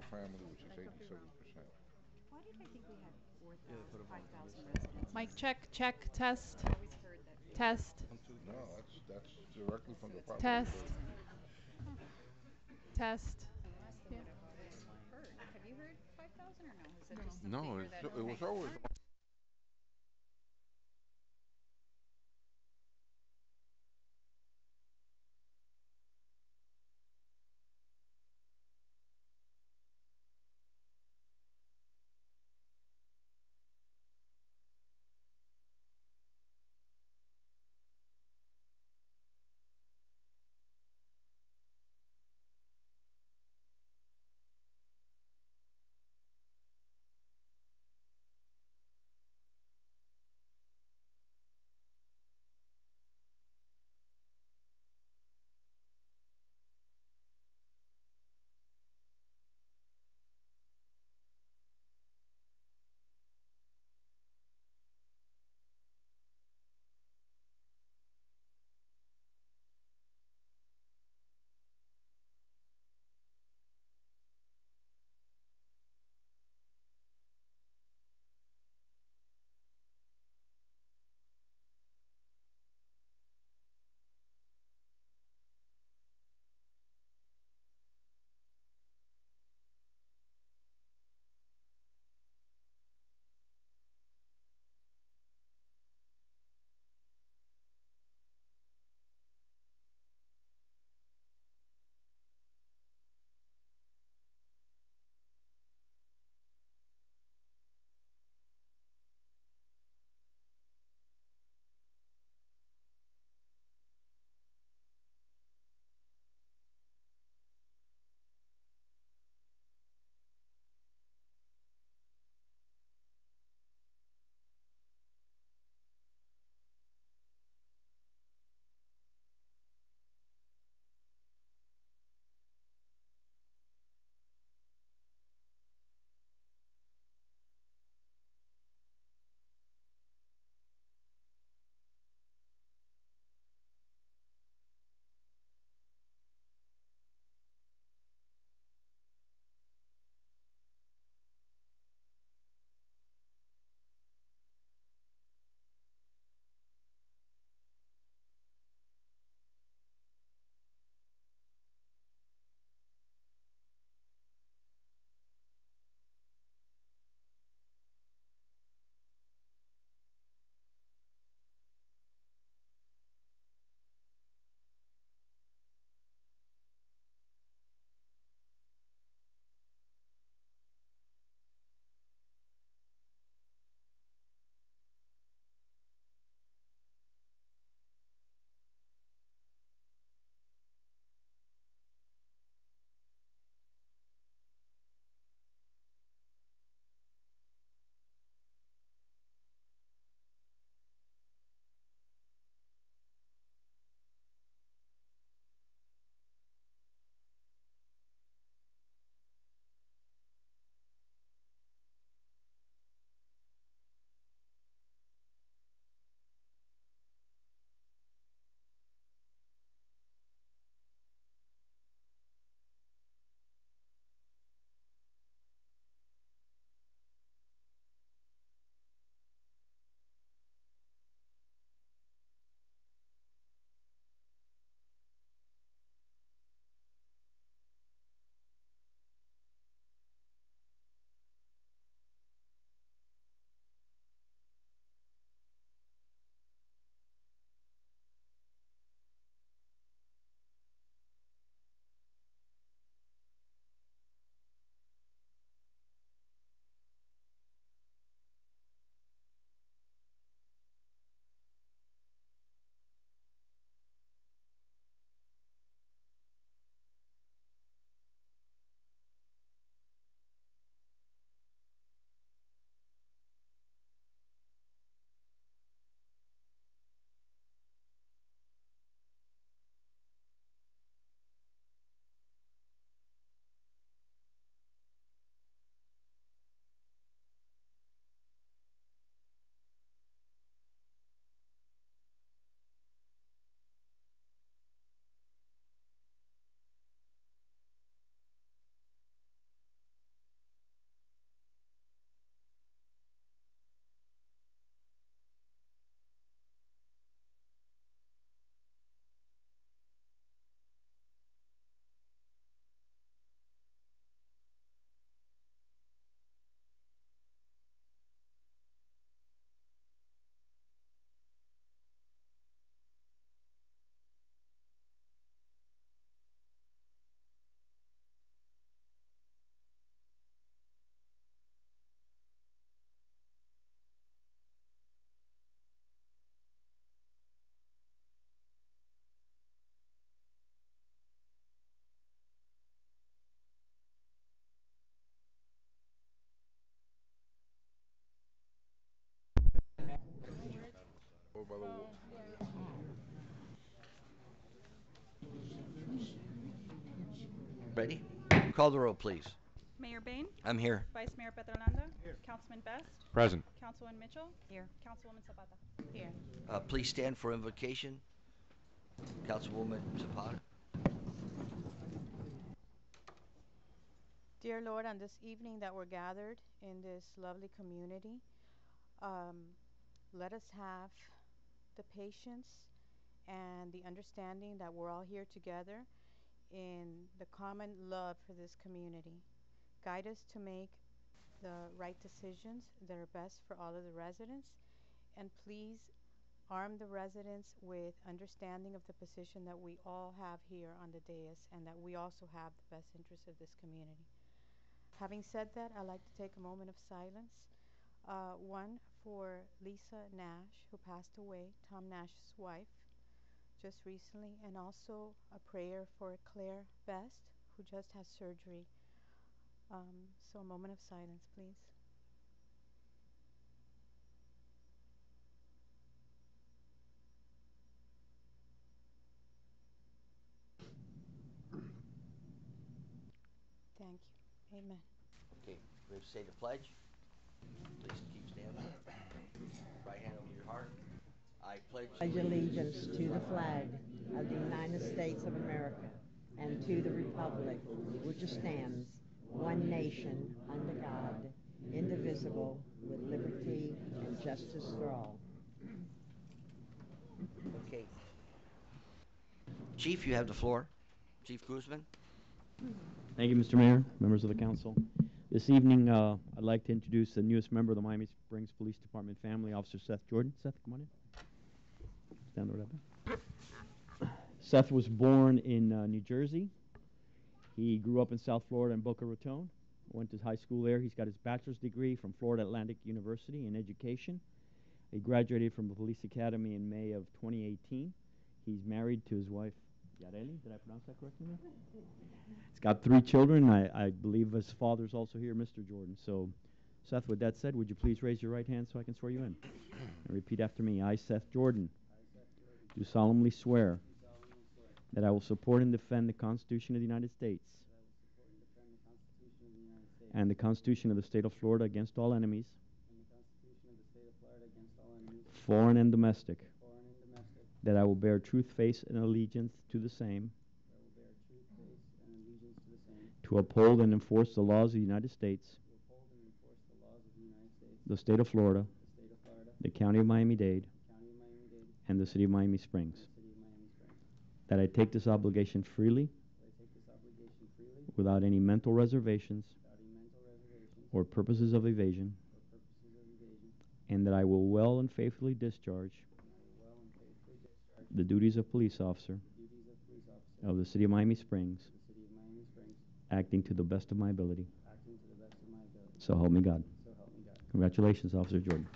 family, which is 87%. Why did I think we had Yeah, they put them on the other 5,000 side. residences? Mic check, check, test, I always heard that we had. test, On two No, devices. that's directly from So the it's a test, 5,000. Huh. Test. Less than Yeah. what I've always heard. Have you heard 5,000 or no? Is that No. just the no. figure that? It Okay. was always All right. Ready? Call the roll, please. Mayor Bain, I'm here. Vice Mayor Petrolanda, Councilman Best, Present. Councilwoman Mitchell, Here. Councilwoman Zapata. Here. Please stand for invocation. Councilwoman Zapata. Dear Lord, on this evening that we're gathered in this lovely community, let us have the patience and the understanding that we're all here together in the common love for this community. Guide us to make the right decisions that are best for all of the residents, and please arm the residents with understanding of the position that we all have here on the dais, and that we also have the best interests of this community. Having said that, I'd like to take a moment of silence. One for Lisa Nash, who passed away, Tom Nash's wife, just recently, and also a prayer for Claire Best, who just had surgery. So a moment of silence, please. Thank you. Amen. Okay, we have to say the pledge. Please keep standing. Right hand over your heart. I pledge Allegiance to the flag of the United States of America and to the republic which stands one nation under God, indivisible, with liberty and justice for all. Okay. Chief, you have the floor. Chief Guzman. Thank you, Mr. Mayor, members of the council. This evening, I'd like to introduce the newest member of the Miami Springs Police Department family, Officer Seth Jordan. Seth, come on in. Stand over there. Seth was born in New Jersey. He grew up in South Florida in Boca Raton. Went to high school there. He's got his bachelor's degree from Florida Atlantic University in education. He graduated from the police academy in May of 2018. He's married to his wife, Yareli. Did I pronounce that correctly? He's got 3 children. I believe his father's also here, Mr. Jordan. So, Seth, with that said, would you please raise your right hand so I can swear you in? And repeat after me. I, Seth Jordan, do solemnly swear that I will support and defend the Constitution of the United States and the Constitution of the State of Florida against all enemies, foreign and domestic, that I will bear truth, faith, and allegiance to the same, to uphold and enforce the laws of the United States, the State of Florida, the County of Miami-Dade, and the City of Miami Springs, that I take this obligation freely, without any mental reservations or purposes of evasion, and that I will well and faithfully discharge the duties of police officer of the City of Miami Springs, acting to the best of my ability. So help me God. Congratulations, Officer Jordan.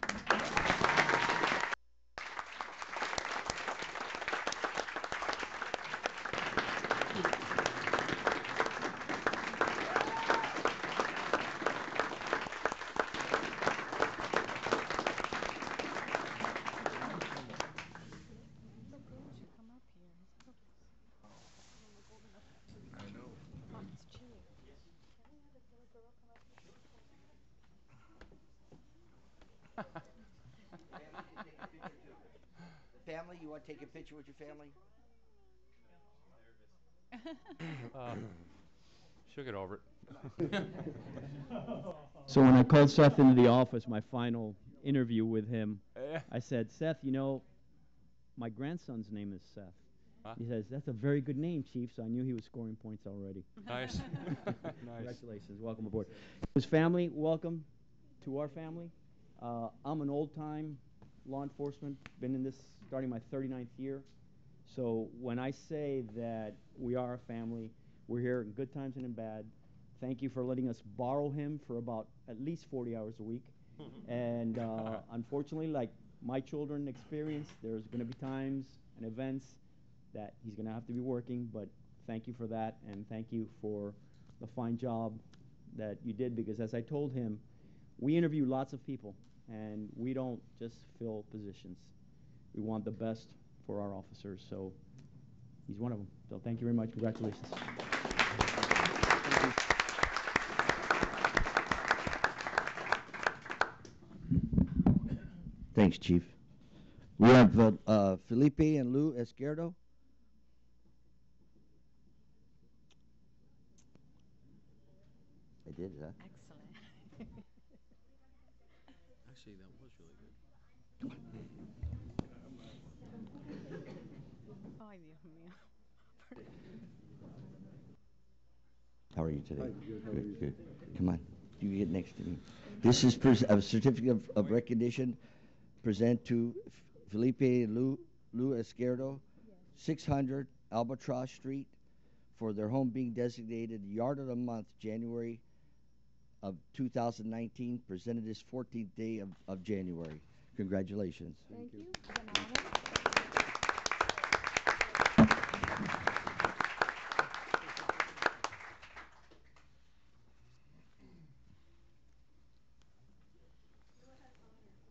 Family, you want to take a picture with your family? She'll get over it. So when I called Seth into the office, my final interview with him, I said, Seth, you know, my grandson's name is Seth. Huh? He says, that's a very good name, Chief, so I knew he was scoring points already. Nice. Nice. Congratulations. Welcome aboard. His family, welcome to our family. I'm an old-time law enforcement, been in this starting my 39th year. So when I say that we are a family, we're here in good times and in bad. Thank you for letting us borrow him for about at least 40 hours a week. And unfortunately, like my children experience, there's going to be times and events that he's going to have to be working, but thank you for that, and thank you for the fine job that you did, because as I told him, we interview lots of people, and we don't just fill positions. we want the best for our officers. So he's one of them. So thank you very much. Congratulations. Thanks, Chief. We have Felipe and Lou Esquerdo. I did, huh? Excellent. Actually, that was really good. Ay, Dios mío. How are you today? Hi, good. How are Good, you? good. Come on, you get next to me. This is a certificate of recognition present to Felipe Lou Esquerdo, 600 Albatross Street, for their home being designated Yard of the Month, January of 2019, presented this 14th day of January. Congratulations. Thank you.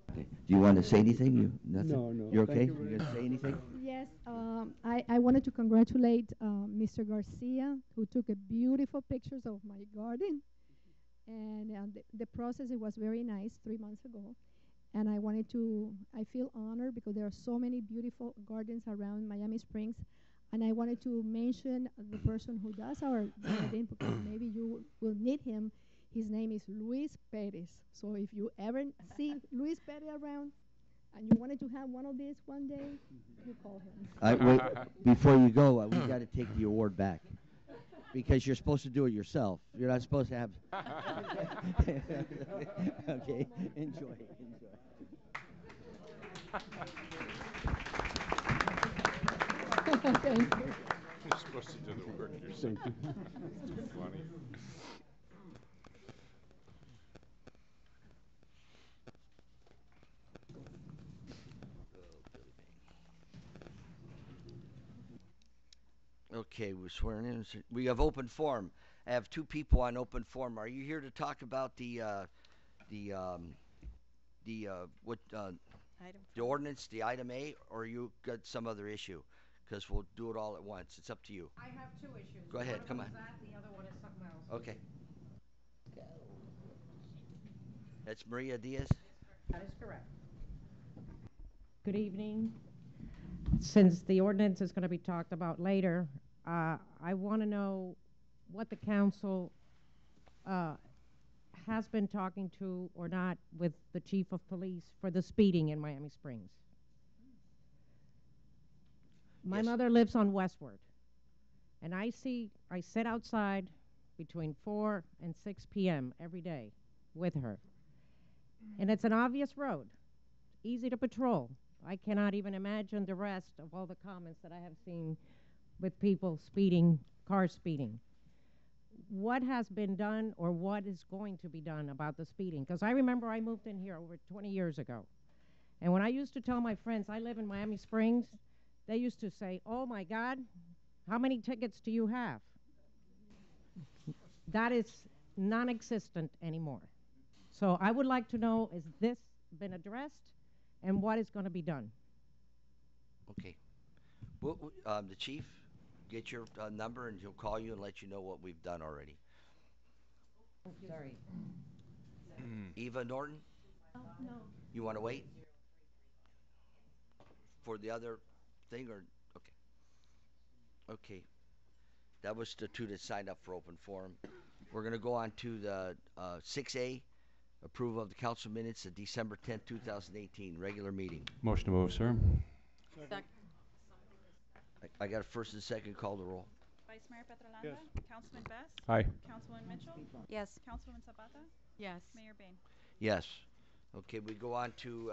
Okay. Do you want to say anything? You nothing? No. You're Thank okay? you You very gonna say anything? Yes, I wanted to congratulate Mr. Garcia, who took a beautiful pictures of my garden. And the process, it was very nice 3 months ago. And I feel honored because there are so many beautiful gardens around Miami Springs. And I wanted to mention the person who does our garden, because maybe you will meet him. His name is Luis Perez. So if you ever see Luis Perez around and you wanted to have one of these one day, you call him. Wait, before you go, we got to take the award back. Because you're supposed to do it yourself. You're not supposed to have. Okay, enjoy. Thank you. You're supposed to do the work yourself. Funny. Okay, we're swearing in. We have open forum. I have two people on open forum. Are you here to talk about the Item ordinance, the item A, or you got some other issue? Because we'll do it all at once. It's up to you. I have two issues. Go ahead, One come is on. that, the other one is something else. Okay. That's Maria Diaz. That is correct. Good evening. Since the ordinance is going to be talked about later, I want to know what the council has been talking to or not with the chief of police for the speeding in Miami Springs. My Yes. mother lives on Westward, and I sit outside between 4 and 6 p.m. every day with her. And it's an obvious road, easy to patrol. I cannot even imagine the rest of all the comments that I have seen with people speeding, cars speeding. What has been done or what is going to be done about the speeding? Because I remember I moved in here over 20 years ago. And when I used to tell my friends I live in Miami Springs, they used to say, "Oh my God, how many tickets do you have?" That is non-existent anymore. So I would like to know, is this been addressed and what is going to be done? Okay. The chief, get your number and he'll call you and let you know what we've done already. Sorry. Eva Norton? No. You want to wait for the other thing, or okay? Okay, that was the two that signed up for open forum. We're gonna go on to the 6A, approval of the council minutes of December 10th, 2018, regular meeting. Motion to move, sir. I got a first and second, call the roll. Vice Mayor Petrolanda. Yes. Councilman Best. Aye. Councilwoman Mitchell. Yes. Councilwoman Zapata. Yes. Mayor Bain. Yes. Okay, we go on to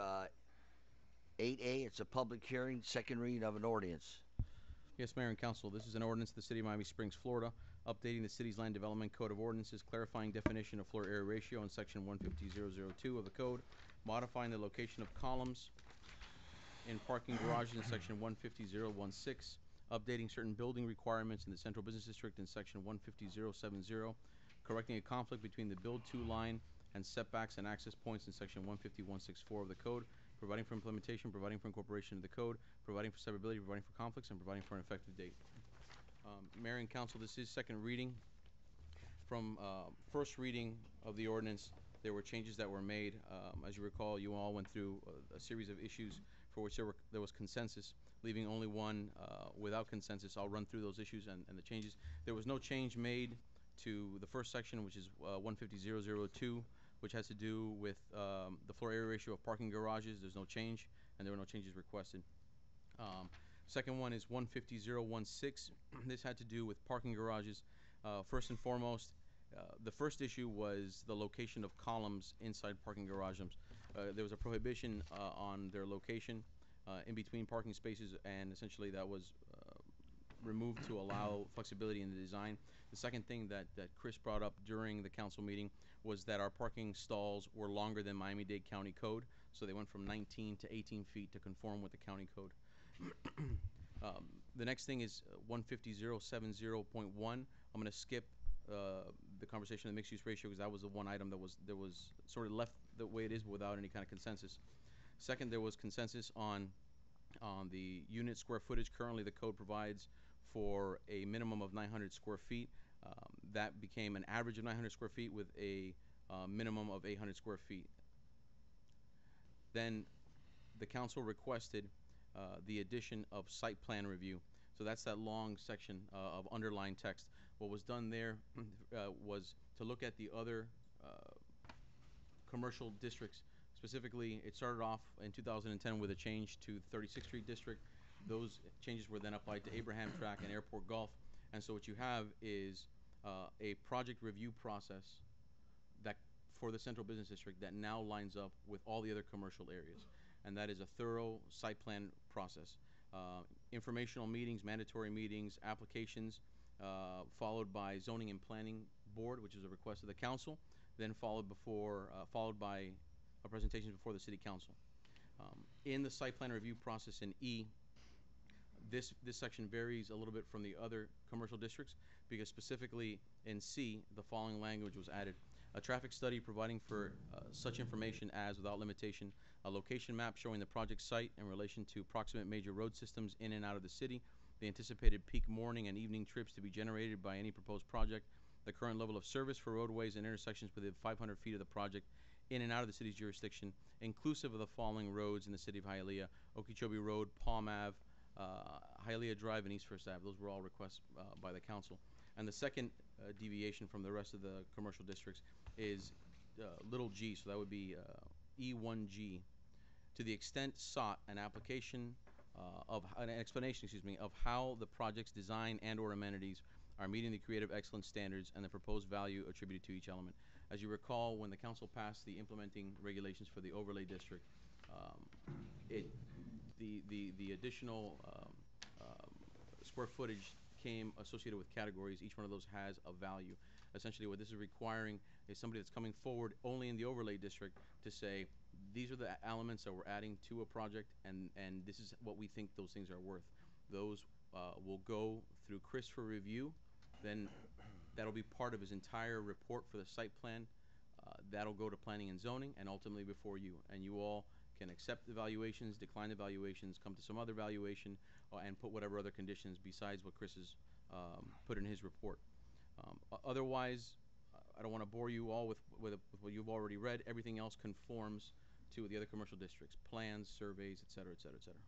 8A. It's a public hearing, second reading of an ordinance. Yes, Mayor and Council, this is an ordinance of the City of Miami Springs, Florida, updating the city's land development code of ordinances, clarifying definition of floor area ratio in section 150.002 of the code, modifying the location of columns in parking garages in section 150.016, updating certain building requirements in the central business district in section 150.070, correcting a conflict between the build-to line and setbacks and access points in section 150.164 of the code, providing for implementation, providing for incorporation of the code, providing for severability, providing for conflicts, and providing for an effective date. Mayor and council, this is second reading. From first reading of the ordinance, there were changes that were made. As you recall, you all went through a series of issues for which there was consensus, leaving only one without consensus. I'll run through those issues and the changes. There was no change made to the first section, which is 150.002, which has to do with the floor area ratio of parking garages. There's no change, and there were no changes requested. Second one is 150.016. This had to do with parking garages. First and foremost, the first issue was the location of columns inside parking garages. There was a prohibition on their location in between parking spaces, and essentially that was removed to allow flexibility in the design. The second thing that Chris brought up during the council meeting was that our parking stalls were longer than Miami-Dade County Code, so they went from 19 to 18 feet to conform with the county code. The next thing is 150.070.1. I'm going to skip the conversation of the mixed-use ratio because that was the one item that was sort of left the way it is without any kind of consensus. Second, there was consensus on the unit square footage. Currently, the code provides for a minimum of 900 square feet. That became an average of 900 square feet with a minimum of 800 square feet. Then the council requested the addition of site plan review. So that's that long section of underlined text. What was done there was to look at the other commercial districts. Specifically, it started off in 2010 with a change to 36th Street District. Those changes were then applied to Abraham Track and Airport Golf. And so what you have is a project review process that for the Central Business District that now lines up with all the other commercial areas. And that is a thorough site plan process. Informational meetings, mandatory meetings, applications, followed by Zoning and Planning Board, which is a request of the council, then followed by a presentation before the City Council. In the site plan review process in E, this section varies a little bit from the other commercial districts because specifically in C, the following language was added. A traffic study providing for such information as, without limitation, a location map showing the project site in relation to proximate major road systems in and out of the city, the anticipated peak morning and evening trips to be generated by any proposed project, the current level of service for roadways and intersections within 500 feet of the project in and out of the city's jurisdiction, inclusive of the following roads in the city of Hialeah: Okeechobee Road, Palm Ave, Hialeah Drive, and East First Ave. Those were all requests by the council. And the second deviation from the rest of the commercial districts is little g, so that would be E1G. To the extent sought, an application an explanation, of how the project's design and or amenities are meeting the creative excellence standards and the proposed value attributed to each element. As you recall, when the council passed the implementing regulations for the overlay district, the additional square footage came associated with categories. Each one of those has a value. Essentially, what this is requiring is somebody that's coming forward only in the overlay district to say, these are the elements that we're adding to a project, and this is what we think those things are worth. Those will go through Chris for review. Then that'll be part of his entire report for the site plan. That'll go to planning and zoning, and ultimately before you. And you all can accept the valuations, decline the valuations, come to some other valuation, and put whatever other conditions besides what Chris has put in his report. Otherwise, I don't want to bore you all with what you've already read. Everything else conforms to the other commercial districts: plans, surveys, et cetera, et cetera, et cetera.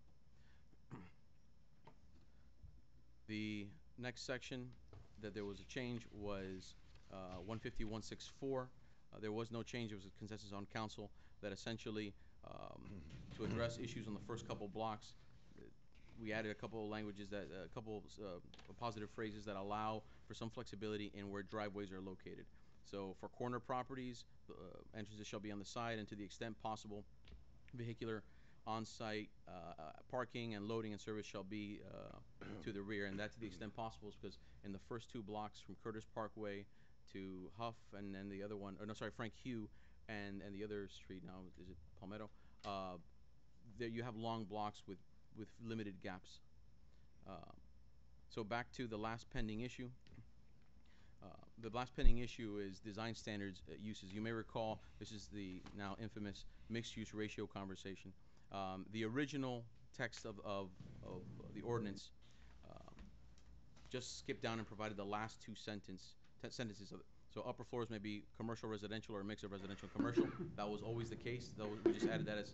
The next section that there was a change was 150.164. There was no change. There was a consensus on council that essentially, to address issues on the first couple blocks, we added a couple of languages a couple of positive phrases that allow for some flexibility in where driveways are located. So for corner properties, entrances shall be on the side, and to the extent possible, vehicular on-site parking and loading and service shall be to the rear. And that to the extent possible is because in the first two blocks from Curtis Parkway to Huff, and then the other one, or no, sorry, Frank Hugh, and the other street now, is it Palmetto? There you have long blocks with limited gaps. So back to the last pending issue. The last pending issue is design standards uses. You may recall this is the now infamous mixed-use ratio conversation. The original text of the ordinance just skipped down and provided the last two sentences of it. So upper floors may be commercial, residential, or a mix of residential and commercial. That was always the case. We just added that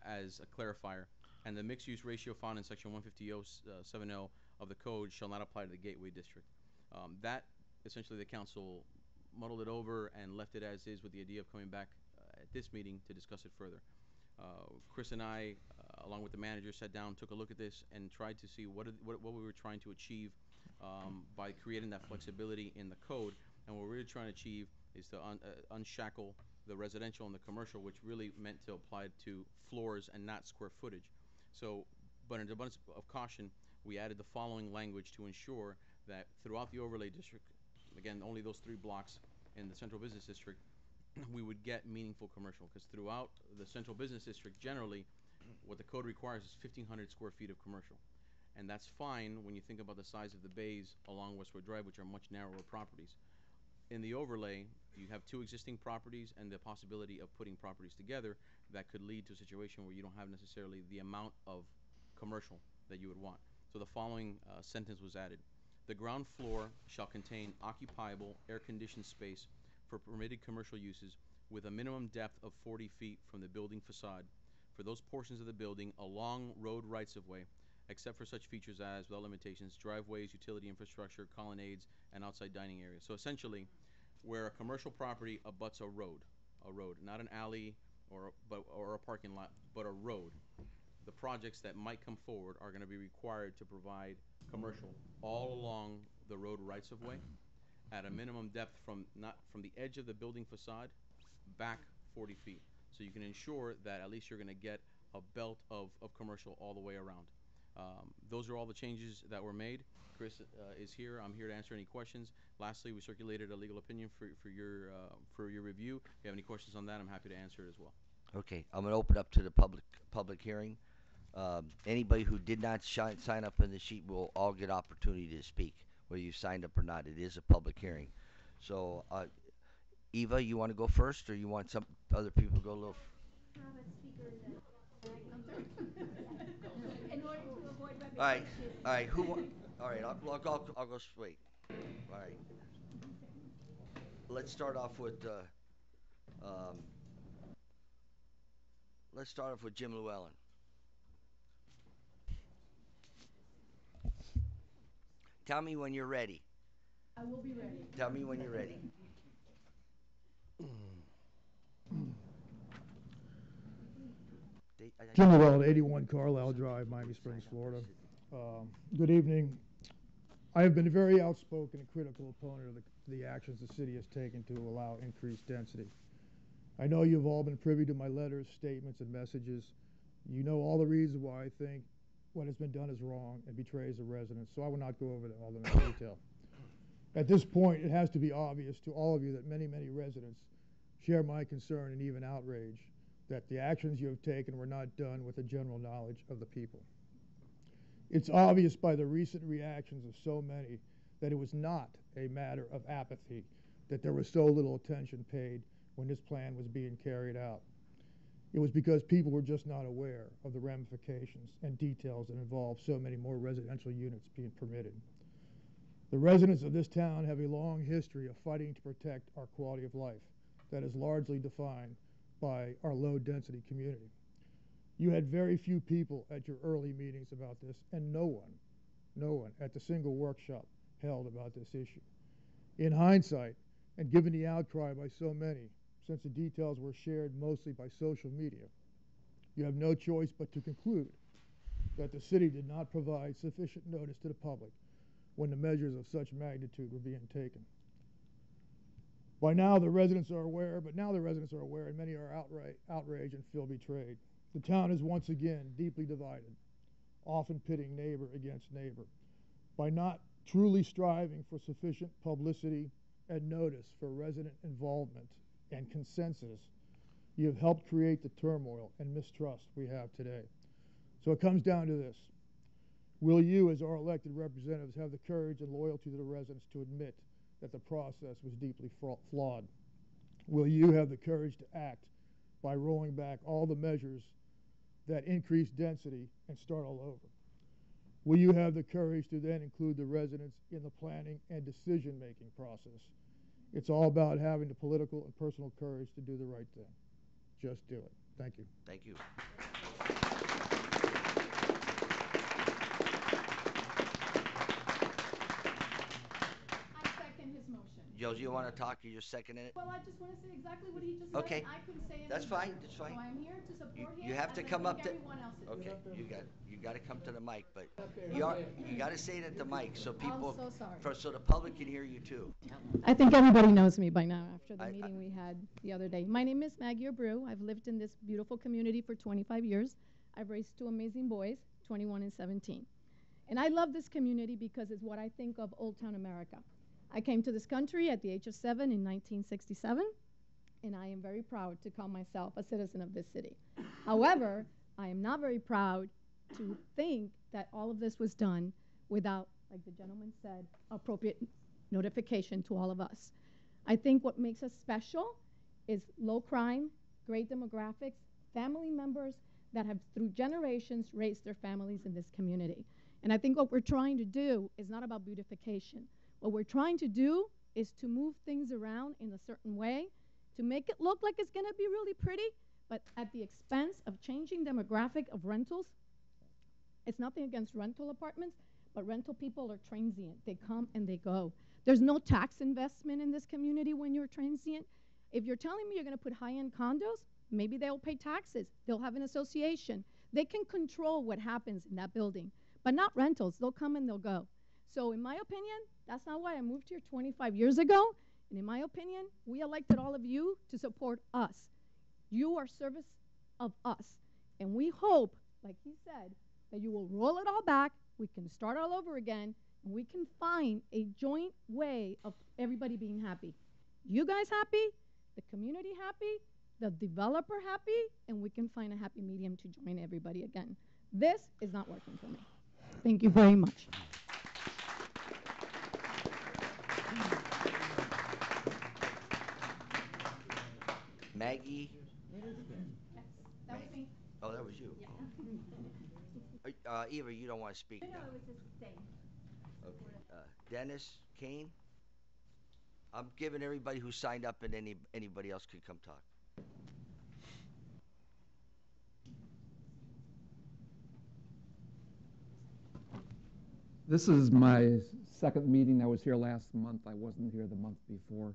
as a clarifier. And the mixed-use ratio found in section 150.070 of the code shall not apply to the Gateway District. That, essentially, the council muddled it over and left it as is with the idea of coming back at this meeting to discuss it further. Chris and I, along with the manager, sat down, took a look at this, and tried to see what we were trying to achieve by creating that flexibility in the code. And what we're really trying to achieve is to unshackle the residential and the commercial, which really meant to apply to floors and not square footage. So, but in abundance of caution, we added the following language to ensure that throughout the overlay district, again, only those 3 blocks in the central business district, we would get meaningful commercial, because throughout the central business district, generally, what the code requires is 1,500 square feet of commercial. And that's fine when you think about the size of the bays along Westwood Drive, which are much narrower properties. In the overlay, you have 2 existing properties and the possibility of putting properties together that could lead to a situation where you don't have necessarily the amount of commercial that you would want. So the following sentence was added. The ground floor shall contain occupiable air-conditioned space for permitted commercial uses with a minimum depth of 40 feet from the building facade for those portions of the building along road rights-of-way, except for such features as, without limitations, driveways, utility infrastructure, colonnades, and outside dining areas. So essentially, where a commercial property abuts a road, not an alley or a parking lot, but a road, the projects that might come forward are going to be required to provide commercial all along the road rights-of-way at a minimum depth from the edge of the building facade back 40 feet. So you can ensure that at least you're going to get a belt of commercial all the way around. Those are all the changes that were made. Chris is here. I'm here to answer any questions. Lastly, we circulated a legal opinion for your review. If you have any questions on that, I'm happy to answer it as well. Okay, I'm going to open up to the public hearing. Anybody who did not sign up on the sheet will all get opportunity to speak, whether you signed up or not. It is a public hearing. So, Eva, you want to go first, or you want some other people to go a little? All right. All right. I'll go straight. All right. Let's start off with Jim Llewellyn. Tell me when you're ready. I will be ready. Tell me when you're ready. Jim Llewellyn, 81 Carlisle Drive, Miami Springs, Florida. Good evening. I have been a very outspoken and critical opponent of the actions the city has taken to allow increased density. I know you've all been privy to my letters, statements, and messages. You know all the reasons why I think what has been done is wrong and betrays the residents, so I will not go over all of them in detail. At this point, it has to be obvious to all of you that many, many residents share my concern and even outrage that the actions you have taken were not done with the general knowledge of the people. It's obvious by the recent reactions of so many that it was not a matter of apathy, that there was so little attention paid when this plan was being carried out. It was because people were just not aware of the ramifications and details that involve so many more residential units being permitted. The residents of this town have a long history of fighting to protect our quality of life that is largely defined by our low-density community. You had very few people at your early meetings about this, and no one at the single workshop held about this issue. In hindsight, and given the outcry by so many, since the details were shared mostly by social media, you have no choice but to conclude that the city did not provide sufficient notice to the public when the measures of such magnitude were being taken. By now the residents are aware, and many are outraged and feel betrayed. The town is once again deeply divided, often pitting neighbor against neighbor. By not truly striving for sufficient publicity and notice for resident involvement and consensus, you have helped create the turmoil and mistrust we have today. So it comes down to this. Will you, as our elected representatives, have the courage and loyalty to the residents to admit that the process was deeply flawed? Will you have the courage to act by rolling back all the measures that increased density and start all over? Will you have the courage to then include the residents in the planning and decision-making process? It's all about having the political and personal courage to do the right thing. Just do it. Thank you. Thank you. I second his motion. Josie, you want to talk? You're just seconding it? Well, I just want to say exactly what he just Okay. said. I couldn't say anything. That's fine, better. that's fine. So I'm here to support him. You have to as I come think up to. everyone else is. Okay, you got to come to the mic, but you got to say it at the mic so people, so sorry. so the public can hear you too. I think everybody knows me by now after the meeting we had the other day. My name is Maggie Abreu. I've lived in this beautiful community for 25 years. I've raised two amazing boys, 21 and 17. And I love this community because it's what I think of Old Town America. I came to this country at the age of 7 in 1967, and I am very proud to call myself a citizen of this city. However, I am not very proud to think that all of this was done without, like the gentleman said, appropriate notification to all of us. I think what makes us special is low crime, great demographics, family members that have through generations raised their families in this community. And I think what we're trying to do is not about beautification. What we're trying to do is to move things around in a certain way to make it look like it's going to be really pretty, but at the expense of changing demographic of rentals. It's nothing against rental apartments, but rental people are transient. They come and they go. There's no tax investment in this community when you're transient. If you're telling me you're going to put high-end condos, maybe they'll pay taxes. They'll have an association. They can control what happens in that building, but not rentals. They'll come and they'll go. So in my opinion, that's not why I moved here 25 years ago. And in my opinion, we elected all of you to support us. You are service of us. And we hope, like he said, that you will roll it all back. We can start all over again, and we can find a joint way of everybody being happy. You guys happy, the community happy, the developer happy, and we can find a happy medium to join everybody again. This is not working for me. Thank you very much. Maggie? Yes, that was me. Oh, that was you. Yeah. Eva, you don't want to speak No, now. it was just saying. Okay. Dennis, Kane? I'm giving everybody who signed up and anybody else could come talk. This is my second meeting. I was here last month. I wasn't here the month before.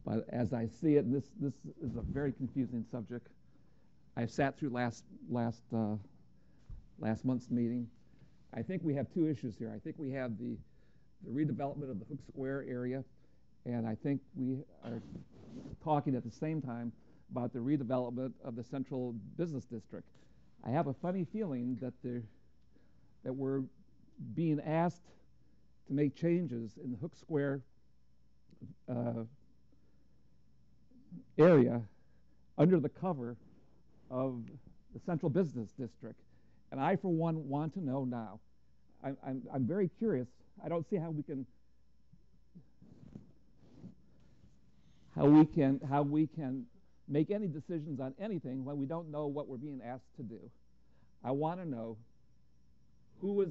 But as I see it, this is a very confusing subject. I sat through last month's meeting. I think we have two issues here. I think we have the redevelopment of the Hook Square area, and I think we are talking at the same time about the redevelopment of the Central Business District. I have a funny feeling that we're being asked to make changes in the Hook Square area under the cover of the Central Business District. And I, for one, want to know now. I'm very curious. I don't see how we can make any decisions on anything when we don't know what we're being asked to do. I want to know who is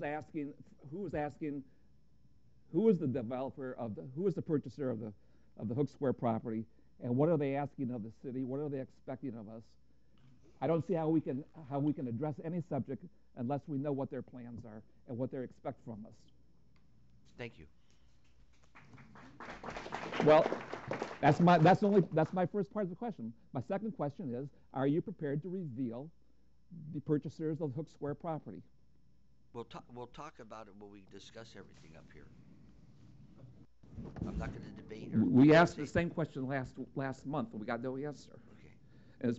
the developer who is the purchaser of the Hook Square property, and what are they asking of the city? What are they expecting of us? I don't see how we can address any subject unless we know what their plans are and what they expect from us. Thank you. Well, that's my first part of the question. My second question is, are you prepared to reveal the purchasers of Hook Square property? We'll talk about it when we discuss everything up here. I'm not going to debate. We asked the same question last month, and we got no answer. Okay. And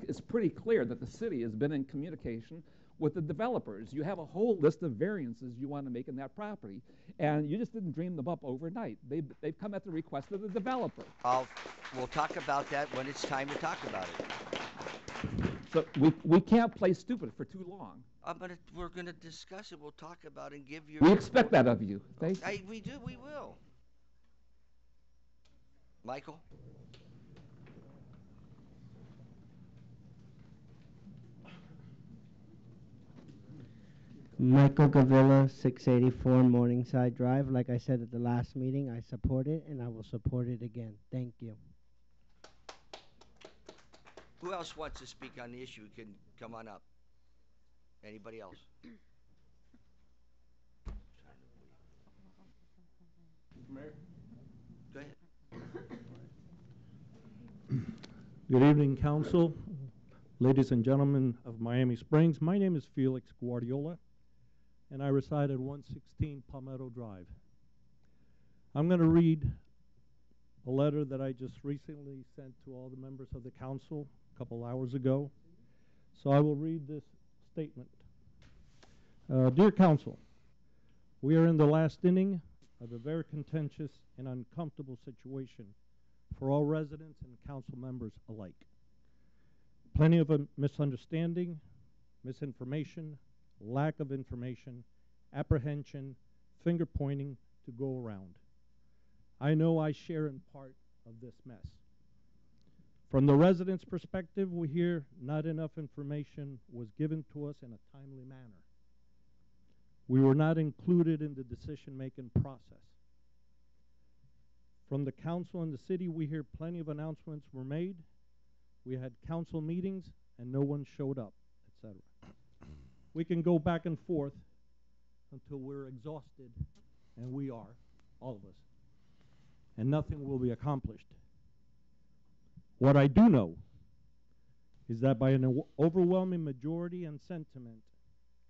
it's pretty clear that the city has been in communication with the developers. You have a whole list of variances you want to make in that property, and you just didn't dream them up overnight. They've come at the request of the developer. We'll talk about that when it's time to talk about it. So we can't play stupid for too long. We're going to discuss it. We'll talk about it and give you. We expect that of you. We do. We will. Michael? Michael Gavilla, 684 Morningside Drive. Like I said at the last meeting, I support it and I will support it again. Thank you. Who else wants to speak on the issue? Can come on up. Anybody else? Mayor? Go ahead. Good evening, council, ladies and gentlemen of Miami Springs. My name is Felix Guardiola, and I reside at 116 Palmetto Drive. I'm going to read a letter that I just recently sent to all the members of the council a couple hours ago. So I will read this statement. Dear council, we are in the last inning of a very contentious and uncomfortable situation for all residents and council members alike. Plenty of misunderstanding, misinformation, lack of information, apprehension, finger pointing to go around. I know I share in part of this mess. From the residents' perspective, we hear not enough information was given to us in a timely manner. We were not included in the decision-making process. From the council and the city, we hear plenty of announcements were made. We had council meetings and no one showed up, etc. We can go back and forth until we're exhausted, and we are, all of us, and nothing will be accomplished. What I do know is that by an overwhelming majority and sentiment,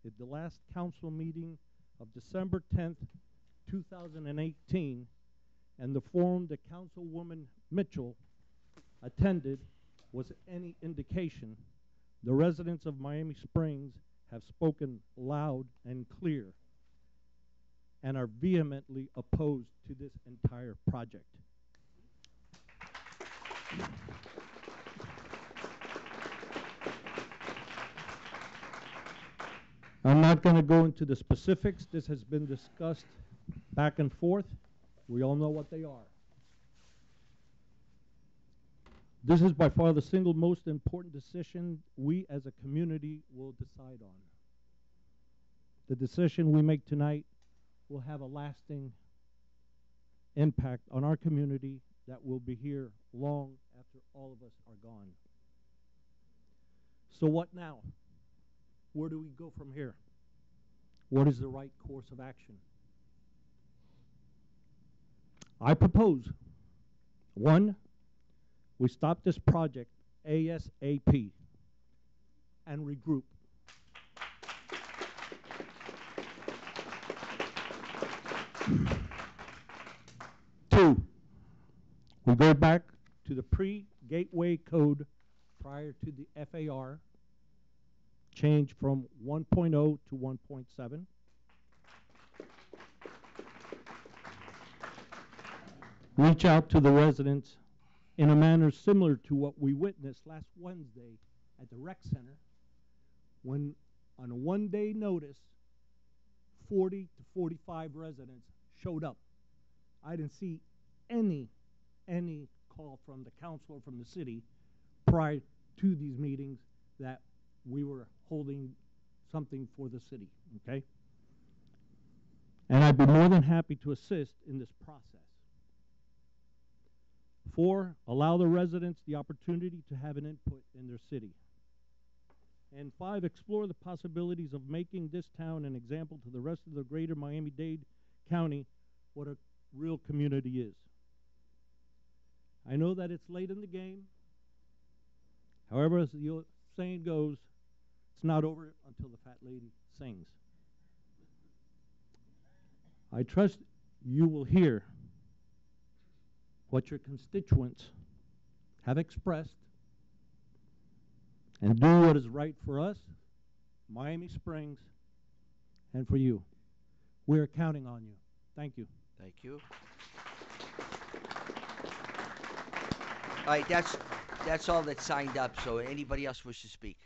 at the last council meeting of December 10th, 2018, and the forum that Councilwoman Mitchell attended was any indication, the residents of Miami Springs have spoken loud and clear and are vehemently opposed to this entire project. I'm not going to go into the specifics. This has been discussed back and forth. We all know what they are. This is by far the single most important decision we as a community will decide on. The decision we make tonight will have a lasting impact on our community that will be here long after all of us are gone. So what now? Where do we go from here? What is the right course of action? I propose, 1, we stop this project ASAP and regroup. 2, we go back to the pre-gateway code prior to the FAR, change from 1.0 to 1.7. Reach out to the residents in a manner similar to what we witnessed last Wednesday at the rec center, when on a one-day notice, 40 to 45 residents showed up. I didn't see any call from the council or from the city prior to these meetings that we were holding something for the city, okay? And I'd be more than happy to assist in this process. 4, allow the residents the opportunity to have an input in their city. And 5, explore the possibilities of making this town an example to the rest of the greater Miami-Dade County what a real community is. I know that it's late in the game. However, as the saying goes, it's not over until the fat lady sings. I trust you will hear what your constituents have expressed and do what is right for us, Miami Springs, and for you. We are counting on you. Thank you. Thank you. All right, that's all that's signed up, so anybody else wish to speak?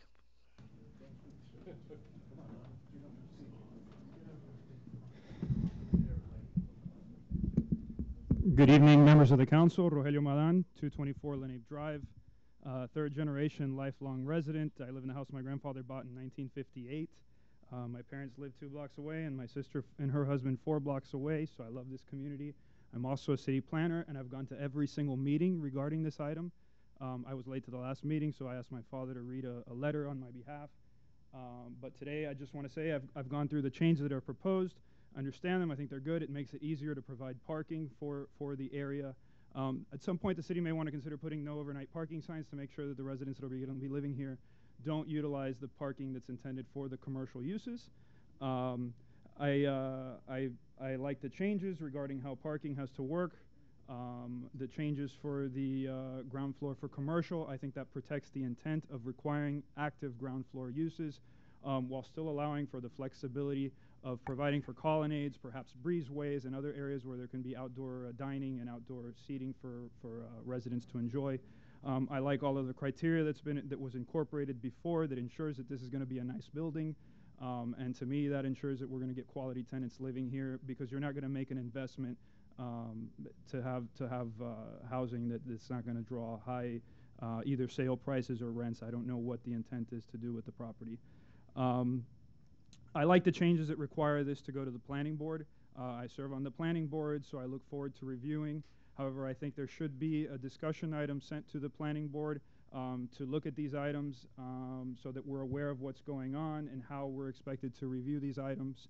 Good evening, members of the council. Rogelio Madan, 224 Lenape Drive, third generation lifelong resident. I live in the house my grandfather bought in 1958. My parents live 2 blocks away, and my sister and her husband 4 blocks away, so I love this community. I'm also a city planner, and I've gone to every single meeting regarding this item. I was late to the last meeting, so I asked my father to read a letter on my behalf. But today, I just want to say I've gone through the changes that are proposed, understand them. I think they're good. It makes it easier to provide parking for the area. At some point, the city may want to consider putting no overnight parking signs to make sure that the residents that are going to be living here don't utilize the parking that's intended for the commercial uses. I like the changes regarding how parking has to work. The changes for the ground floor for commercial, I think that protects the intent of requiring active ground floor uses while still allowing for the flexibility of providing for colonnades, perhaps breezeways, and other areas where there can be outdoor dining and outdoor seating for residents to enjoy. I like all of the criteria that was incorporated before that ensures that this is going to be a nice building. And to me, that ensures that we're going to get quality tenants living here, because you're not going to make an investment to have housing that's not going to draw high either sale prices or rents. I don't know what the intent is to do with the property. I like the changes that require this to go to the planning board. I serve on the planning board, so I look forward to reviewing. However, I think there should be a discussion item sent to the planning board to look at these items so that we're aware of what's going on and how we're expected to review these items.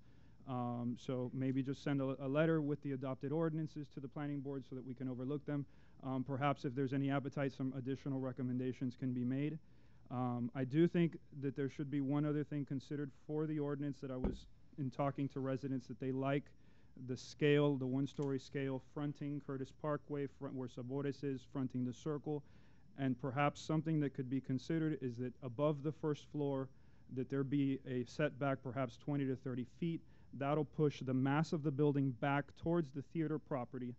So maybe just send a letter with the adopted ordinances to the planning board so that we can overlook them. Perhaps if there's any appetite, some additional recommendations can be made. I do think that there should be one other thing considered for the ordinance that I was in talking to residents that they like the scale, the one-story scale fronting Curtis Parkway, where Sabores is, fronting the circle. And perhaps something that could be considered is that above the first floor, that there be a setback perhaps 20 to 30 feet. That'll push the mass of the building back towards the theater property,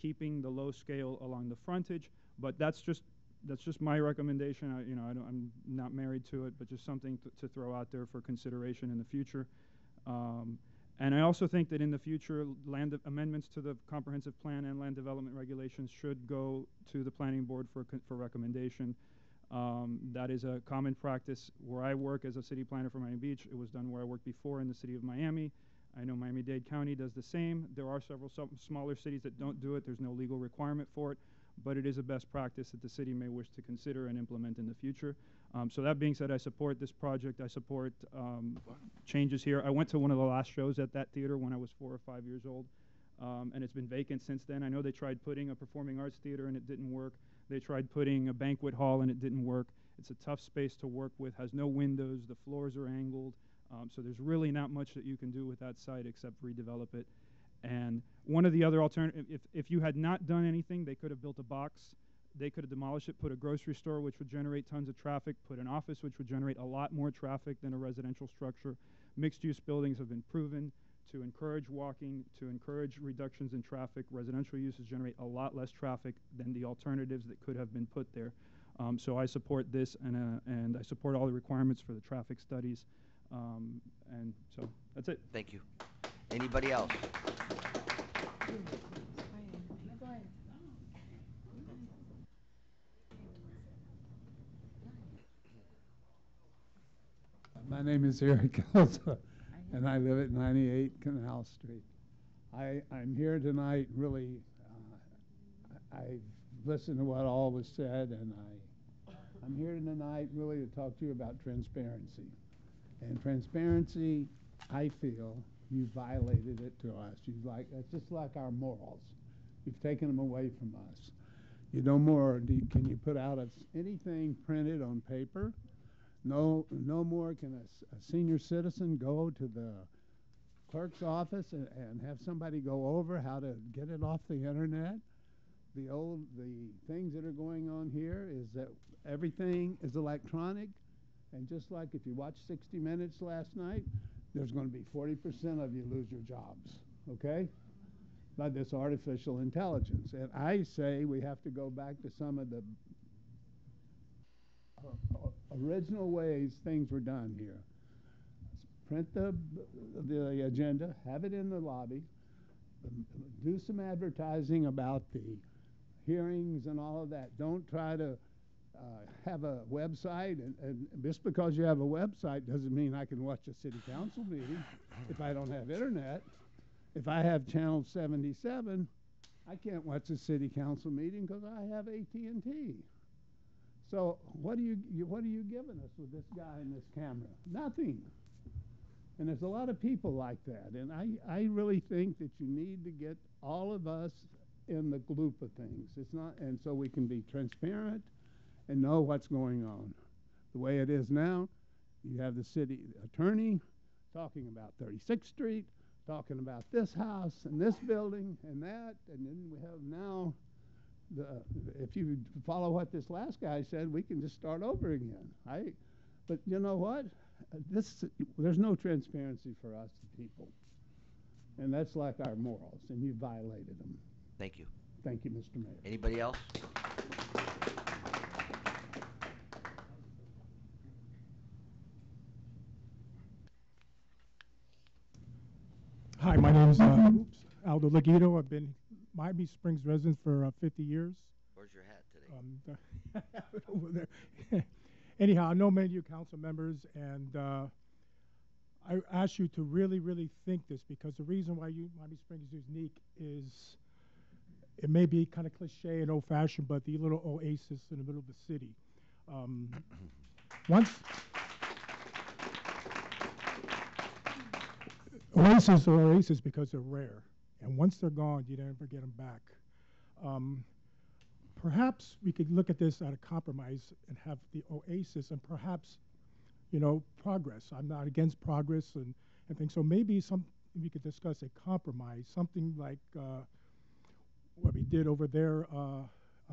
keeping the low scale along the frontage. But that's just my recommendation. I'm not married to it, but just something to throw out there for consideration in the future. And I also think that in the future, amendments to the comprehensive plan and land development regulations should go to the planning board for recommendation. That is a common practice where I work as a city planner for Miami Beach. It was done where I worked before in the city of Miami. I know Miami-Dade County does the same. There are several smaller cities that don't do it. There's no legal requirement for it, but it is a best practice that the city may wish to consider and implement in the future. So that being said, I support this project. I support changes here. I went to one of the last shows at that theater when I was 4 or 5 years old, and it's been vacant since then. I know they tried putting a performing arts theater and it didn't work. They tried putting a banquet hall and it didn't work. It's a tough space to work with, has no windows, the floors are angled, so there's really not much that you can do with that site except redevelop it. And one of the other alternatives, if you had not done anything, they could have built a box. They could have demolished it, put a grocery store, which would generate tons of traffic, put an office, which would generate a lot more traffic than a residential structure. Mixed-use buildings have been proven to encourage walking, to encourage reductions in traffic. Residential uses generate a lot less traffic than the alternatives that could have been put there. So I support this, and I support all the requirements for the traffic studies. And so that's it. Thank you. Anybody else? My name is Eric Elsa, and I live at 98 Canal Street. I'm here tonight really, I've listened to what all was said, and I'm here tonight really to talk to you about transparency. And transparency, I feel, you violated it to us. It's just like our morals. You've taken them away from us. You no more, can you put out anything printed on paper? No more can a senior citizen go to the clerk's office and have somebody go over how to get it off the internet. The things that are going on here is that everything is electronic, and just like if you watched 60 Minutes last night, there's going to be 40% of you lose your jobs, okay? By this artificial intelligence. And I say we have to go back to some of the original ways things were done here. Print the agenda, have it in the lobby, do some advertising about the hearings and all of that. Don't try to have a website, and just because you have a website doesn't mean I can watch a city council meeting if I don't have internet. If I have channel 77, I can't watch a city council meeting because I have AT&T. So what are you giving us with this guy and this camera? Nothing. And there's a lot of people like that. And I really think that you need to get all of us in the loop of things. It's not, and so we can be transparent and know what's going on. The way it is now, you have the city attorney talking about 36th Street, talking about this house and this building and that, and then we have now, if you follow what this last guy said, we can just start over again. But you know what? There's no transparency for us, the people. And that's like our morals, and you violated them. Thank you. Thank you, Mr. Mayor. Anybody else? Hi, my name's Aldo Laguido. I've been Miami Springs resident for 50 years. Where's your hat today? Over there. Anyhow, I know many of you council members, and I ask you to really, really think this, because the reason why Miami Springs is unique is it may be kind of cliche and old-fashioned, but the little oasis in the middle of the city. Oases are oases because they're rare, and once they're gone, you never get them back. Perhaps we could look at this at a compromise and have the oasis and perhaps, progress. I'm not against progress and things, so maybe we could discuss a compromise, something like what we did over there,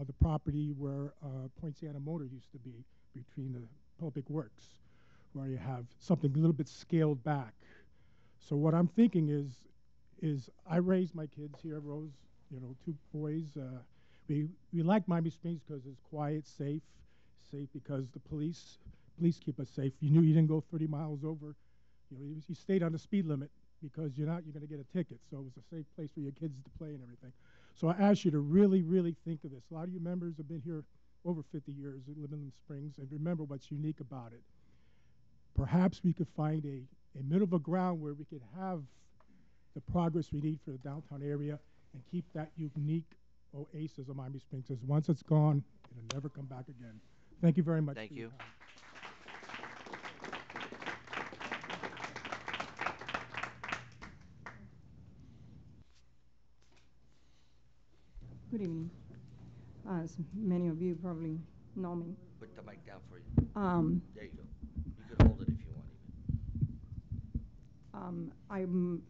the property where Poinciana Motor used to be, between the Public Works, where you have something a little bit scaled back. So what I'm thinking is I raised my kids here, Rose, 2 boys. We like Miami Springs because it's quiet, safe because the police keep us safe. You knew you didn't go 30 miles over. You stayed on the speed limit because you're going to get a ticket. So it was a safe place for your kids to play and everything. So I ask you to really, really think of this. A lot of you members have been here over 50 years and live in Springs, and remember what's unique about it. Perhaps we could find a middle of the ground where we could have the progress we need for the downtown area and keep that unique oasis of Miami Springs, because once it's gone, it'll never come back again. Thank you very much. Thank you. Good evening. As many of you probably know me. Put the mic down for you. There you go. You can hold it if you want, even.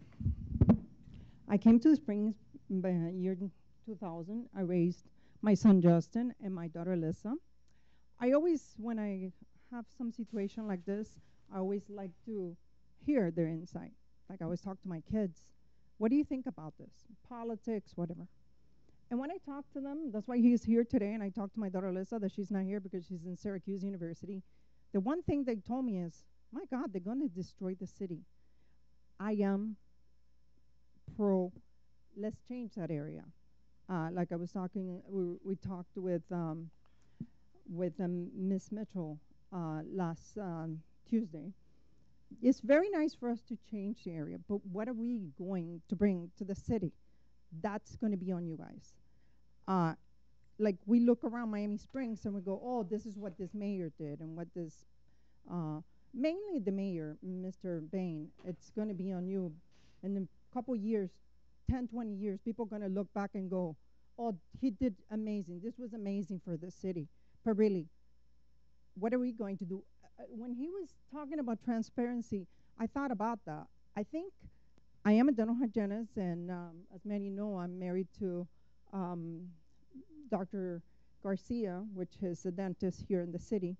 I came to the Springs in the year 2000. I raised my son Justin and my daughter Alyssa. I always, when I have some situation like this, I always like to hear their insight. Like I always talk to my kids. What do you think about this? Politics, whatever. And when I talk to them, that's why he's here today, and I talked to my daughter Alyssa that she's not here because she's in Syracuse University. The one thing they told me is, my God, they're going to destroy the city. I am pro, let's change that area. Like I was talking, we talked with Miss Mitchell last Tuesday. It's very nice for us to change the area, but what are we going to bring to the city? That's going to be on you guys. Like we look around Miami Springs and we go, oh, this is what this mayor did and what this, mainly the mayor, Mr. Bain, it's going to be on you. In a couple years, 10, 20 years, people are going to look back and go, oh, he did amazing. This was amazing for the city. But really, what are we going to do? When he was talking about transparency, I thought about that. I think I am a dental hygienist, and as many know, I'm married to Dr. Garcia, which is a dentist here in the city.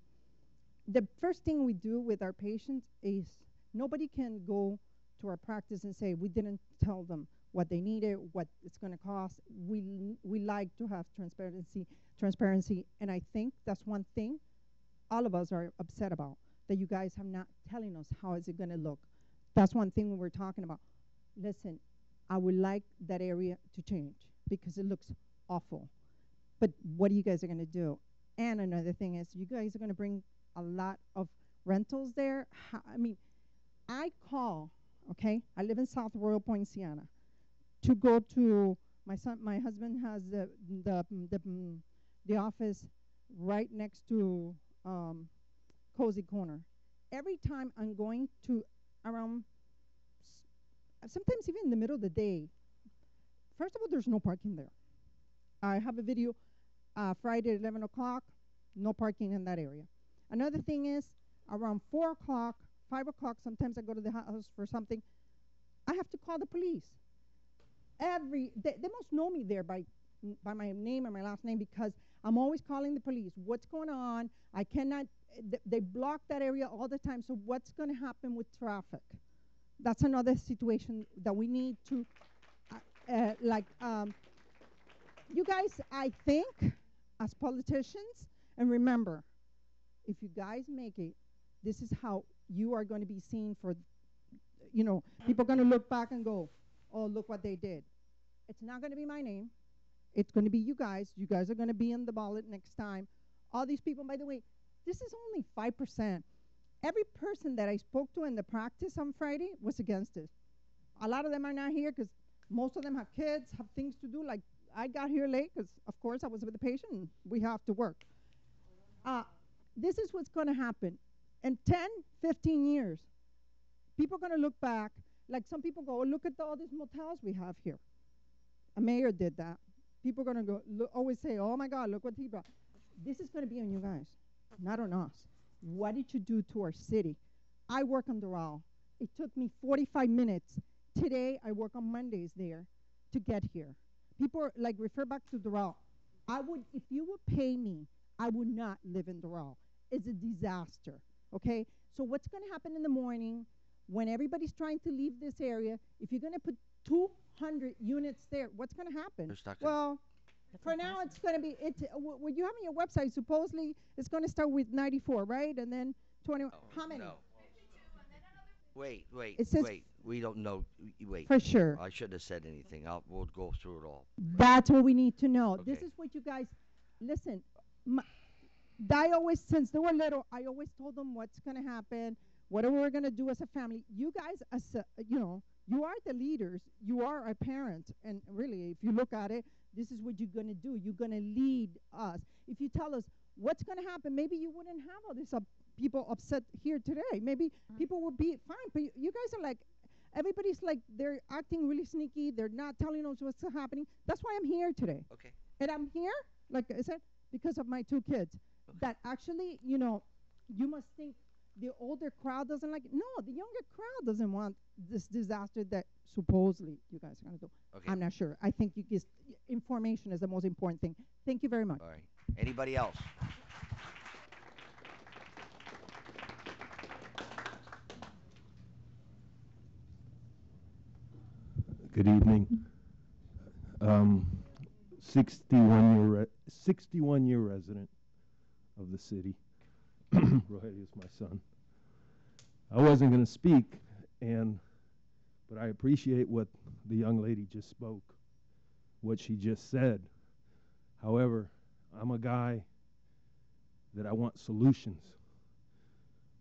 The first thing we do with our patients is nobody can go to our practice and say we didn't tell them what they needed, what it's going to cost. We like to have transparency, and I think that's one thing all of us are upset about, that you guys are not telling us how is it going to look. That's one thing when we're talking about. Listen, I would like that area to change because it looks awful. But what are you guys are going to do? And another thing is, you guys are going to bring a lot of rentals there. I mean, I call, okay? I live in South Royal Point, Siena, to go to my husband has the office right next to Cozy Corner. Every time I'm going to around, sometimes even in the middle of the day, first of all, there's no parking there. I have a video Friday at 11 o'clock, no parking in that area. Another thing is, around 4 o'clock, 5 o'clock, sometimes I go to the house for something, I have to call the police. They must know me there by my name and my last name, because I'm always calling the police. What's going on? I cannot, they block that area all the time, so what's going to happen with traffic? That's another situation that we need to, you guys, I think, as politicians, and remember, if you guys make it, this is how you are going to be seen for, people are going to look back and go, oh, look what they did. It's not going to be my name. It's going to be you guys. You guys are going to be in the ballot next time. All these people, by the way, this is only 5%. Every person that I spoke to in the practice on Friday was against it. A lot of them are not here because most of them have kids, have things to do. Like, I got here late because, of course, I was with the patient and we have to work. This is what's going to happen. In 10, 15 years, people are going to look back. Like some people go, oh, look at all these motels we have here. A mayor did that. People are going to go, always say, oh, my God, look what he brought. This is going to be on you guys, not on us. What did you do to our city? I work on Doral. It took me 45 minutes. Today, I work on Mondays there to get here. People are, like, refer back to Doral. If you would pay me, I would not live in Doral. It's a disaster, okay? So what's going to happen in the morning when everybody's trying to leave this area? If you're going to put 200 units there, what's going to happen? Well, for now, it's going to be, what you have on your website, supposedly, it's going to start with 94, right? And then 20, how many? No. Wait, It says we don't know, wait. For sure. I shouldn't have said anything. We'll go through it all. That's what we need to know. Okay. This is what you guys, listen, since they were little, I always told them what's going to happen, whatever we're going to do as a family. You guys, you are the leaders. You are our parents. And really, if you look at it, this is what you're going to do. You're going to lead us. If you tell us what's going to happen, maybe you wouldn't have all these people upset here today. Maybe people would be fine. But you guys are like, everybody's like, they're acting really sneaky. They're not telling us what's happening. That's why I'm here today. Okay. And I'm here, like I said, because of my 2 kids. Okay. That actually, you must think the older crowd doesn't like it. No, the younger crowd doesn't want this disaster that supposedly you guys are going to do. Okay. I'm not sure. I think information is the most important thing. Thank you very much. All right. Anybody else? Good evening. 61-year resident of the city. Rogelio is my son. I wasn't going to speak, but I appreciate what the young lady just spoke, what she just said. However, I'm a guy that I want solutions.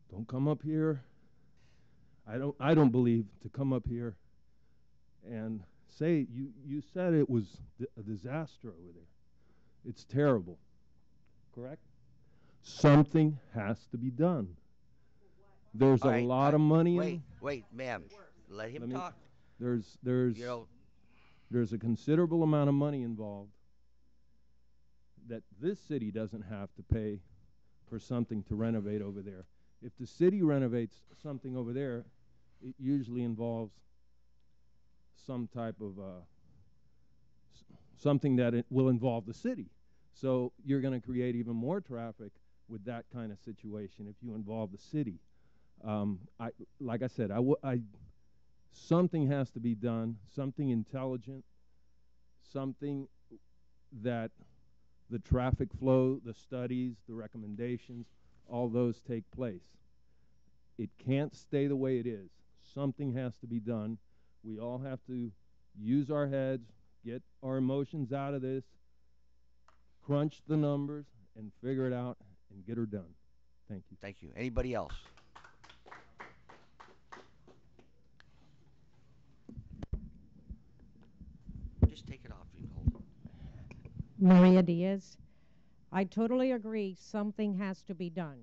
Don't come up here. I don't believe to come up here and say, you said it was a disaster over there. It's terrible, correct? Something has to be done. There's a lot of money in. Wait, ma'am. Let him talk. There's a considerable amount of money involved that this city doesn't have to pay for something to renovate over there. If the city renovates something over there, it usually involves some type of something that it will involve the city. So you're going to create even more traffic with that kind of situation if you involve the city. Like I said, something has to be done, something intelligent, something that the traffic flow, the studies, the recommendations, all those take place. It can't stay the way it is. Something has to be done. We all have to use our heads, get our emotions out of this, crunch the numbers, and figure it out and get her done. Thank you. Thank you. Anybody else? Just take it off. You can hold it. Maria Diaz. I totally agree something has to be done,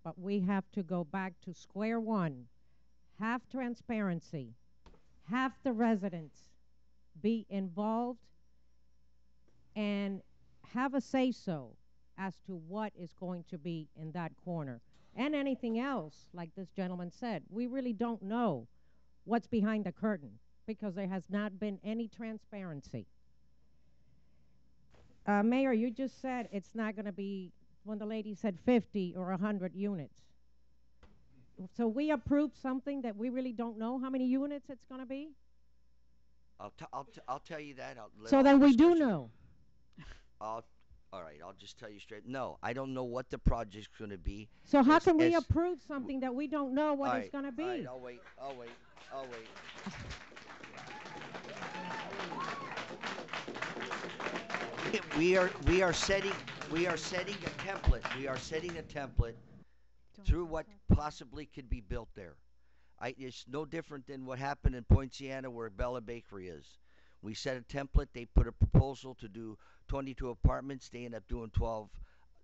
but we have to go back to square one. Have transparency. Have the residents be involved and have a say-so as to what is going to be in that corner. And anything else, like this gentleman said, we really don't know what's behind the curtain because there has not been any transparency. Mayor, you just said it's not going to be, when the lady said 50 or 100 units. So we approved something that we really don't know how many units it's going to be? I'll tell you that. So then we do know. All right, I'll just tell you straight. No, I don't know what the project's going to be. So how can we approve something that we don't know what it's going to be? All right, I'll wait. We are setting a template. We are setting a template through what possibly could be built there. It's no different than what happened in Poinciana where Bella Bakery is. We set a template. They put a proposal to do 22 apartments. They end up doing 12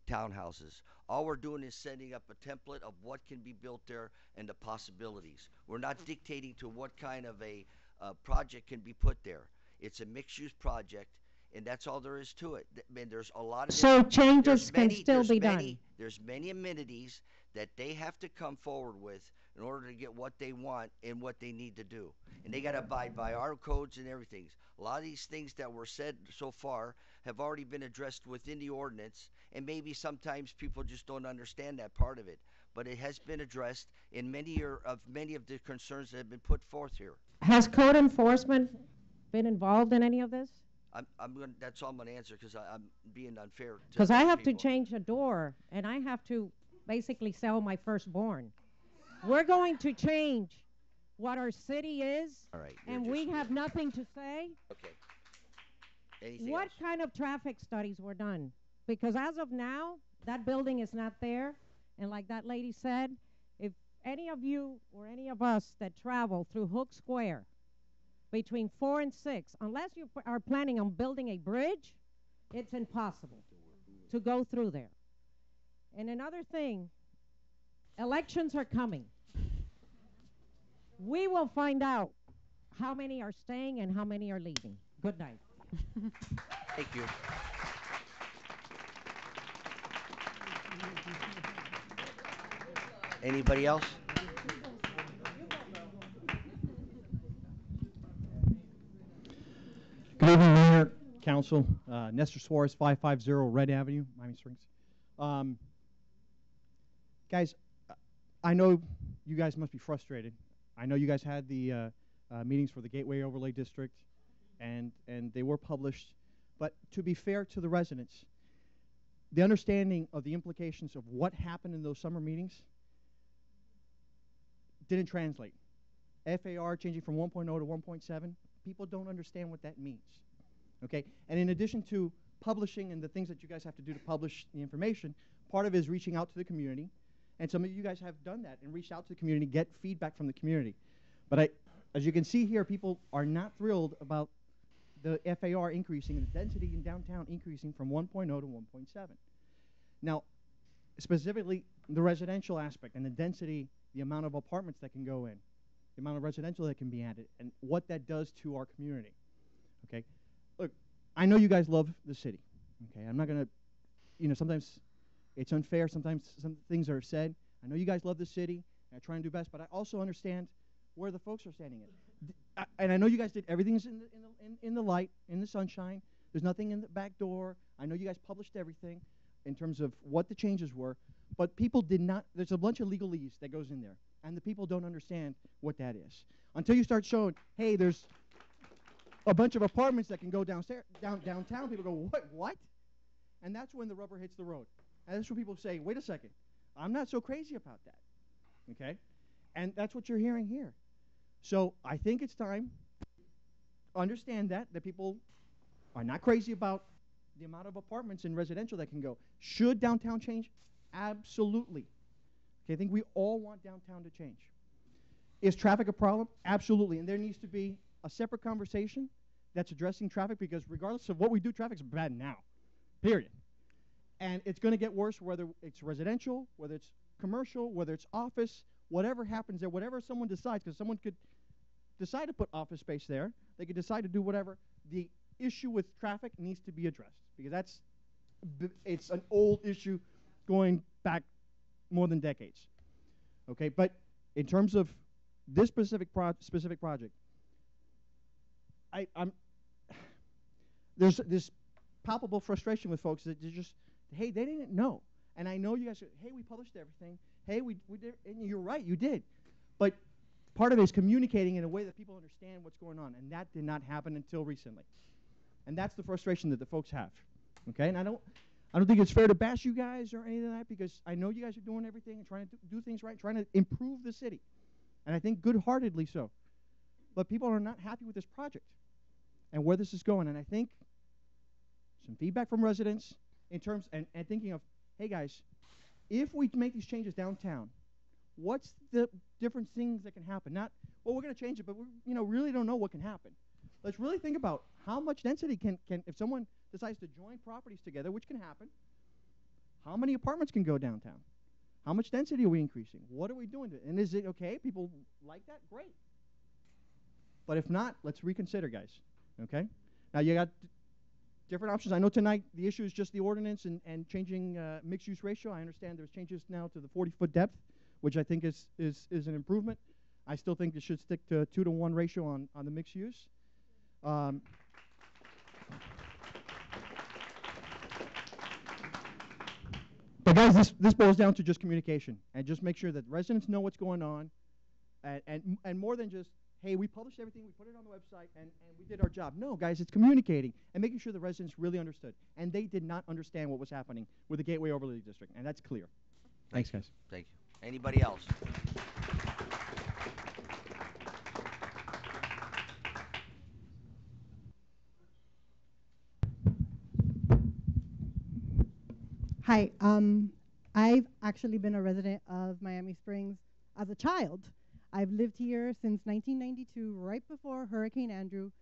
townhouses. All we're doing is setting up a template of what can be built there and the possibilities. We're not dictating to what kind of a project can be put there. It's a mixed-use project, and that's all there is to it. There's a lot of so changes can still be done. There's many amenities that they have to come forward with in order to get what they want and what they need to do. And they got to abide by our codes and everything. A lot of these things that were said so far have already been addressed within the ordinance, and maybe sometimes people just don't understand that part of it. But it has been addressed in many of the concerns that have been put forth here. Has code enforcement been involved in any of this? That's all I'm going to answer because I'm being unfair. Because I have to change a door, and I have to basically sell my firstborn. We're going to change what our city is, and we have nothing to say. Okay. Anything What else? kind of traffic studies were done? Because as of now, that building is not there, and like that lady said, if any of you or any of us that travel through Hook Square between 4 and 6, unless you are planning on building a bridge, it's impossible to go through there. And another thing, elections are coming. We will find out how many are staying and how many are leaving. Good night. Thank you. Anybody else? Good evening, Mayor, Council. Nestor Suarez, 550 Red Avenue, Miami Springs. Guys, I know you guys must be frustrated. I know you guys had the meetings for the Gateway Overlay District, and they were published. But to be fair to the residents, the understanding of the implications of what happened in those summer meetings didn't translate. FAR changing from 1.0 to 1.7, people don't understand what that means. Okay? And in addition to publishing and the things that you guys have to do to publish the information, part of it is reaching out to the community. And some of you guys have done that and reached out to the community, get feedback from the community. But as you can see here, people are not thrilled about the FAR increasing and the density in downtown increasing from 1.0 to 1.7. Now, specifically the residential aspect and the density, the amount of apartments that can go in, the amount of residential that can be added, and what that does to our community. Okay? Look, I know you guys love the city. Okay? I'm not going to, sometimes it's unfair. Sometimes some things are said. I know you guys love the city, and I try and do best, but I also understand where the folks are standing in. And I know you guys did everything in the light, in the sunshine. There's nothing in the back door. I know you guys published everything in terms of what the changes were, but people did not. There's a bunch of legalese that goes in there, and the people don't understand what that is. Until you start showing, hey, there's a bunch of apartments that can go downtown, people go, what? And that's when the rubber hits the road. And that's when people say, wait a second, I'm not so crazy about that, okay? And that's what you're hearing here. So I think it's time to understand that people are not crazy about the amount of apartments and residential that can go. Should downtown change? Absolutely. Okay, I think we all want downtown to change. Is traffic a problem? Absolutely. And there needs to be a separate conversation that's addressing traffic, because regardless of what we do, traffic's bad now, period. And it's going to get worse whether it's residential, whether it's commercial, whether it's office, whatever happens there, whatever someone decides, because someone could decide to put office space there. They could decide to do whatever. The issue with traffic needs to be addressed, because it's an old issue going back more than decades. Okay, but in terms of this specific project, there's this palpable frustration with folks that they just, hey, they didn't know. And I know you guys, hey, we published everything. Hey, we did, and you're right, you did. But part of it is communicating in a way that people understand what's going on, and that did not happen until recently. And that's the frustration that the folks have. Okay, and I don't think it's fair to bash you guys or anything like that, because I know you guys are doing everything and trying to do things right, trying to improve the city. And I think good-heartedly so. But people are not happy with this project and where this is going. And I think some feedback from residents in terms, and thinking of, hey guys, if we make these changes downtown, what's the different things that can happen? Not, well, we're going to change it, but we really don't know what can happen. Let's really think about how much density can, if someone decides to join properties together, which can happen, how many apartments can go downtown? How much density are we increasing? What are we doing to it? And is it okay? People like that? Great. But if not, let's reconsider, guys. Okay? Now, you got different options. I know tonight the issue is just the ordinance and changing mixed-use ratio. I understand there's changes now to the 40-foot depth, which I think is an improvement. I still think it should stick to a 2-to-1 ratio on the mixed use. But guys, this boils down to just communication, and just make sure that residents know what's going on, and more than just, hey, we published everything, we put it on the website, and we did our job. No, guys, it's communicating and making sure the residents really understood. And they did not understand what was happening with the Gateway Overlay District, and that's clear. Thanks, guys. Thank you. Anybody else? Hi, I've actually been a resident of Miami Springs as a child. I've lived here since 1992, right before Hurricane Andrew,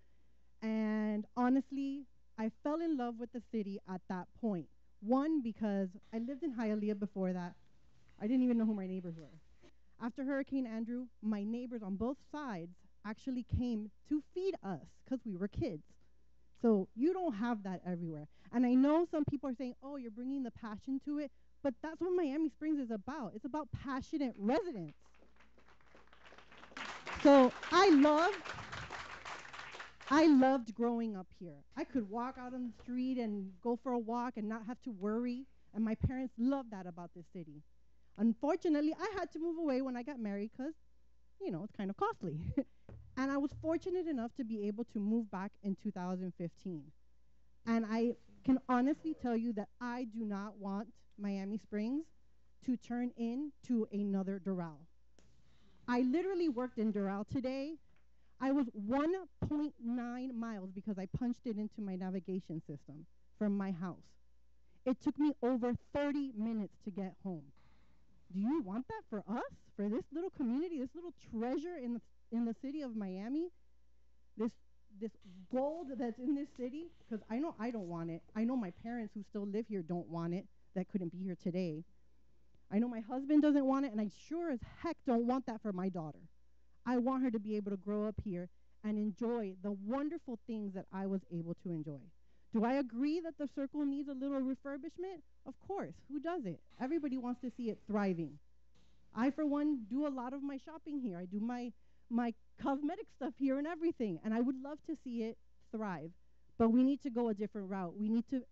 and honestly, I fell in love with the city at that point. One, because I lived in Hialeah before that. I didn't even know who my neighbors were. After Hurricane Andrew, my neighbors on both sides actually came to feed us because we were kids. So you don't have that everywhere. And I know some people are saying, oh, you're bringing the passion to it, but that's what Miami Springs is about. It's about passionate residents. So I loved growing up here. I could walk out on the street and go for a walk and not have to worry, and my parents loved that about this city. Unfortunately, I had to move away when I got married because, it's kind of costly. And I was fortunate enough to be able to move back in 2015. And I can honestly tell you that I do not want Miami Springs to turn into another Doral. I literally worked in Doral today. I was 1.9 miles because I punched it into my navigation system from my house. It took me over 30 minutes to get home. Do you want that for us? For this little community, this little treasure in the city of Miami? This gold that's in this city? Because I know I don't want it. I know my parents who still live here don't want it, that couldn't be here today. I know my husband doesn't want it, and I sure as heck don't want that for my daughter. I want her to be able to grow up here and enjoy the wonderful things that I was able to enjoy. Do I agree that the circle needs a little refurbishment? Of course. Who doesn't? Everybody wants to see it thriving. I, for one, do a lot of my shopping here. I do my cosmetic stuff here and everything, and I would love to see it thrive. But we need to go a different route. We need to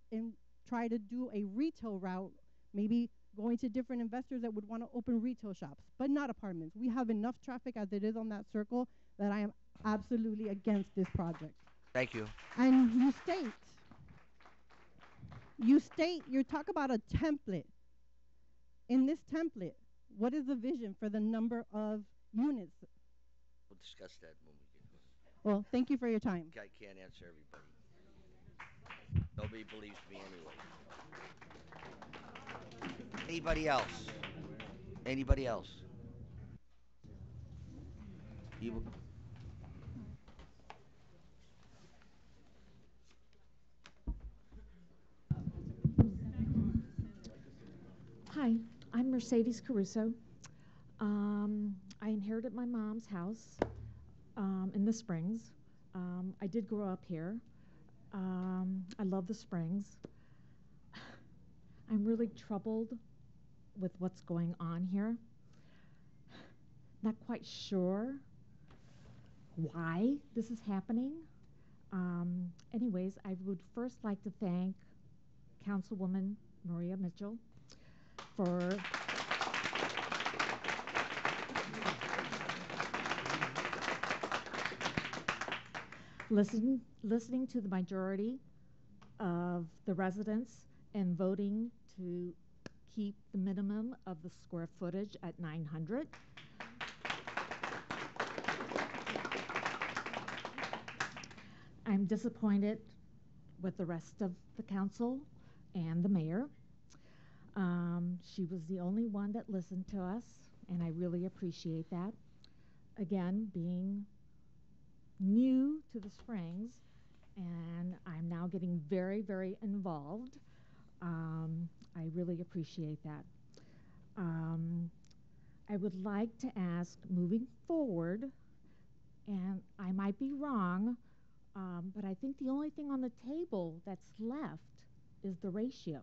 try to do a retail route, maybe going to different investors that would want to open retail shops, but not apartments. We have enough traffic as it is on that circle that I am absolutely against this project. Thank you. And you talk about a template. In this template, what is the vision for the number of units? We'll discuss that when we get going. Well, thank you for your time. I can't answer everybody. Nobody believes me anyway. Anybody else? Anybody else? You, Hi, I'm Mercedes Caruso. I inherited my mom's house in the Springs. I did grow up here. I love the Springs. I'm really troubled with what's going on here. Not quite sure why this is happening. Anyways, I would first like to thank Councilwoman Maria Mitchell for listening to the majority of the residents and voting to keep the minimum of the square footage at 900. I'm disappointed with the rest of the council and the mayor. She was the only one that listened to us, and I really appreciate that. Again, being new to the Springs, and I'm now getting very, very involved. I really appreciate that. I would like to ask, moving forward, and I might be wrong, but I think the only thing on the table that's left is the ratio.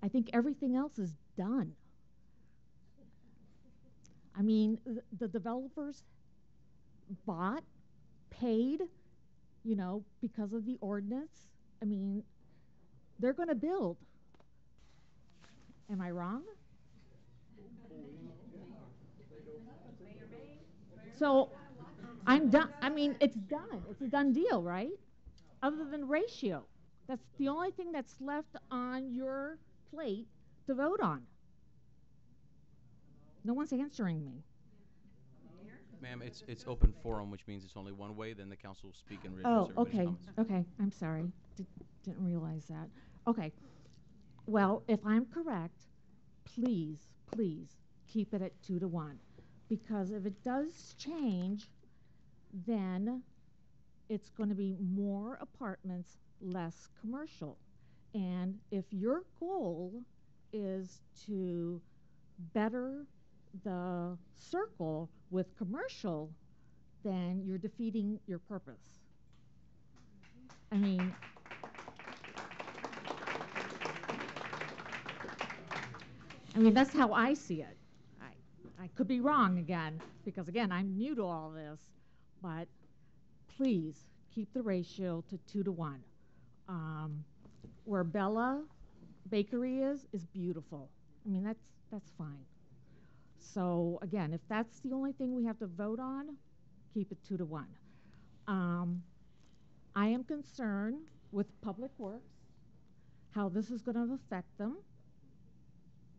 I think everything else is done. I mean, the developers bought, paid, you know, because of the ordinance. I mean, they're going to build. Am I wrong? So I'm done. I mean, it's done. It's a done deal, right? Other than ratio. That's the only thing that's left on your plate to vote on. No one's answering me. Ma'am, it's open forum, which means it's only one way. Then the council will speak and address Oh, everybody's okay. comments. Okay, I'm sorry. Didn't realize that. Okay. Well, if I'm correct, please, please keep it at 2-1. Because if it does change, then it's going to be more apartments, less commercial. And if your goal is to better the circle with commercial, then you're defeating your purpose. I mean, that's how I see it. I could be wrong again, because again, I'm new to all this, but please keep the ratio to 2-1. Where Bella Bakery is beautiful. I mean, that's fine. So again, if that's the only thing we have to vote on, keep it 2-1. I am concerned with Public Works, how this is going to affect them,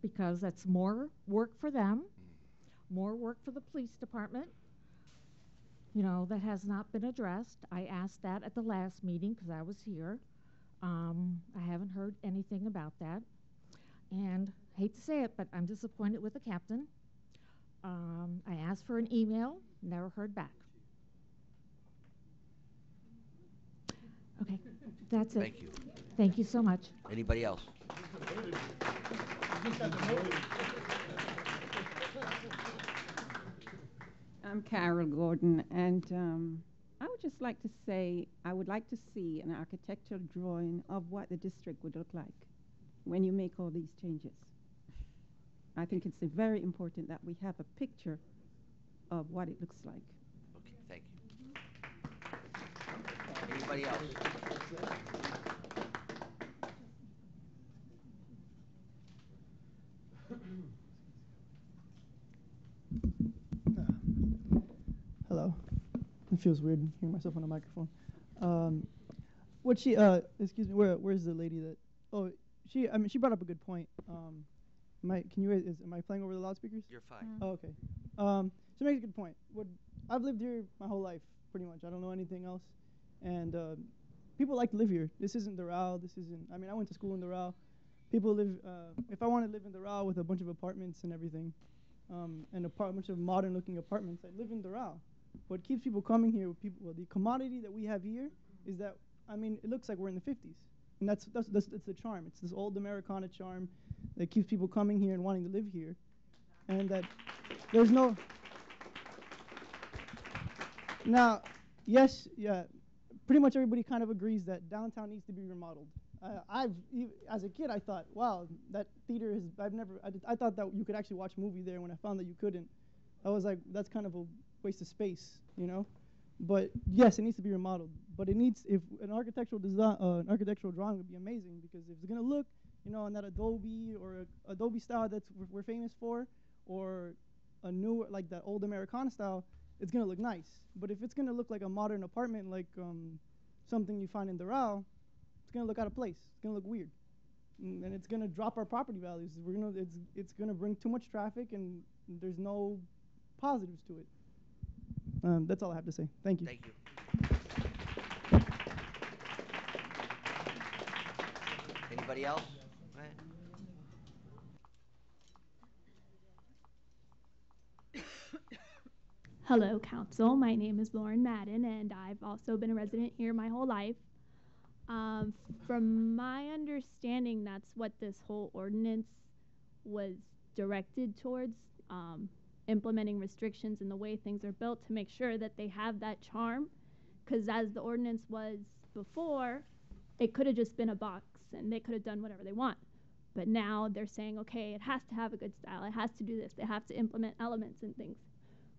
because that's more work for them, more work for the police department, you know, that has not been addressed. I asked that at the last meeting because I was here. I haven't heard anything about that. And I hate to say it, but I'm disappointed with the captain. I asked for an email, never heard back. Okay, that's it. Thank you. Thank you so much. Anybody else? I'm Carol Gordon, and I would just like to say I would like to see an architectural drawing of what the district would look like when you make all these changes. I think it's very important that we have a picture of what it looks like. Okay, thank you. Anybody else? Hello. It feels weird hearing myself on a microphone. Excuse me, where's the lady that, she brought up a good point. Am I playing over the loudspeakers? You're fine. Oh, okay. She makes a good point. I've lived here my whole life, pretty much. I don't know anything else. And people like to live here. This isn't Doral. This isn't. I mean, I went to school in Doral. People live. If I want to live in Doral with a bunch of apartments and everything, and a bunch of modern-looking apartments, I live in Doral. What keeps people coming here? The commodity that we have here is that, I mean, it looks like we're in the 50s, and that's the charm. It's this old Americana charm that keeps people coming here and wanting to live here, and that there's no. Now, yes, yeah, pretty much everybody kind of agrees that downtown needs to be remodeled. As a kid, I thought, wow, that theater is. I thought that you could actually watch a movie there. When I found that you couldn't, I was like, that's kind of a waste of space, you know. But yes, it needs to be remodeled. But it needs, if an architectural design, an architectural drawing would be amazing, because if it's gonna look, you know, on that Adobe or Adobe style that's we're famous for, or a new like that old Americana style, it's gonna look nice. But if it's gonna look like a modern apartment, like something you find in Doral, it's gonna look out of place. It's gonna look weird, and it's gonna drop our property values. It's gonna bring too much traffic, and there's no positives to it. That's all I have to say. Thank you. Thank you. Anybody else? Go ahead. Hello, Council. My name is Lauren Madden, and I've also been a resident here my whole life. From my understanding, that's what this whole ordinance was directed towards, implementing restrictions in the way things are built to make sure that they have that charm. Because as the ordinance was before, it could have just been a box, and they could have done whatever they want. But now they're saying, okay, it has to have a good style. It has to do this. They have to implement elements and things,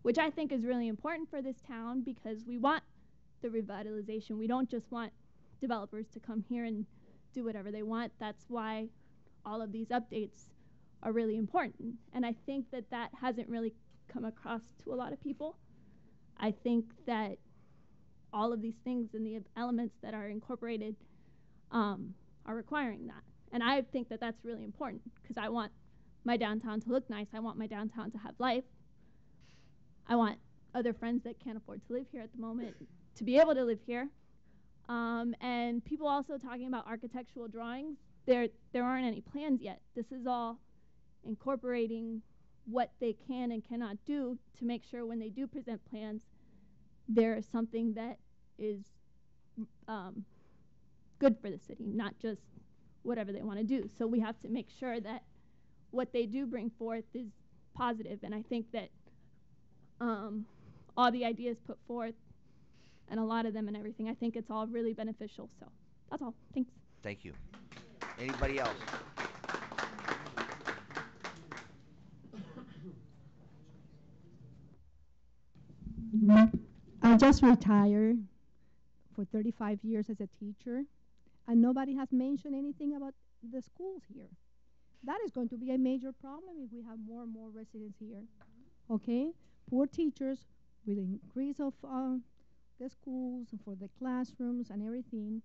which I think is really important for this town, because we want the revitalization. We don't just want developers to come here and do whatever they want. That's why all of these updates are really important. And I think that that hasn't really come across to a lot of people. I think that all of these things and the elements that are incorporated are requiring that. And I think that that's really important, because I want my downtown to look nice. I want my downtown to have life. I want other friends that can't afford to live here at the moment to be able to live here. And people also talking about architectural drawings. There aren't any plans yet. This is all incorporating what they can and cannot do to make sure when they do present plans, there is something that is good for the city, not just whatever they want to do. So we have to make sure that what they do bring forth is positive. And I think that all the ideas put forth, and a lot of them and everything, I think it's all really beneficial. So that's all. Thanks. Thank you. Anybody else? I just retired for 35 years as a teacher, and nobody has mentioned anything about the schools here. That is going to be a major problem if we have more and more residents here. Okay? Poor teachers with the increase of the schools for the classrooms and everything,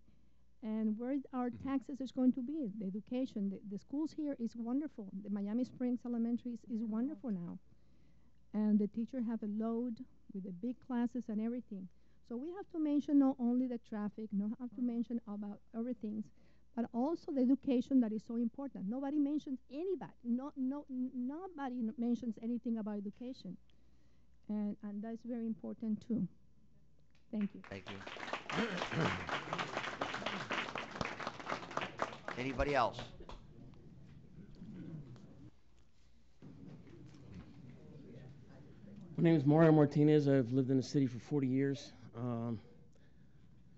and where our taxes is going to be, the education. The schools here is wonderful. The Miami Springs Elementary is wonderful now. And the teachers have a load with the big classes and everything. So we have to mention not only the traffic, not have to mention about everything, but also the education that is so important. Nobody mentions anybody. Nobody mentions anything about education. And that's very important too. Thank you. Thank you. Anybody else? My name is Mario Martinez. I've lived in the city for 40 years.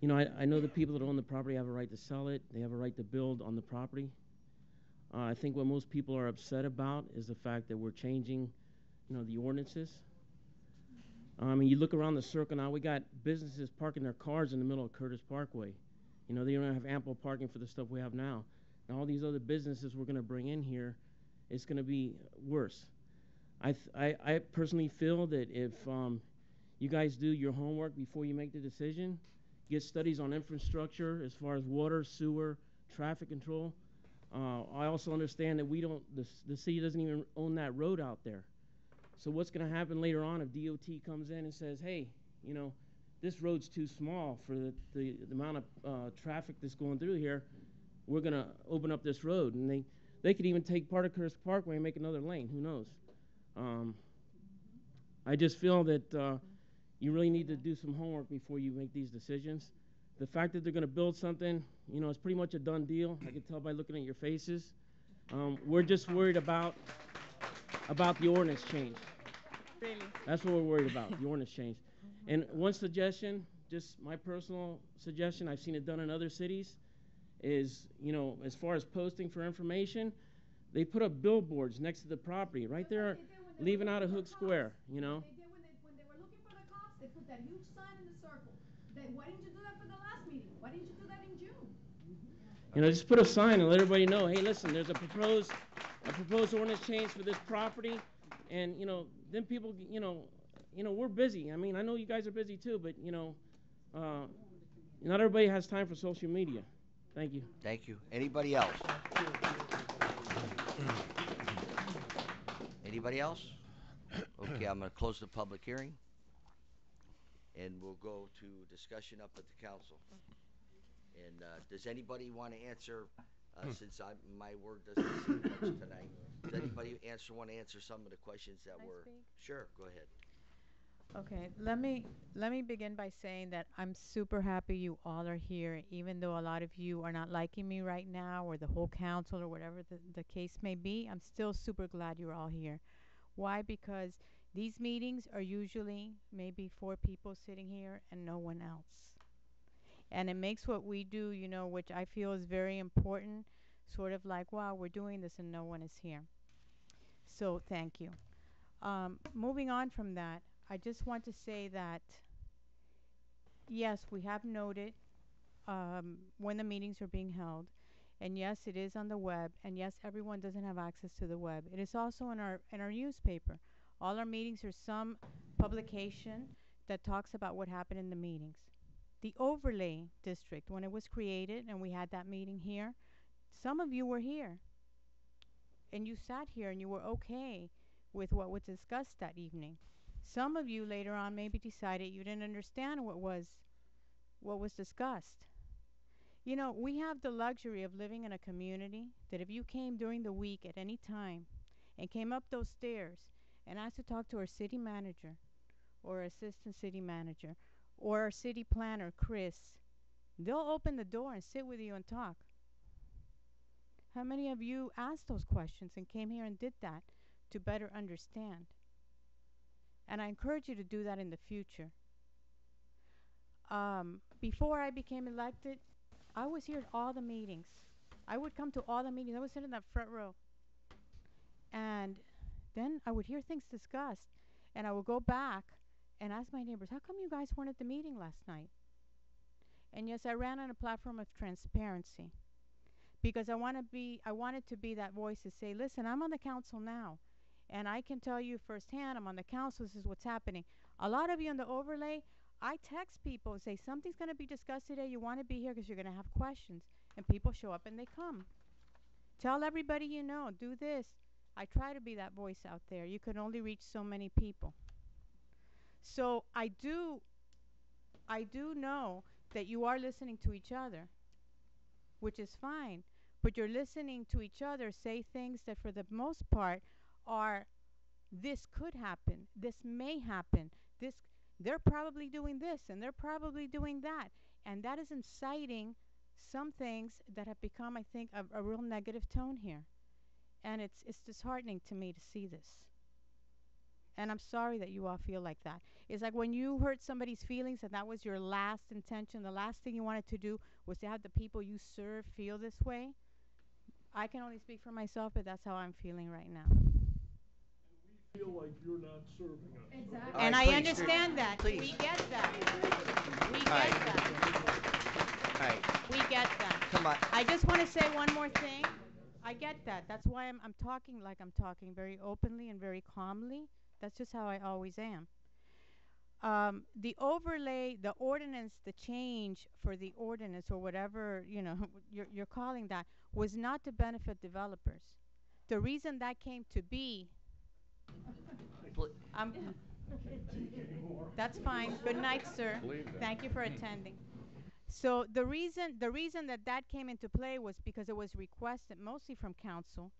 You know, I know the people that own the property have a right to sell it. They have a right to build on the property. I think what most people are upset about is the fact that we're changing, you know, the ordinances. I mean, you look around the circle now, we got businesses parking their cars in the middle of Curtis Parkway. You know, they don't have ample parking for the stuff we have now. And all these other businesses we're going to bring in here, it's going to be worse. I personally feel that if you guys do your homework before you make the decision, get studies on infrastructure as far as water, sewer, traffic control. I also understand that the city doesn't even own that road out there. So what's going to happen later on if DOT comes in and says, hey, you know, this road's too small for the amount of traffic that's going through here. We're going to open up this road. And they could even take part of Curtis Parkway and make another lane. Who knows? I just feel that you really need to do some homework before you make these decisions. The fact that they're going to build something, you know, it's pretty much a done deal. I can tell by looking at your faces. We're just worried about the ordinance change. Really? That's what we're worried about, the ordinance change. And one suggestion, just my personal suggestion, I've seen it done in other cities, is, you know, as far as posting for information, they put up billboards next to the property, right there, leaving out of Hook Square, you know. They did when they were looking for the cops, they put that huge sign in the circle. Why didn't you do that for the last meeting? Why didn't you do that in June? You know, just put a sign and let everybody know, hey, listen, there's a proposed ordinance change for this property, and, you know, then people, you know, we're busy. I mean, I know you guys are busy too, but, you know, not everybody has time for social media. Thank you. Thank you. Anybody else? Anybody else? Okay, I'm going to close the public hearing, and we'll go to discussion up at the council. And does anybody want to answer, since my word doesn't seem much tonight, does anybody want to answer some of the questions that were? Sure, go ahead. Okay, let me begin by saying that I'm super happy you all are here, even though a lot of you are not liking me right now, or the whole council, or whatever the case may be. I'm still super glad you're all here. Why? Because these meetings are usually maybe 4 people sitting here and no one else. And it makes what we do, you know, which I feel is very important, sort of like, wow, we're doing this and no one is here. So thank you. Moving on from that, I just want to say that, yes, we have noted when the meetings are being held, and yes, it is on the web, and yes, everyone doesn't have access to the web. It is also in our newspaper. All our meetings are some publication that talks about what happened in the meetings. The overlay district, when it was created and we had that meeting here, some of you were here, and you sat here and you were okay with what was discussed that evening. Some of you later on maybe decided you didn't understand what was discussed. You know, we have the luxury of living in a community that if you came during the week at any time and came up those stairs and asked to talk to our city manager or assistant city manager or our city planner, Chris, they'll open the door and sit with you and talk. How many of you asked those questions and came here and did that to better understand? And I encourage you to do that in the future. Before I became elected, I was here at all the meetings. I would come to all the meetings. I would sit in that front row. And then I would hear things discussed. And I would go back and ask my neighbors, how come you guys weren't at the meeting last night? And yes, I ran on a platform of transparency. Because I wanted to be that voice to say, listen, I'm on the council now. And I can tell you firsthand, I'm on the council, this is what's happening. A lot of you on the overlay, I text people and say, something's going to be discussed today. You want to be here because you're going to have questions. And people show up and they come. Tell everybody you know, do this. I try to be that voice out there. You can only reach so many people. So I do know that you are listening to each other, which is fine. But you're listening to each other say things that for the most part are, this could happen, this may happen, they're probably doing this and they're probably doing that. And that is inciting some things that have become, I think, a real negative tone here. And it's disheartening to me to see this. And I'm sorry that you all feel like that. It's like when you hurt somebody's feelings and that was your last intention, the last thing you wanted to do was to have the people you serve feel this way. I can only speak for myself, but that's how I'm feeling right now. Feel like you're not serving us. Exactly. And I understand that. Please. We get that. We get that. All right. We get that. Come on. I just want to say one more thing. I get that. That's why I'm talking like I'm talking, very openly and very calmly. That's just how I always am. The overlay, the ordinance, the change for the ordinance or whatever, you know, you're calling that, was not to benefit developers. The reason that came to be, That's fine. Good night, sir. Believe that. Thank you for attending. So the reason that came into play was because it was requested mostly from council,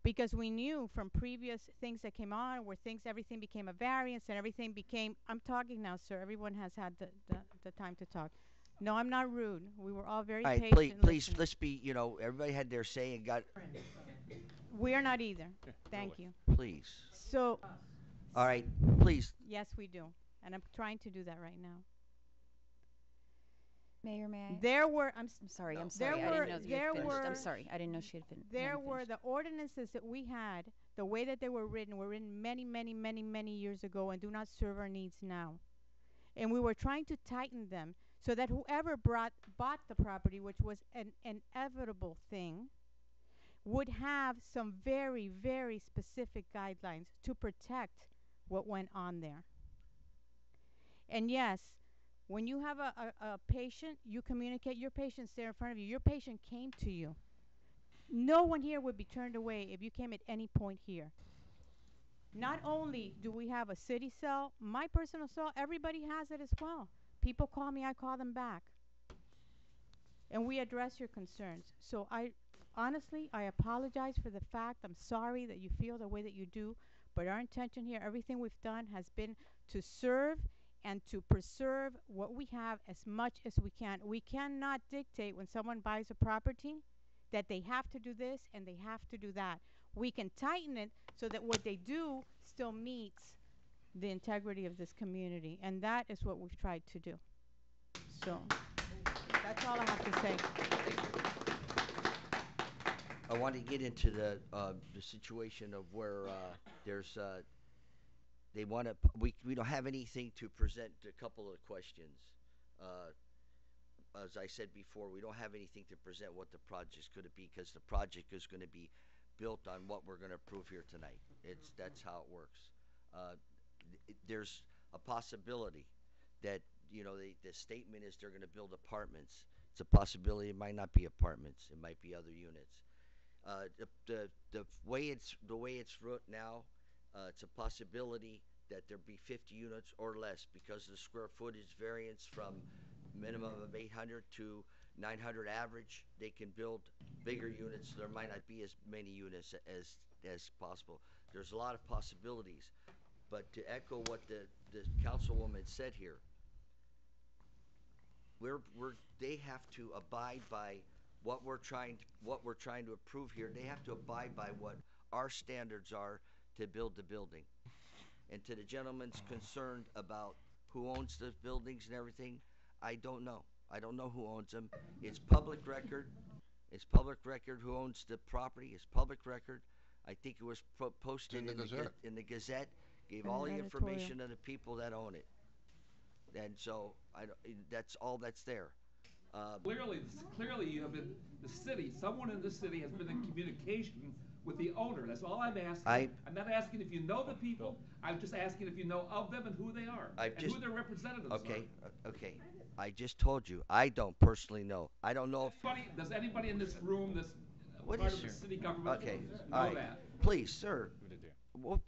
because we knew from previous things that came on where everything became a variance and everything became. I'm talking now, sir. Everyone has had the time to talk. No, I'm not rude. We were all very All right, patient. please, listening. let's be, everybody had their say and got, We are not either. Thank you. please. So, All right, please. yes, we do. And I'm trying to do that right now. Mayor, may I? There were, I'm sorry, I'm There sorry. I were- didn't know that you there had finished. were- I'm sorry. I didn't know she had finished. There were the ordinances that we had, the way that they were written many, many, many, many years ago and do not serve our needs now. And we were trying to tighten them so that whoever bought the property, which was an inevitable thing, would have some very, very specific guidelines to protect what went on there. And yes, when you have a patient, you communicate. Your patient's there in front of you. Your patient came to you. No one here would be turned away if you came at any point here. Not only do we have a city cell, my personal cell, everybody has it as well. People call me, I call them back. And we address your concerns. So honestly, I apologize for the fact. I'm sorry that you feel the way that you do. But our intention here, everything we've done has been to serve and to preserve what we have as much as we can. We cannot dictate when someone buys a property that they have to do this and they have to do that. We can tighten it so that what they do still meets the integrity of this community. And that is what we've tried to do. So that's all I have to say. I want to get into the situation of where there's they want to. We don't have anything to present. A couple of questions. As I said before, we don't have anything to present what the project's going to be because the project is going to be built on what we're going to approve here tonight. That's how it works. There's a possibility that the statement is they're going to build apartments. It's a possibility it might not be apartments. It might be other units. The way it's wrote now, it's a possibility that there be 50 units or less because of the square footage variance from minimum of 800 to 900 average. They can build bigger units. There might not be as many units as possible. There's a lot of possibilities. But to echo what the councilwoman said here, they have to abide by what we're trying to approve here. They have to abide by what our standards are to build the building. And to the gentleman's concerned about who owns the buildings and everything, I don't know. I don't know who owns them. It's public record. It's public record who owns the property. It's public record. I think it was posted in the Gazette. Gave all the information to the people that own it. And so that's all that's there. Clearly, you have been the city. Someone in the city has been in communication with the owner. That's all I'm asking. I'm not asking if you know the people. I'm just asking if you know of them and who they are who their representatives are. Okay. I just told you. I don't personally know. I don't know if. Does anybody in this room that's What part is of the your- city government Okay. know All right. that? Please, sir. Well,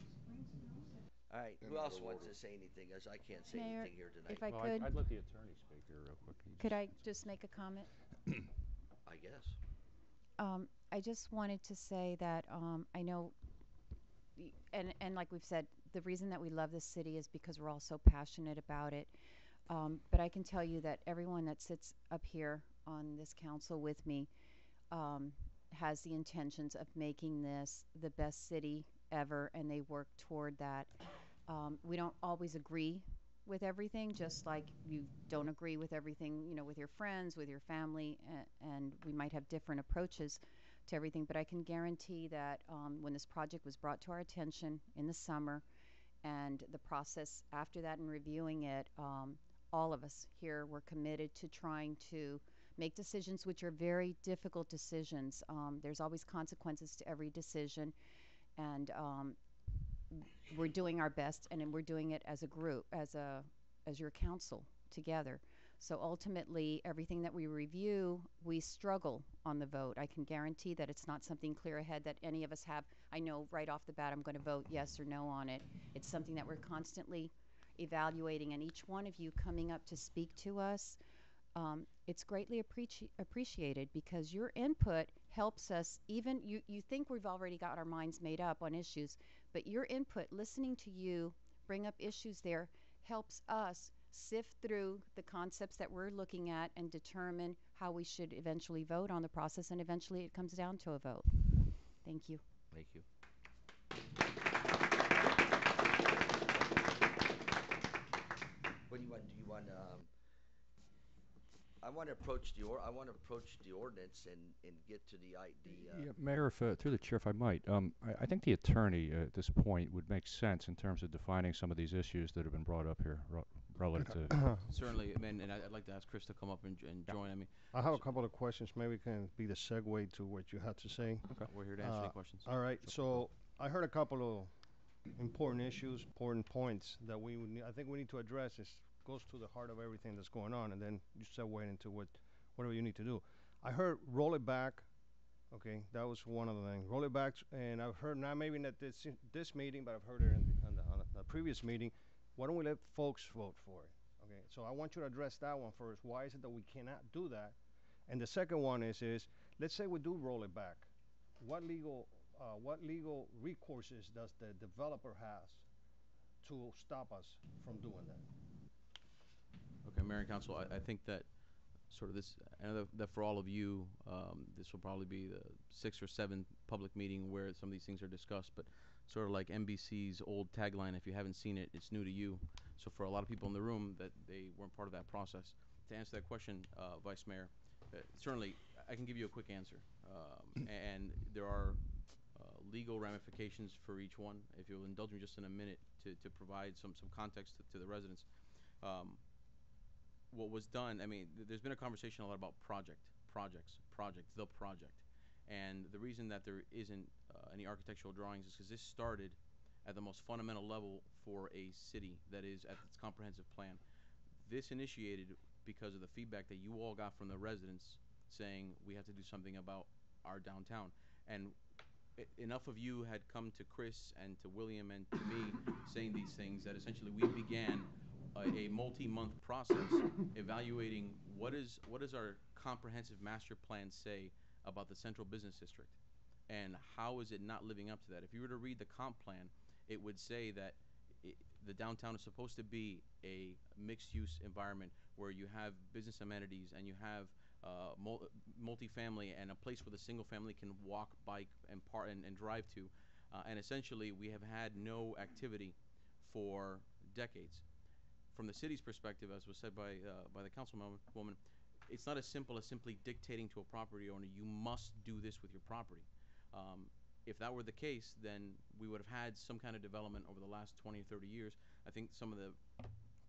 all right. Who else wants to say anything? As I can't say Mayor, anything here tonight. if I could. I'd let the attorney speak here real quick. Could I just make a comment? I guess. I just wanted to say that I know, and like we've said, the reason that we love this city is because we're all so passionate about it. But I can tell you that everyone that sits up here on this council with me has the intentions of making this the best city ever, and they work toward that. We don't always agree with everything, just like you don't agree with everything, with your friends, with your family, and we might have different approaches to everything. But I can guarantee that when this project was brought to our attention in the summer, and the process after that and reviewing it, all of us here were committed to trying to make decisions which are very difficult decisions. There's always consequences to every decision, and we're doing our best, and we're doing it as a group, as your council together. So ultimately, everything that we review, we struggle on the vote. I can guarantee that it's not something clear ahead that any of us have. I know right off the bat I'm going to vote yes or no on it. It's something that we're constantly evaluating, and each one of you coming up to speak to us. It's greatly appreciated because your input helps us. Even you think we've already got our minds made up on issues, but your input, listening to you bring up issues there, helps us sift through the concepts that we're looking at and determine how we should eventually vote on the process, and eventually it comes down to a vote. Thank you. Thank you. What do you want? Do you want? I want to approach the ordinance and get to the Yeah, Mayor, if, through the chair, if I might, I think the attorney at this point would make sense in terms of defining some of these issues that have been brought up here relative to. Certainly, and I'd like to ask Chris to come up and join. I mean, I have a couple of questions. Maybe can be the segue to what you had to say. Okay. We're here to answer any questions. All right. So I heard a couple of important issues, important points that we would I think we need to address. This goes to the heart of everything that's going on, and then you segue into whatever you need to do. I heard roll it back. Okay, that was one of the things. Roll it back, and I've heard, not maybe not this meeting, but I've heard it on the previous meeting. Why don't we let folks vote for it? Okay, so I want you to address that one first. Why is it that we cannot do that? And the second one is let's say we do roll it back. What legal recourses does the developer has to stop us from doing that? Okay, Mayor and Council, I think that sort of this, I know that for all of you, this will probably be the 6th or 7th public meeting where some of these things are discussed, but sort of like NBC's old tagline, if you haven't seen it, it's new to you. So for a lot of people in the room that they weren't part of that process. To answer that question, Vice Mayor, certainly I can give you a quick answer. And there are legal ramifications for each one. If you'll indulge me just in a minute to provide some context to the residents. What was done, I mean, there's been a conversation a lot about the project. And the reason that there isn't any architectural drawings is because this started at the most fundamental level for a city that is at its comprehensive plan. This initiated because of the feedback that you all got from the residents saying we have to do something about our downtown. And enough of you had come to Chris and to William and to me saying these things that essentially we began a multi-month process evaluating what is our comprehensive master plan say about the central business district, and how is it not living up to that. If you were to read the comp plan, it would say that the downtown is supposed to be a mixed-use environment where you have business amenities and you have multifamily and a place where the single family can walk, bike, and drive to. And essentially, we have had no activity for decades. From the city's perspective, as was said by the councilwoman, it's not as simple as simply dictating to a property owner, you must do this with your property. If that were the case, then we would have had some kind of development over the last 20 or 30 years. I think some of the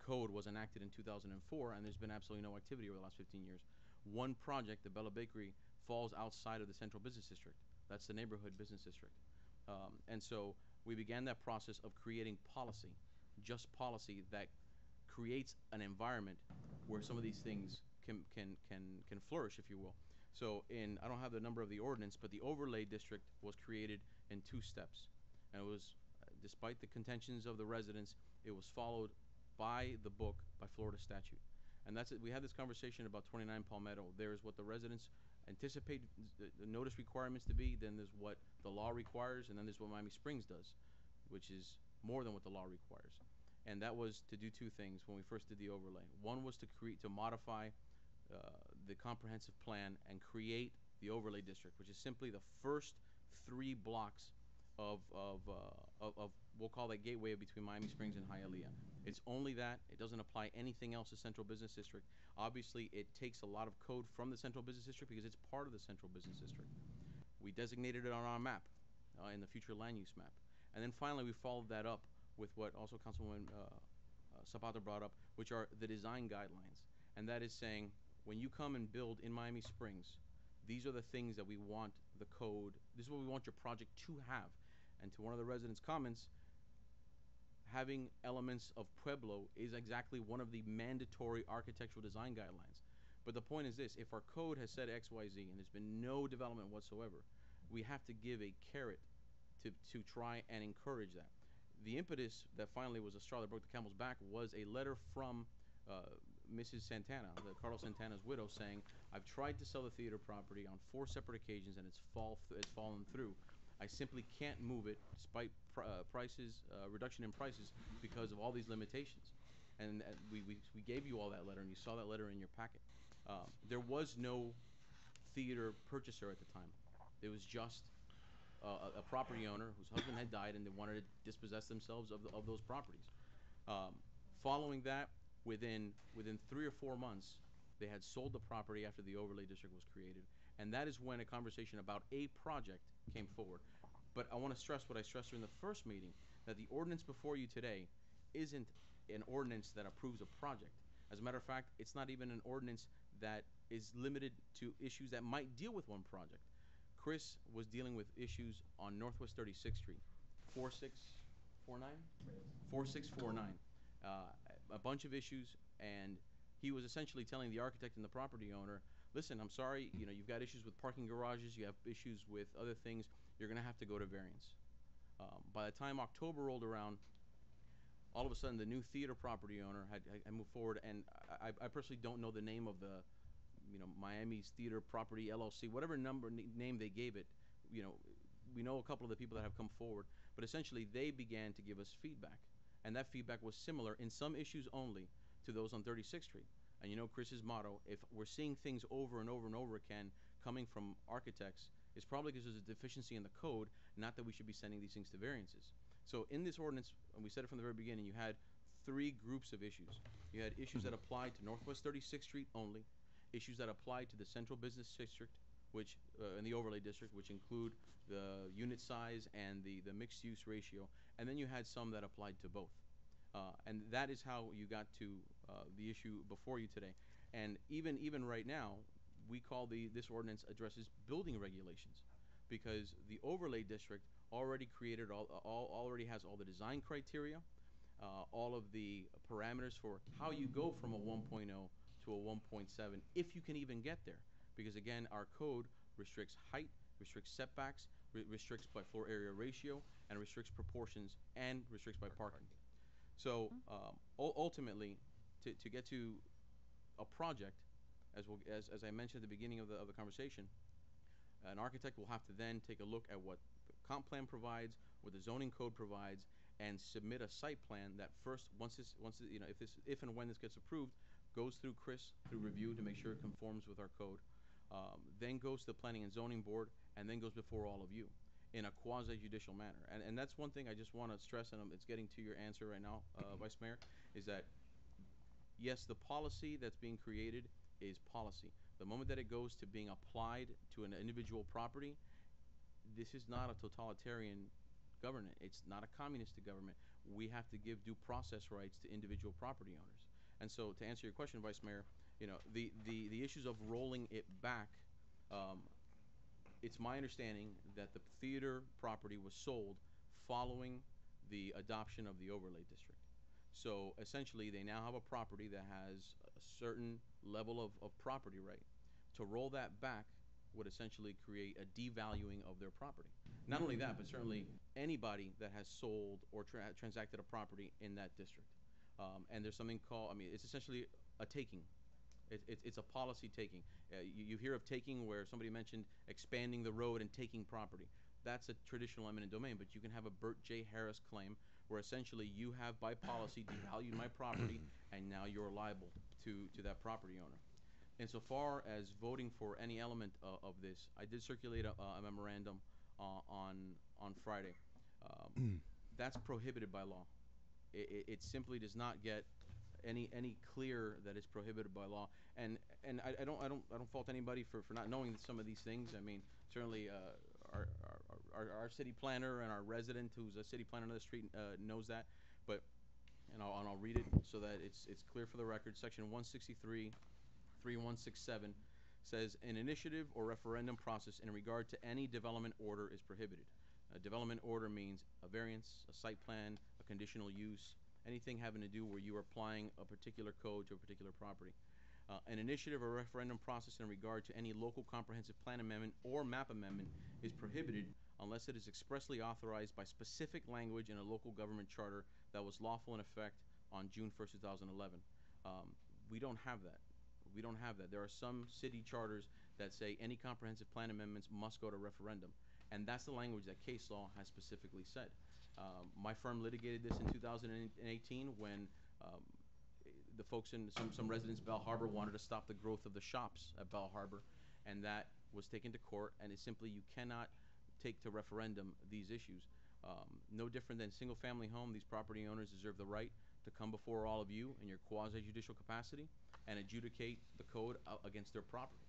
code was enacted in 2004, and there's been absolutely no activity over the last 15 years. One project, the Bella Bakery, falls outside of the central business district. That's the neighborhood business district. And so we began that process of creating policy, just policy that creates an environment where some of these things can flourish, if you will. So I don't have the number of the ordinance, but the overlay district was created in 2 steps. And it was, despite the contentions of the residents, it was followed by the book, by Florida statute. And that's it. We had this conversation about 29 Palmetto. There's what the residents anticipate the notice requirements to be, then there's what the law requires, and then there's what Miami Springs does, which is more than what the law requires. And that was to do 2 things when we first did the overlay. One was to modify the comprehensive plan and create the overlay district, which is simply the first 3 blocks of we'll call that gateway between Miami Springs and Hialeah. It's only that. It doesn't apply anything else to Central Business District. Obviously, it takes a lot of code from the Central Business District because it's part of the Central Business District. We designated it on our map, in the future land use map. And then finally, we followed that up with what also Councilwoman Zapata brought up, which are the design guidelines. And that is saying, when you come and build in Miami Springs, these are the things that we want the code, this is what we want your project to have. And to one of the residents' comments, having elements of Pueblo is exactly one of the mandatory architectural design guidelines. But the point is this, if our code has said X, Y, Z, and there's been no development whatsoever, we have to give a carrot to try and encourage that. the impetus that finally was a straw that broke the camel's back was a letter from Mrs. Santana, Carlos Santana's widow, saying, "I've tried to sell the theater property on 4 separate occasions, and it's fallen through. I simply can't move it despite reduction in prices because of all these limitations." And we gave you all that letter, and you saw that letter in your packet. There was no theater purchaser at the time. There was just a property owner whose husband had died, and they wanted to dispossess themselves of those properties. Following that, within 3 or 4 months, they had sold the property after the overlay district was created, and that is when a conversation about a project came forward. But I want to stress what I stressed during the first meeting, that the ordinance before you today isn't an ordinance that approves a project. As a matter of fact, it's not even an ordinance that is limited to issues that might deal with one project. Chris was dealing with issues on Northwest 36th Street, 4649? 4649. A bunch of issues, and he was essentially telling the architect and the property owner, listen, I'm sorry, you've got issues with parking garages, you have issues with other things, you're going to have to go to variance. By the time October rolled around, all of a sudden the new theater property owner had moved forward, and I personally don't know the name of the Miami's Theater Property LLC, whatever name they gave it. We know a couple of the people that have come forward, but essentially they began to give us feedback, and that feedback was similar in some issues only to those on 36th Street. And Chris's motto, if we're seeing things over and over and over again coming from architects, it's probably because there's a deficiency in the code, not that we should be sending these things to variances. So in this ordinance, and we said it from the very beginning, you had 3 groups of issues. You had issues that applied to Northwest 36th Street only, issues that apply to the central business district, which and the overlay district, which include the unit size and the mixed use ratio, and then you had some that applied to both. And that is how you got to the issue before you today. And even right now, we call this ordinance addresses building regulations, because the overlay district already created already has all the design criteria, all of the parameters for how you go from a 1.0 to a 1.7, if you can even get there. Because again, our code restricts height, restricts setbacks, restricts by floor area ratio, and restricts proportions, and restricts by parking. So ultimately, to get to a project, as I mentioned at the beginning of the conversation, an architect will have to then take a look at what the comp plan provides, what the zoning code provides, and submit a site plan that first, if and when this gets approved, goes through Chris through review to make sure it conforms with our code, then goes to the Planning and Zoning Board, and then goes before all of you in a quasi-judicial manner. And that's one thing I just want to stress, and it's getting to your answer right now, Vice Mayor, is that yes, the policy that's being created is policy. The moment that it goes to being applied to an individual property, this is not a totalitarian government. It's not a communistic government. We have to give due process rights to individual property owners. And so, to answer your question, Vice Mayor, the issues of rolling it back, it's my understanding that the theater property was sold following the adoption of the overlay district. So essentially, they now have a property that has a certain level of property right. To roll that back would essentially create a devaluing of their property. Not only that, but certainly anybody that has sold or transacted a property in that district. And there's something called, it's essentially a taking. It's a policy taking. You hear of taking where somebody mentioned expanding the road and taking property. That's a traditional eminent domain, but you can have a Burt J. Harris claim where essentially you have by policy devalued my property and now you're liable to that property owner. Insofar as voting for any element of this, I did circulate a memorandum on Friday. That's prohibited by law. It simply does not get any clear that it's prohibited by law. And I don't fault anybody for not knowing some of these things. I mean, certainly our city planner and our resident who's a city planner on the street knows that. But and I'll read it so that it's clear for the record. Section 163.3167 says an initiative or referendum process in regard to any development order is prohibited. A development order means a variance, a site plan, a conditional use, anything having to do where you are applying a particular code to a particular property. An initiative or referendum process in regard to any local comprehensive plan amendment or map amendment is prohibited unless it is expressly authorized by specific language in a local government charter that was lawful in effect on June 1st, 2011. We don't have that. We don't have that. There are some city charters that say any comprehensive plan amendments must go to referendum, and that's the language that case law has specifically said. My firm litigated this in 2018 when the folks in some residents of Bell Harbor wanted to stop the growth of the shops at Bell Harbor, and that was taken to court, and it's simply you cannot take to referendum these issues. No different than single-family home, these property owners deserve the right to come before all of you in your quasi-judicial capacity and adjudicate the code against their property.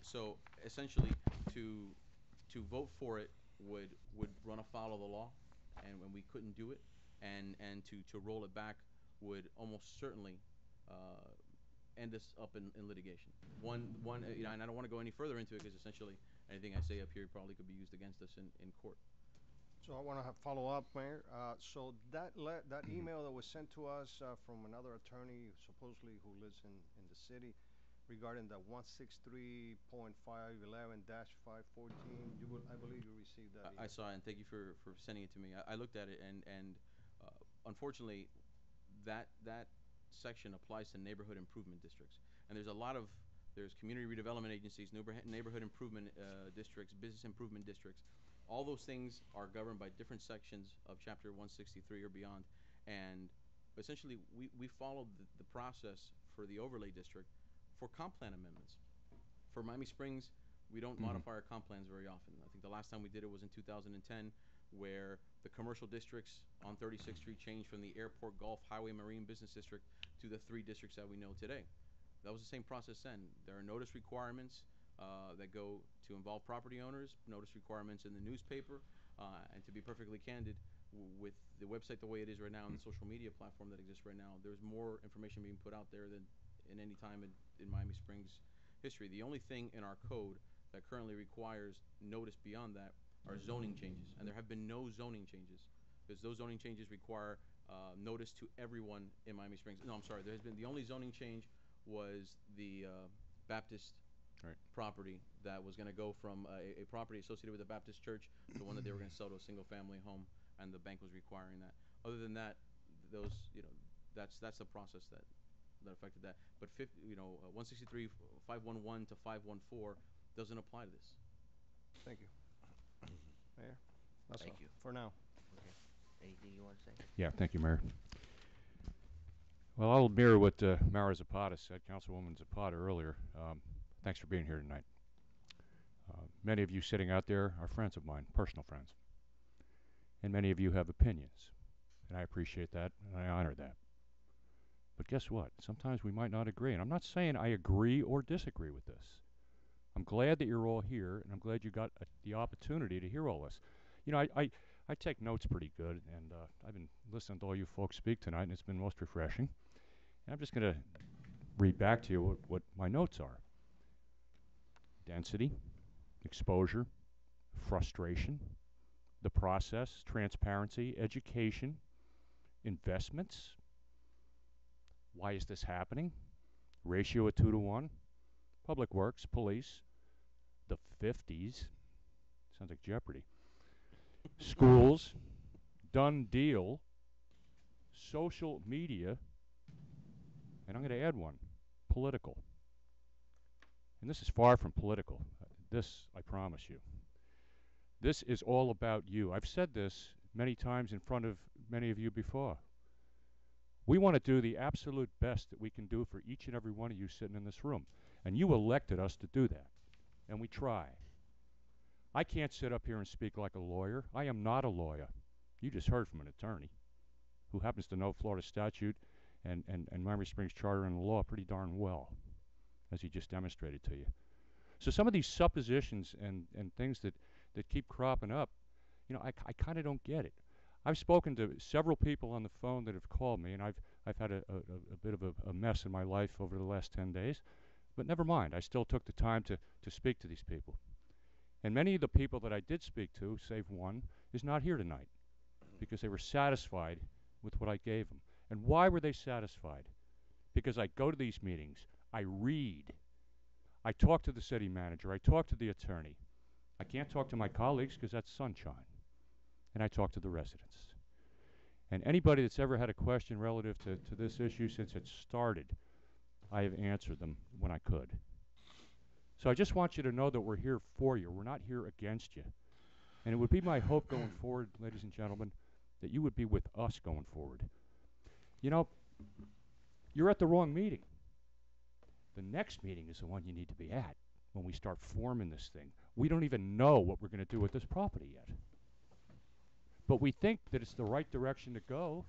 So essentially, to vote for it would run afoul of the law, and when we couldn't do it, and to roll it back would almost certainly end us up in litigation. You know, and I don't want to go any further into it because essentially anything I say up here probably could be used against us in court. So I want to follow up, Mayor. So that email that was sent to us from another attorney, supposedly who lives in the city, regarding the 163.511-514, I believe you received that. I saw it, and thank you for sending it to me. I looked at it, and unfortunately, that section applies to neighborhood improvement districts, and there's community redevelopment agencies, neighborhood improvement districts, business improvement districts. All those things are governed by different sections of Chapter 163 or beyond, and essentially we followed the process for the overlay district for comp plan amendments. For Miami Springs, we don't modify our comp plans very often. I think the last time we did it was in 2010, where the commercial districts on 36th Street changed from the Airport, Gulf, Highway, Marine Business District to the 3 districts that we know today. That was the same process then. There are notice requirements that go to involve property owners, notice requirements in the newspaper, and to be perfectly candid, with the website the way it is right now and the social media platform that exists right now, there's more information being put out there than in any time in Miami Springs history. The only thing in our code that currently requires notice beyond that are zoning changes, and there have been no zoning changes, because those zoning changes require notice to everyone in Miami Springs. No, I'm sorry, there has been, the only zoning change was the Baptist property that was going to go from a property associated with the Baptist church to one that they were going to sell to a single-family home, and the bank was requiring that. Other than that, those, you know, that's the process that affected that. But 163.511 to 514 doesn't apply to this. Thank you, Mayor. That's Thank all you. for now. Okay. Anything you want to say? Yeah, thank you, Mayor. Well, I'll mirror what Mara Zapata said, Councilwoman Zapata, earlier. Thanks for being here tonight. Many of you sitting out there are friends of mine, personal friends. And many of you have opinions. And I appreciate that, and I honor that. But guess what? Sometimes we might not agree. And I'm not saying I agree or disagree with this. I'm glad that you're all here, and I'm glad you got the opportunity to hear all this. You know, I take notes pretty good, and I've been listening to all you folks speak tonight, and it's been most refreshing. And I'm just going to read back to you what my notes are. Density, exposure, frustration, the process, transparency, education, investments. Why is this happening? Ratio of 2 to 1. Public Works, police, the 50s. Sounds like Jeopardy. Schools, done deal, social media, and I'm going to add one, political. And this is far from political. This, I promise you. This is all about you. I've said this many times in front of many of you before. We want to do the absolute best that we can do for each and every one of you sitting in this room. And you elected us to do that. And we try. I can't sit up here and speak like a lawyer. I am not a lawyer. You just heard from an attorney who happens to know Florida statute and Miami Springs Charter and the law pretty darn well, as he just demonstrated to you. So some of these suppositions and things that keep cropping up, you know, I kind of don't get it. I've spoken to several people on the phone that have called me, and I've had a bit of a mess in my life over the last 10 days. But never mind, I still took the time to speak to these people. And many of the people that I did speak to, save one, is not here tonight because they were satisfied with what I gave them. And why were they satisfied? Because I go to these meetings, I read, I talk to the city manager, I talk to the attorney, I can't talk to my colleagues because that's sunshine. And I talk to the residents. And anybody that's ever had a question relative to this issue since it started, I have answered them when I could. So I just want you to know that we're here for you. We're not here against you. And it would be my hope going forward, ladies and gentlemen, that you would be with us going forward. You know, you're at the wrong meeting. The next meeting is the one you need to be at when we start forming this thing. We don't even know what we're going to do with this property yet. But we think that it's the right direction to go.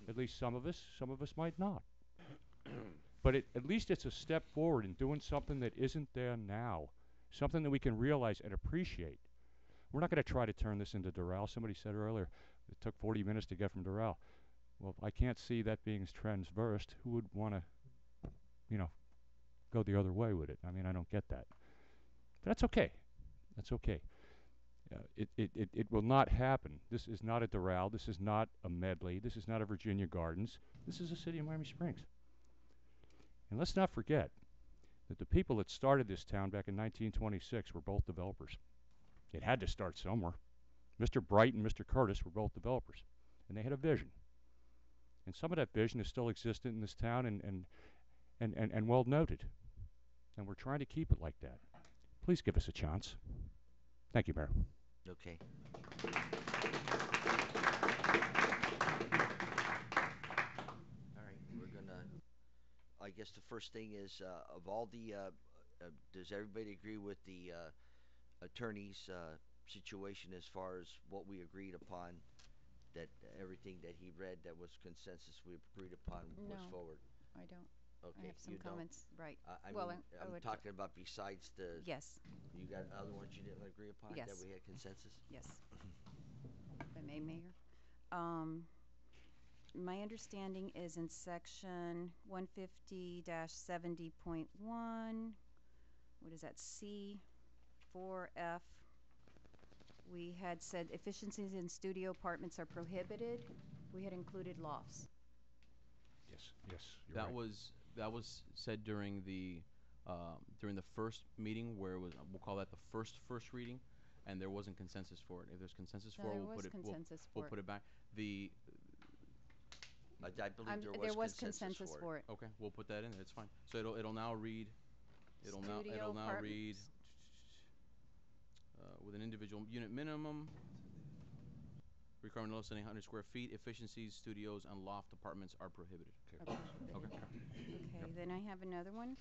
At least some of us might not. But at least it's a step forward in doing something that isn't there now, something that we can realize and appreciate. We're not going to try to turn this into Doral. Somebody said earlier it took 40 minutes to get from Doral. Well, I can't see that being transversed. Who would want to, you know, go the other way with it? I mean, I don't get that. But that's okay. That's okay. It will not happen. This is not a Doral. This is not a Medley. This is not a Virginia Gardens. This is a city of Miami Springs. And let's not forget that the people that started this town back in 1926 were both developers. It had to start somewhere. Mr. Bright and Mr. Curtis were both developers, and they had a vision. And some of that vision is still existent in this town and well noted. And we're trying to keep it like that. Please give us a chance. Thank you, Mayor. Okay. All right, we're gonna, I guess the first thing is, of all the, does everybody agree with the attorney's situation as far as what we agreed upon, that everything that he read that was consensus we agreed upon was forward? I don't. Okay, I have some you don't? comments, right. I Well, mean, I I'm would- talking about besides the. Yes. You got other ones you didn't agree upon that Yes. we had consensus? Yes. If I may, Mayor. My understanding is in section 150-70.1, what is that, C, 4F, we had said efficiencies in studio apartments are prohibited. We had included lofts. Yes, yes. You're That right. was said during the first meeting where it was, we'll call that the first reading, and there wasn't consensus for it. If there's consensus No, for it, there we'll was put it consensus we'll for put it. it back. The I believe there was consensus for it. Okay, we'll put that in there. It's fine. So it'll now read. It'll now Studio read apartments. With an individual unit minimum. Requirement no less than 100 square feet. Efficiencies, studios, and loft apartments are prohibited. Okay. Okay. Okay, then I have another one.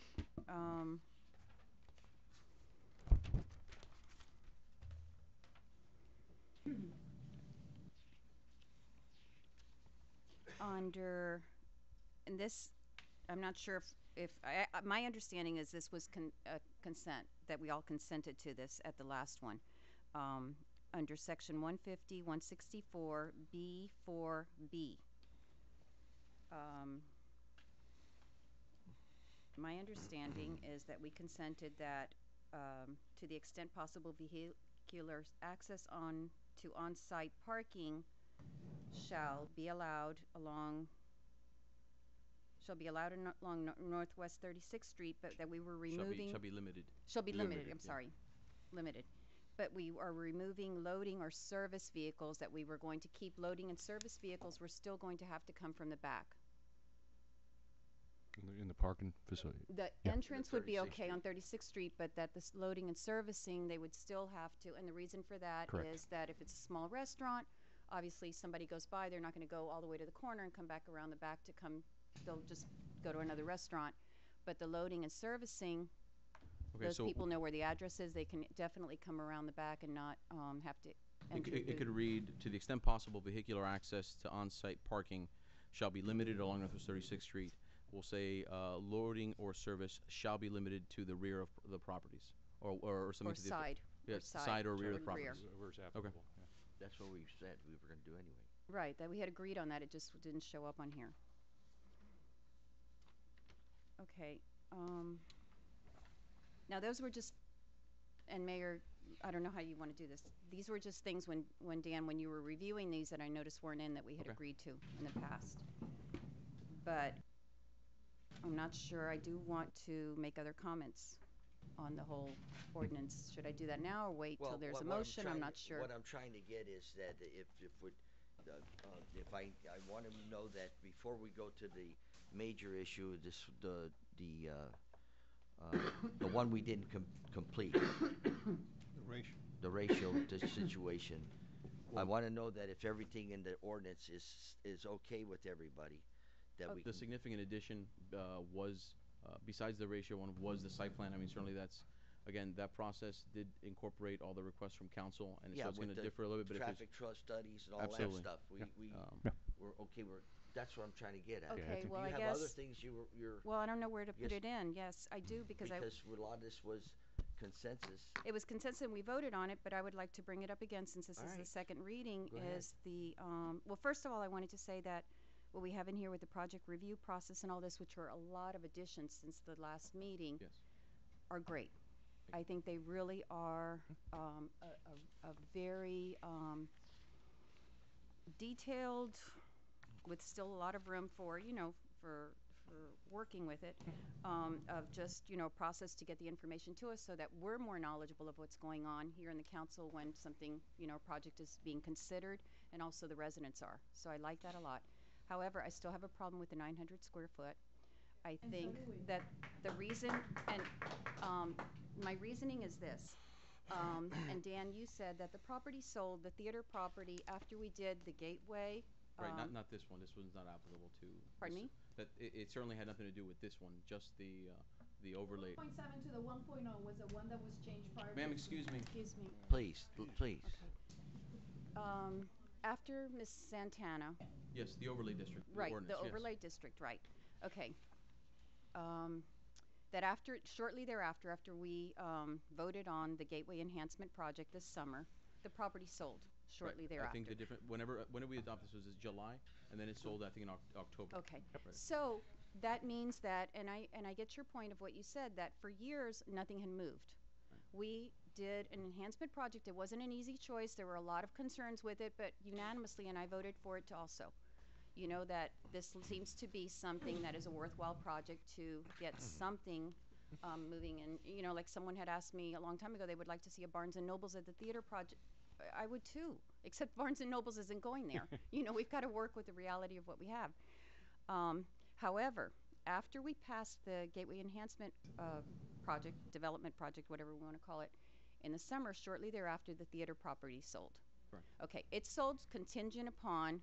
Under, and this, I'm not sure if my understanding is this was consent, that we all consented to this at the last one. Under section 150, 164, B4B. My understanding is that we consented that to the extent possible vehicular access to on-site parking shall be allowed along Northwest 36th Street, but that we were removing. Shall be limited. Shall be limited, I'm yeah. sorry, limited. But we are removing loading or service vehicles, that we were going to keep loading and service vehicles were still going to have to come from the back. In the parking facility. The entrance would be okay on 36th Street, but that this loading and servicing, they would still have to, and the reason for that Correct. is that if it's a small restaurant, obviously somebody goes by, they're not gonna go all the way to the corner and come back around the back to come, they'll just go to another restaurant. But the loading and servicing, Okay, those so people know where the address is, they can definitely come around the back and not have to enter. It could read, to the extent possible, vehicular access to on-site parking shall be limited along Northwest 36th Street. We'll say loading or service shall be limited to the rear of the properties, or something Or to the side, yeah, or side or rear of the or rear. properties. Where's Okay. applicable? Yeah. That's what we said we were gonna do anyway. Right, that we had agreed on that, it just didn't show up on here. Okay, now those were just, and Mayor, I don't know how you wanna do this. These were just things when Dan, when you were reviewing these that I noticed weren't in that we had agreed to in the past. But I'm not sure, I do want to make other comments. on the whole ordinance. Should I do that now or wait till there's a what I'm motion? I'm trying not to- sure. What I'm trying to get is that if I want to know that before we go to the major issue, the one we didn't complete, the ratio situation. I want to know that if everything in the ordinance is okay with everybody, that we The can. significant addition was, besides the ratio one, was the site plan. I mean, certainly that's, again, that process did incorporate all the requests from council, and so it's with going to the differ a little bit. But if traffic trust studies and all Absolutely. that stuff. We're okay. That's what I'm trying to get at. Okay, well, you I have guess. other things you're. Well, I don't know where to put Yes. it in. Yes, I do because a lot of this was consensus. it was consensus and we voted on it, but I would like to bring it up again since this All is the right. second reading. Go ahead. Is the well, first of all, I wanted to say that what we have in here with the project review process and all this, which are a lot of additions since the last meeting, are great. I think they really are a very detailed, with still a lot of room for, for working with it, of just, process to get the information to us so that we're more knowledgeable of what's going on here in the council when something, project is being considered, and also the residents are. So I like that a lot. However, I still have a problem with the 900 square foot. I think that the reason, and my reasoning is this, and Dan, you said that the property sold, the theater property, after we did the gateway. Right, not this one. This one's not applicable to. Pardon me? That it certainly had nothing to do with this one, just the overlay. 1.7 to the 1.0 was the one that was changed prior. Ma'am, excuse me. Excuse me. Please. After Ms. Santana. Yes, the overlay district. Right, ordinance, the yes. overlay district, right. Okay. That shortly thereafter, after we voted on the Gateway Enhancement Project this summer, the property sold shortly Right. thereafter. I think the different, whenever we adopted this was July, and then it sold, I think, in October. Okay. Right. So that means that, and I get your point of what you said, that for years, nothing had moved. We did an enhancement project. It wasn't an easy choice. There were a lot of concerns with it, but unanimously, and I voted for it also. That this seems to be something that is a worthwhile project to get something moving. And, like someone had asked me a long time ago, they would like to see a Barnes & Nobles at the theater project. I would too, except Barnes & Nobles isn't going there. We've got to work with the reality of what we have. However, after we passed the Gateway Enhancement project, development project, whatever we want to call it, in the summer, shortly thereafter, the theater property sold. Correct. Okay, it sold contingent upon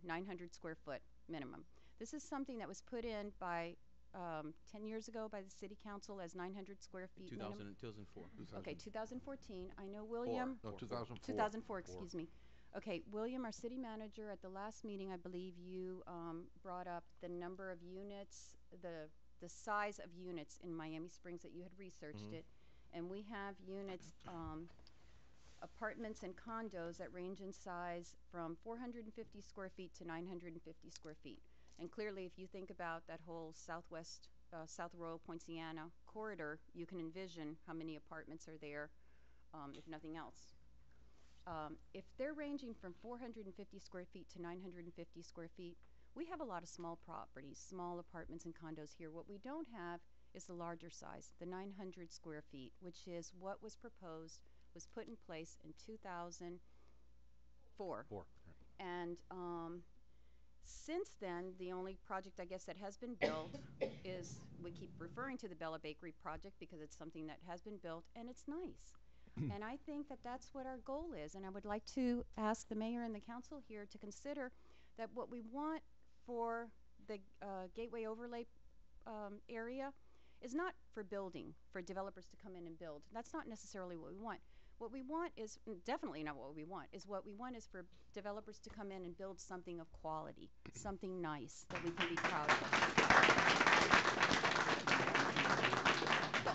900 square foot minimum. This is something that was put in by 10 years ago by the city council as 900 square feet minimum. 2004. Okay, 2014. I know William. No, 2004. 2004, excuse me. Okay, William, our city manager, at the last meeting, I believe you brought up the number of units, the size of units in Miami Springs that you had researched it. And we have units, apartments and condos that range in size from 450 square feet to 950 square feet. And clearly, if you think about that whole southwest, South Royal Poinciana corridor, you can envision how many apartments are there, if nothing else. If they're ranging from 450 square feet to 950 square feet, we have a lot of small properties, small apartments and condos here. What we don't have is the larger size, the 900 square feet, which is what was proposed, was put in place in 2004. And since then, the only project, I guess, that has been built is, we keep referring to the Bella Bakery project because it's something that has been built, and it's nice. And I think that that's what our goal is. And I would like to ask the mayor and the council here to consider that what we want for the Gateway Overlay area is not for building, for developers to come in and build. That's not necessarily what we want. What we want is, definitely not what we want, is what we want is for developers to come in and build something of quality, something nice that we can be proud of. So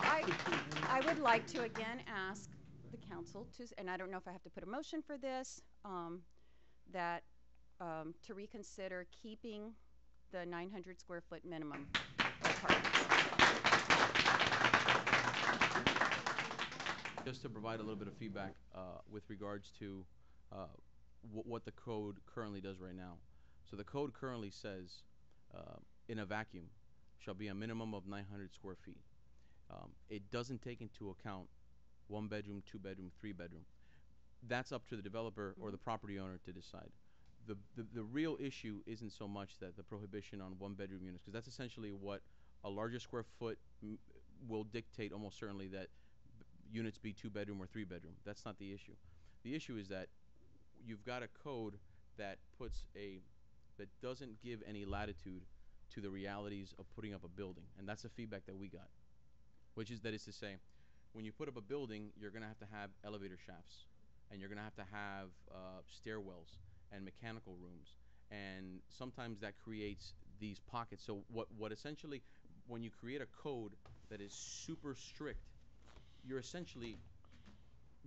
I would like to again ask the council to, and I don't know if I have to put a motion for this, that to reconsider keeping the 900 square foot minimum apartments. Just to provide a little bit of feedback with regards to what the code currently does right now. So the code currently says in a vacuum shall be a minimum of 900 square feet. It doesn't take into account 1 bedroom, 2 bedroom, 3 bedroom. That's up to the developer or the property owner to decide. The real issue isn't so much that the prohibition on 1 bedroom units, because that's essentially what a larger square foot will dictate almost certainly that units be 2 bedroom or 3 bedroom. That's not the issue. The issue is that you've got a code that that doesn't give any latitude to the realities of putting up a building, and that's the feedback that we got, which is that is to say, when you put up a building, you're going to have elevator shafts, and you're going to have stairwells and mechanical rooms, and sometimes that creates these pockets. So what essentially, when you create a code that is super strict, you're essentially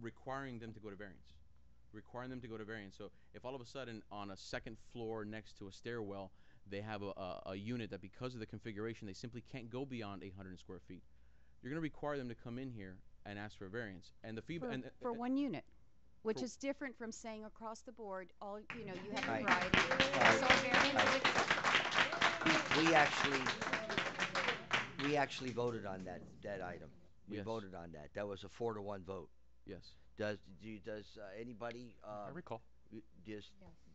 requiring them to go to variance. So if all of a sudden on a second floor next to a stairwell, they have a unit that because of the configuration, they simply can't go beyond 800 square feet, you're going to require them to come in here and ask for a variance. And the feedback for one unit, which is different from saying across the board, you have a Right. variety. Right. So a variance We actually voted on that item. We Yes. voted on that. That was a 4-to-1 vote. Yes. Does anybody? I recall.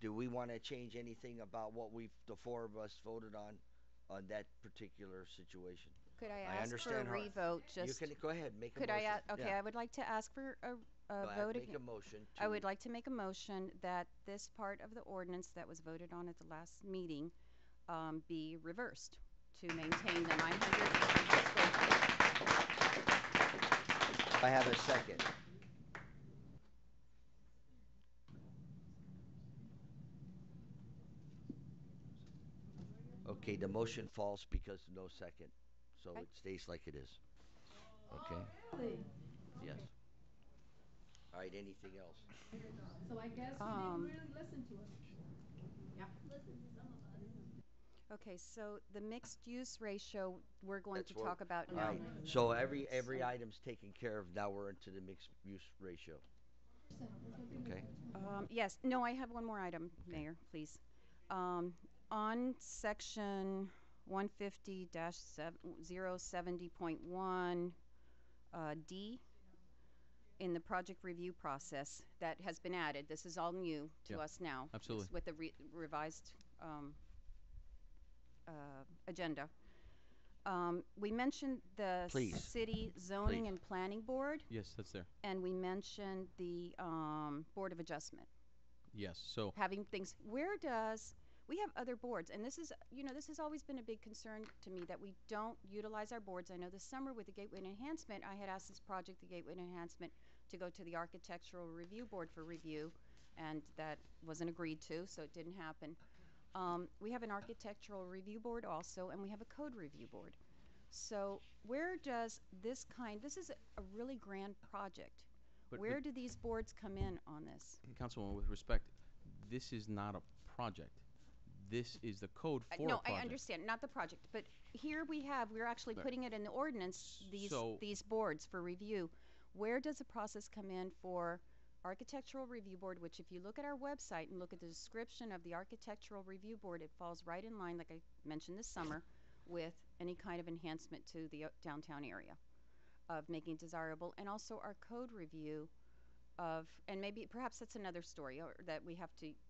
Do we want to change anything about what the four of us voted on that particular situation? Could I I ask understand for a her- revote? You Just can go ahead, make a could motion. I? Okay, Yeah. I would like to ask for a Go ahead, vote make again. a motion I to- would like to make a motion that this part of the ordinance that was voted on at the last meeting be reversed to maintain the 900 square feet. I have a second. Okay, the motion falls because no second, so Okay. it stays like it is. Okay? Yes. All right, anything else? So I guess you didn't really listen to us. Yeah. Listen to some of us. Okay, so the mixed use ratio we're going That's to what- talk about all now. right, so every item's taken care of, now we're into the mixed use ratio. Okay? Yes, no, I have one more item, Mayor, please. On section 150-070.1 D, in the project review process that has been added, this is all new to Yeah, us now. absolutely. With the revised agenda. We mentioned the Please. city zoning Please. and planning board, Yes, that's there. and we mentioned the board of adjustment. Yes. So Having things, we have other boards, and this has always been a big concern to me that we don't utilize our boards. I know this summer with the Gateway and Enhancement, I had asked this project, the Gateway and Enhancement, to go to the Architectural Review Board for review, and that wasn't agreed to, so it didn't happen. We have an Architectural Review Board also, and we have a Code Review Board. So where does this is a really grand project. But- Where but- do these boards come in on this? Councilwoman, with respect, this is not a project. This is the code for a No, project. I understand, not the project, but here we're actually Right. putting it in the ordinance, So- these boards for review. Where does the process come in for Architectural Review Board, which if you look at our website and look at the description of the Architectural Review Board, it falls right in line, like I mentioned this summer, with any kind of enhancement to the downtown area of making it desirable, and also our code review and maybe perhaps that's another story, or that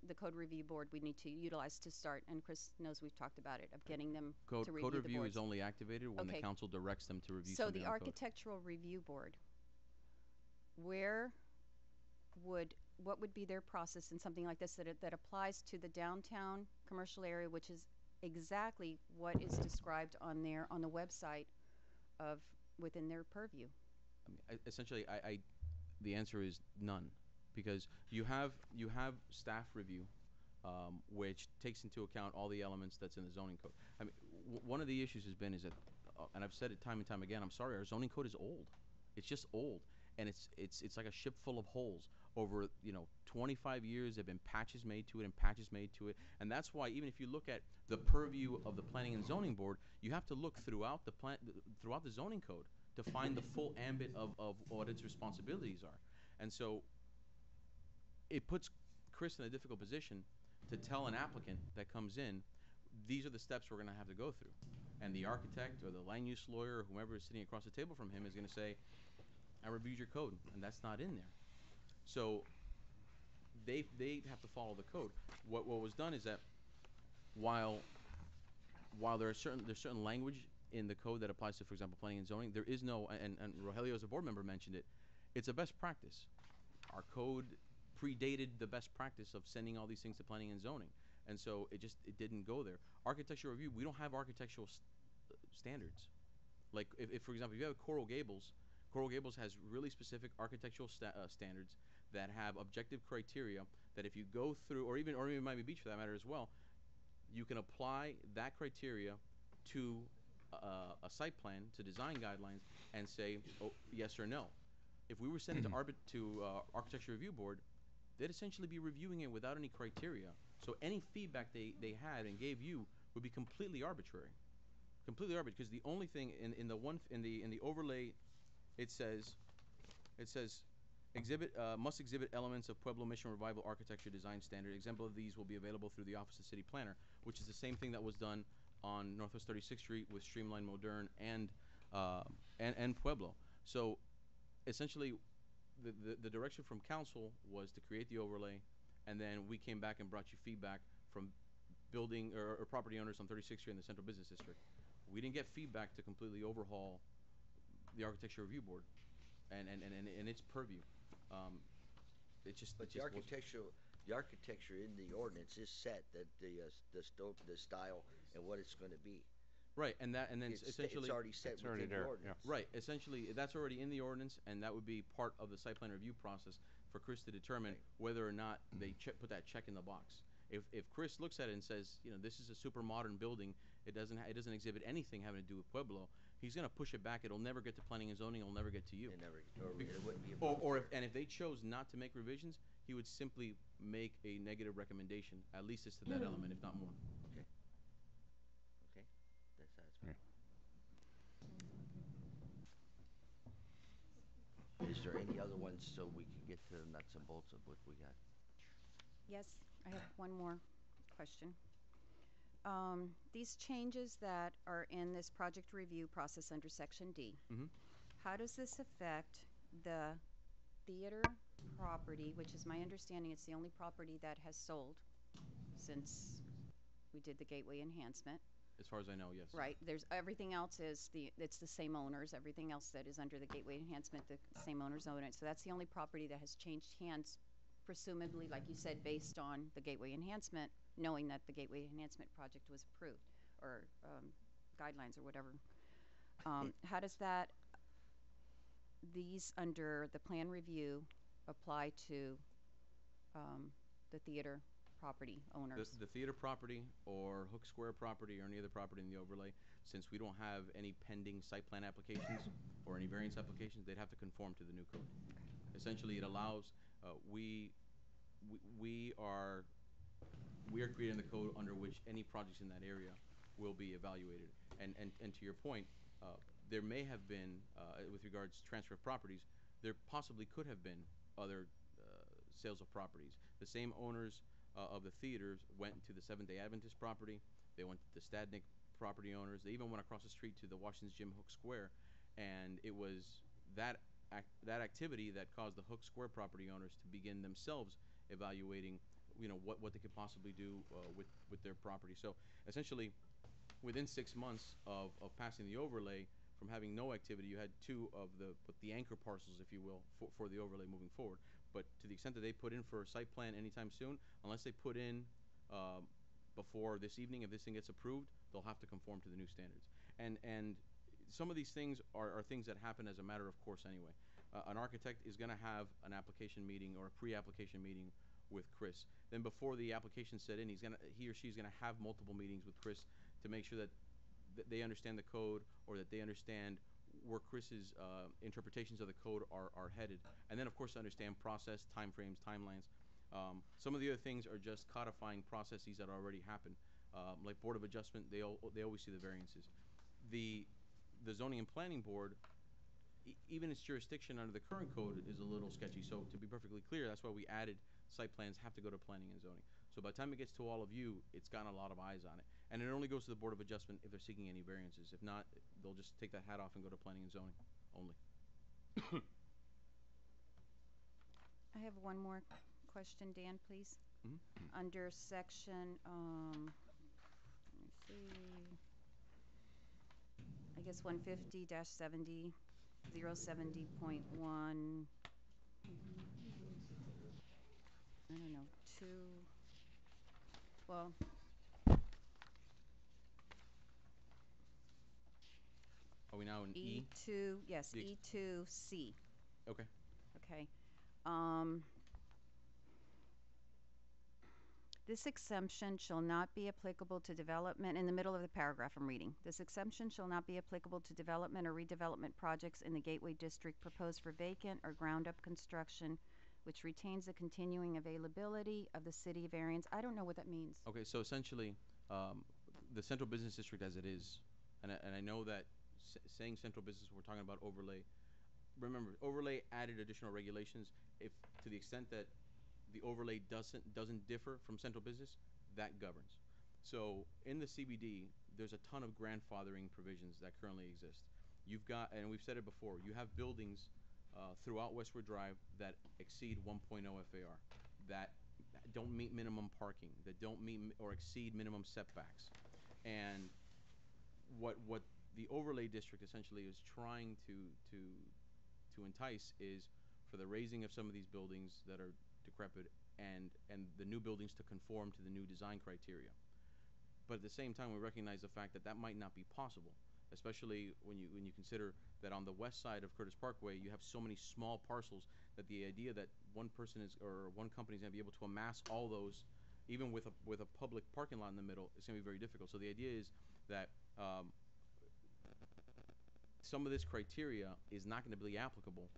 the code review board we need to utilize to start, and Chris knows we've talked about it, of getting them Code to review the review boards. is only activated when Okay. the council directs them to review So something the on code. Architectural Review Board, what would be their process in something like this that applies to the downtown commercial area, which is exactly what is described on the website within their purview? I mean, essentially, the answer is none, because you have staff review, which takes into account all the elements that's in the zoning code. I mean, one of the issues is that, and I've said it time and time again, I'm sorry, our zoning code is old. It's just old, and it's like a ship full of holes. Over 25 years, there've been patches made to it, and that's why even if you look at the purview of the Planning and Zoning Board, you have to look throughout the zoning code to find the full ambit of what its responsibilities are. And so it puts Chris in a difficult position to tell an applicant that comes in, these are the steps we're going to have to go through. And the architect or the land use lawyer or whomever is sitting across the table from him is going to say, I reviewed your code, and that's not in there. So they have to follow the code. What was done is that while there's certain language in the code that applies to, for example, planning and zoning, there is no, and Rogelio as a board member mentioned it, it's a best practice. Our code predated the best practice of sending all these things to planning and zoning. And so it didn't go there. Architectural review, we don't have architectural standards. Like if, for example, if you have Coral Gables has really specific architectural standards that have objective criteria that if you go through, or even Miami Beach for that matter as well, you can apply that criteria to a site plan, to design guidelines, and say, oh, yes or no. If we were sending to Architecture Review Board, they'd essentially be reviewing it without any criteria. So any feedback they had and gave you would be completely arbitrary. Completely arbitrary, because the only thing in the overlay, it says must exhibit elements of Pueblo Mission Revival Architecture Design Standard. Example of these will be available through the Office of City Planner, which is the same thing that was done on Northwest 36th Street with Streamline Modern and Pueblo. So essentially, the direction from council was to create the overlay, and then we came back and brought you feedback from building or property owners on 36th Street in the Central Business District. We didn't get feedback to completely overhaul the Architecture Review Board and its purview. The architecture in the ordinance is set, that the style and what it's going to be. Right, and then essentially it's already set within the ordinance. Yeah. Right, essentially that's already in the ordinance, and that would be part of the site plan review process for Chris to determine whether or not they put that check in the box. If Chris looks at it and says, you know, this is a super modern building, it doesn't exhibit anything having to do with Pueblo, he's going to push it back. It'll never get to planning and zoning. It'll never get to you. It wouldn't be if they chose not to make revisions, he would simply make a negative recommendation, at least as to that element, if not more. Okay. Okay. That's satisfying. Is there any other ones so we can get to the nuts and bolts of what we got? Yes, I have one more question. These changes that are in this project review process under Section D, how does this affect the theater property, which is my understanding it's the only property that has sold since we did the gateway enhancement? As far as I know, yes. Right. There's everything else is it's the same owners. Everything else that is under the gateway enhancement, the same owners own it. So that's the only property that has changed hands, presumably, like you said, based on the gateway enhancement, knowing that the gateway enhancement project was approved, or guidelines or whatever. How does these under the plan review apply to the theater property owners? The theater property or Hook Square property or any other property in the overlay, since we don't have any pending site plan applications or any variance applications, they'd have to conform to the new code. Essentially, it allows, we are creating the code under which any projects in that area will be evaluated. And to your point, there may have been, with regards to transfer of properties, there possibly could have been other sales of properties. The same owners of the theaters went to the Seventh-day Adventist property. They went to the Stadnick property owners. They even went across the street to the Washington's Gym Hook Square, and it was that activity that caused the Hook Square property owners to begin themselves evaluating, you know, what they could possibly do with their property. So essentially, within 6 months of passing the overlay, from having no activity, you had two of the anchor parcels, if you will, for the overlay moving forward. But to the extent that they put in for a site plan anytime soon, unless they put in before this evening, if this thing gets approved, they'll have to conform to the new standards. And some of these things are things that happen as a matter of course anyway. An architect is going to have an application meeting or a pre-application meeting with Chris. Then before the application set in, he or she's going to have multiple meetings with Chris to make sure that they understand the code, or that they understand where Chris's interpretations of the code are headed. And then, of course, understand process, timeframes, timelines. Some of the other things are just codifying processes that already happen. Like Board of Adjustment, they always see the variances. The Zoning and Planning Board, even its jurisdiction under the current code is a little sketchy. So to be perfectly clear, that's why we added site plans have to go to planning and zoning. So by the time it gets to all of you, it's gotten a lot of eyes on it. And it only goes to the Board of Adjustment if they're seeking any variances. If not, they'll just take that hat off and go to planning and zoning only. I have one more question, Dan, please. Under section, let me see, I guess 150-70, 070.1, I don't know, 2, well, Are we now in E? E2, yes, The ex- E2C. Okay. Okay. This exemption shall not be applicable to development, in the middle of the paragraph I'm reading. This exemption shall not be applicable to development or redevelopment projects in the Gateway District proposed for vacant or ground-up construction, which retains the continuing availability of the city variance. I don't know what that means. Okay, so essentially, the central business district as it is, and I know that saying central business, we're talking about overlay. Remember, overlay added additional regulations. If to the extent that the overlay doesn't differ from central business, that governs. So in the CBD, there's a ton of grandfathering provisions that currently exist. You've got, and we've said it before, you have buildings throughout Westwood Drive that exceed 1.0 FAR, that don't meet minimum parking, that don't meet or exceed minimum setbacks. And what the overlay district essentially is trying to entice is for the raising of some of these buildings that are decrepit and the new buildings to conform to the new design criteria. But at the same time, we recognize the fact that that might not be possible, especially when you consider that on the west side of Curtis Parkway, you have so many small parcels that the idea that one person is or one company is going to be able to amass all those, even with a public parking lot in the middle, is going to be very difficult. So the idea is that some of this criteria is not going to be applicable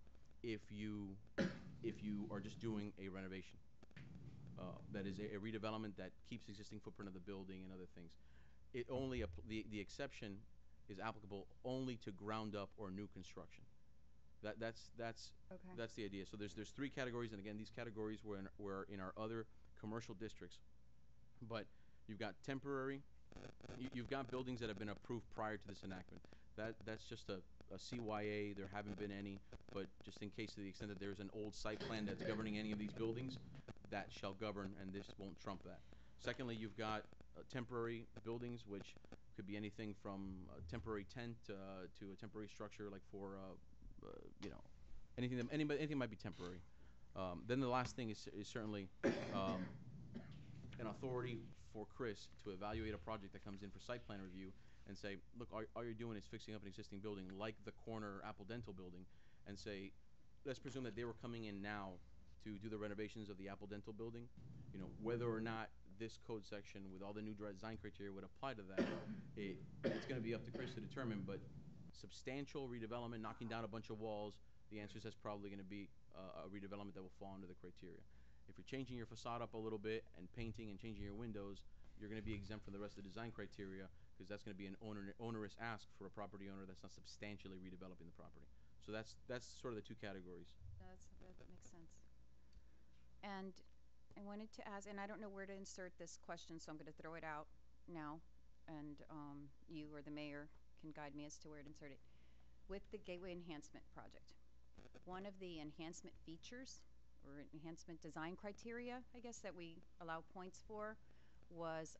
if you are just doing a renovation. That is a redevelopment that keeps the existing footprint of the building and other things. It only the exception is applicable only to ground up or new construction. That's the idea. So there's 3 categories, and again, these categories were in our other commercial districts. But you've got temporary. You've got buildings that have been approved prior to this enactment. That's just a CYA. There haven't been any, but just in case to the extent that there's an old site plan that's governing any of these buildings, that shall govern, and this won't trump that. Secondly, you've got temporary buildings, which could be anything from a temporary tent to a temporary structure, like for anything might be temporary. Then the last thing is certainly an authority for Chris to evaluate a project that comes in for site plan review and say, look, all you're doing is fixing up an existing building like the corner Apple Dental building, and say, let's presume that they were coming in now to do the renovations of the Apple Dental building. Whether or not this code section with all the new design criteria would apply to that, it's going to be up to Chris to determine, but substantial redevelopment, knocking down a bunch of walls, the answer is that's probably going to be a redevelopment that will fall under the criteria. If you're changing your facade up a little bit and painting and changing your windows, you're going to be exempt from the rest of the design criteria, because that's going to be an onerous ask for a property owner that's not substantially redeveloping the property. So that's sort of the 2 categories. That makes sense. And I wanted to ask, and I don't know where to insert this question, so I'm going to throw it out now, and you or the mayor can guide me as to where to insert it. With the Gateway Enhancement Project, one of the enhancement features or enhancement design criteria, I guess, that we allow points for was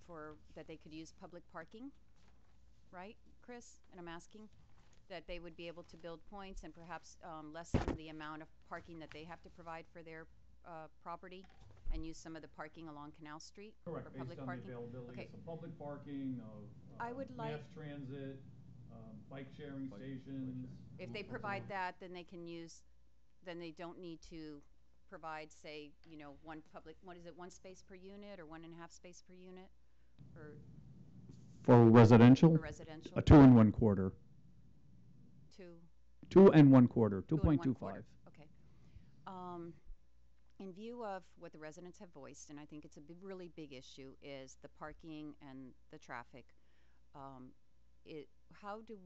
for that they could use public parking, right, Chris? And I'm asking that they would be able to build points and perhaps lessen the amount of parking that they have to provide for their property and use some of the parking along Canal Street. Correct, for based public on parking. the availability Okay. of some public parking, of I would mass like- transit, bike sharing stations. If they provide that, then they can use, then they don't need to provide, say, one space per unit or 1.5 space per unit? Or For residential? For residential. A 2 and 1/4. 2 and 1/4, 2.25. Okay. In view of what the residents have voiced, and I think it's a really big issue, is the parking and the traffic. How do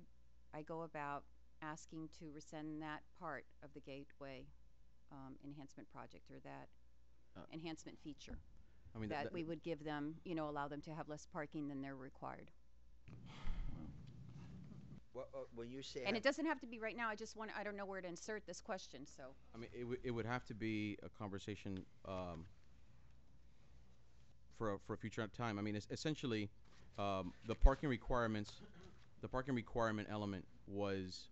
I go about asking to rescind that part of the Gateway enhancement project, or that enhancement feature? I mean, that we would give them, you know, allow them to have less parking than they're required. Well, when you say And it doesn't have to be right now. I don't know where to insert this question, so. I mean, it would have to be a conversation for a future time. I mean, essentially, the parking requirement element was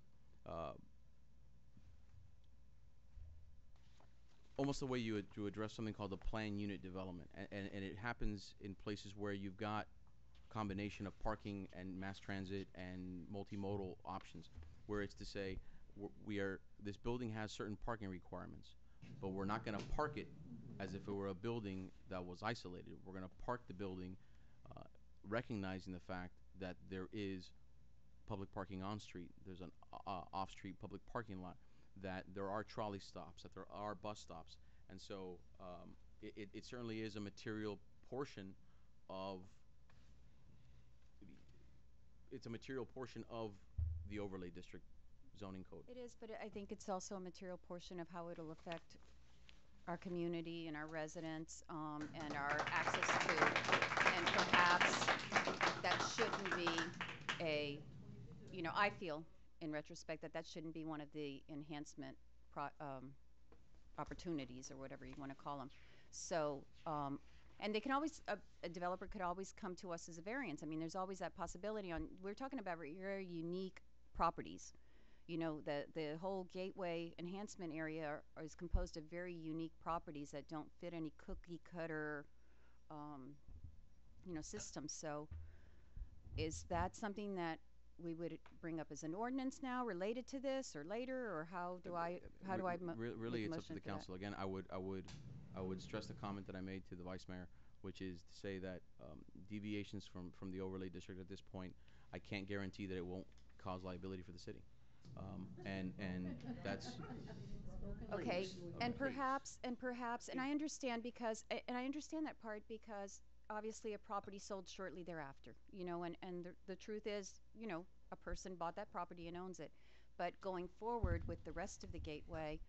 almost the way you address something called the planned unit development, and it happens in places where you've got combination of parking and mass transit and multimodal options, where it's to say this building has certain parking requirements, but we're not going to park it as if it were a building that was isolated. We're going to park the building recognizing the fact that there is public parking on street, there's an off-street public parking lot, that there are trolley stops, that there are bus stops, and so it certainly is a material portion of the overlay district zoning code. It is, but I think it's also a material portion of how it'll affect our community and our residents, and our access to, and perhaps that shouldn't be I feel in retrospect that shouldn't be one of the enhancement opportunities, or whatever you want to call them. So, and they can always, a developer could always come to us as a variance. I mean, there's always that possibility. We're talking about very unique properties. You know, the whole Gateway enhancement area is composed of very unique properties that don't fit any cookie cutter, systems. So, is that something that we would bring up as an ordinance now, related to this, or later, or how do I Really, make a it's up to motion the for that? council. Again, I would stress the comment that I made to the vice mayor, which is to say that deviations from the overlay district at this point, I can't guarantee that it won't cause liability for the city, and that's Okay, and perhaps, and I understand that part because obviously a property sold shortly thereafter, and the truth is, a person bought that property and owns it. But going forward with the rest of the Gateway,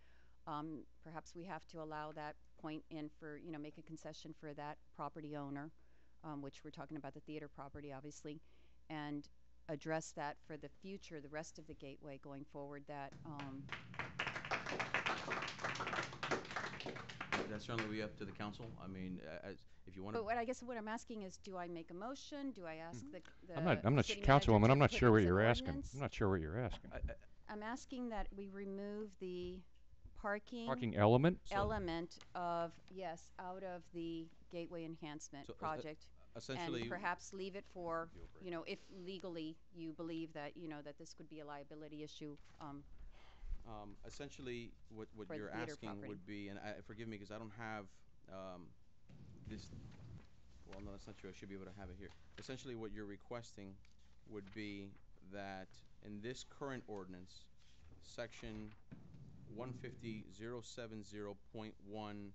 perhaps we have to allow that point in for, make a concession for that property owner, which we're talking about the theater property, obviously, and address that for the future, the rest of the Gateway going forward, that that's certainly be up to the council. I mean, if you want to. But what I'm asking is, do I make a motion? Do I ask the I'm not, city Councilwoman, manager I'm not to sure put what up you're an asking. ordinance? I'm not sure what you're asking. I'm asking that we remove the parking element? element of, yes, out of the Gateway enhancement project. Essentially, and perhaps leave it for, if legally you believe that, that this could be a liability issue. Essentially, what For the you're theater asking property. would be, and forgive me because I don't have this. Well, no, that's not true. I should be able to have it here. Essentially, what you're requesting would be that in this current ordinance, section 150.070.1,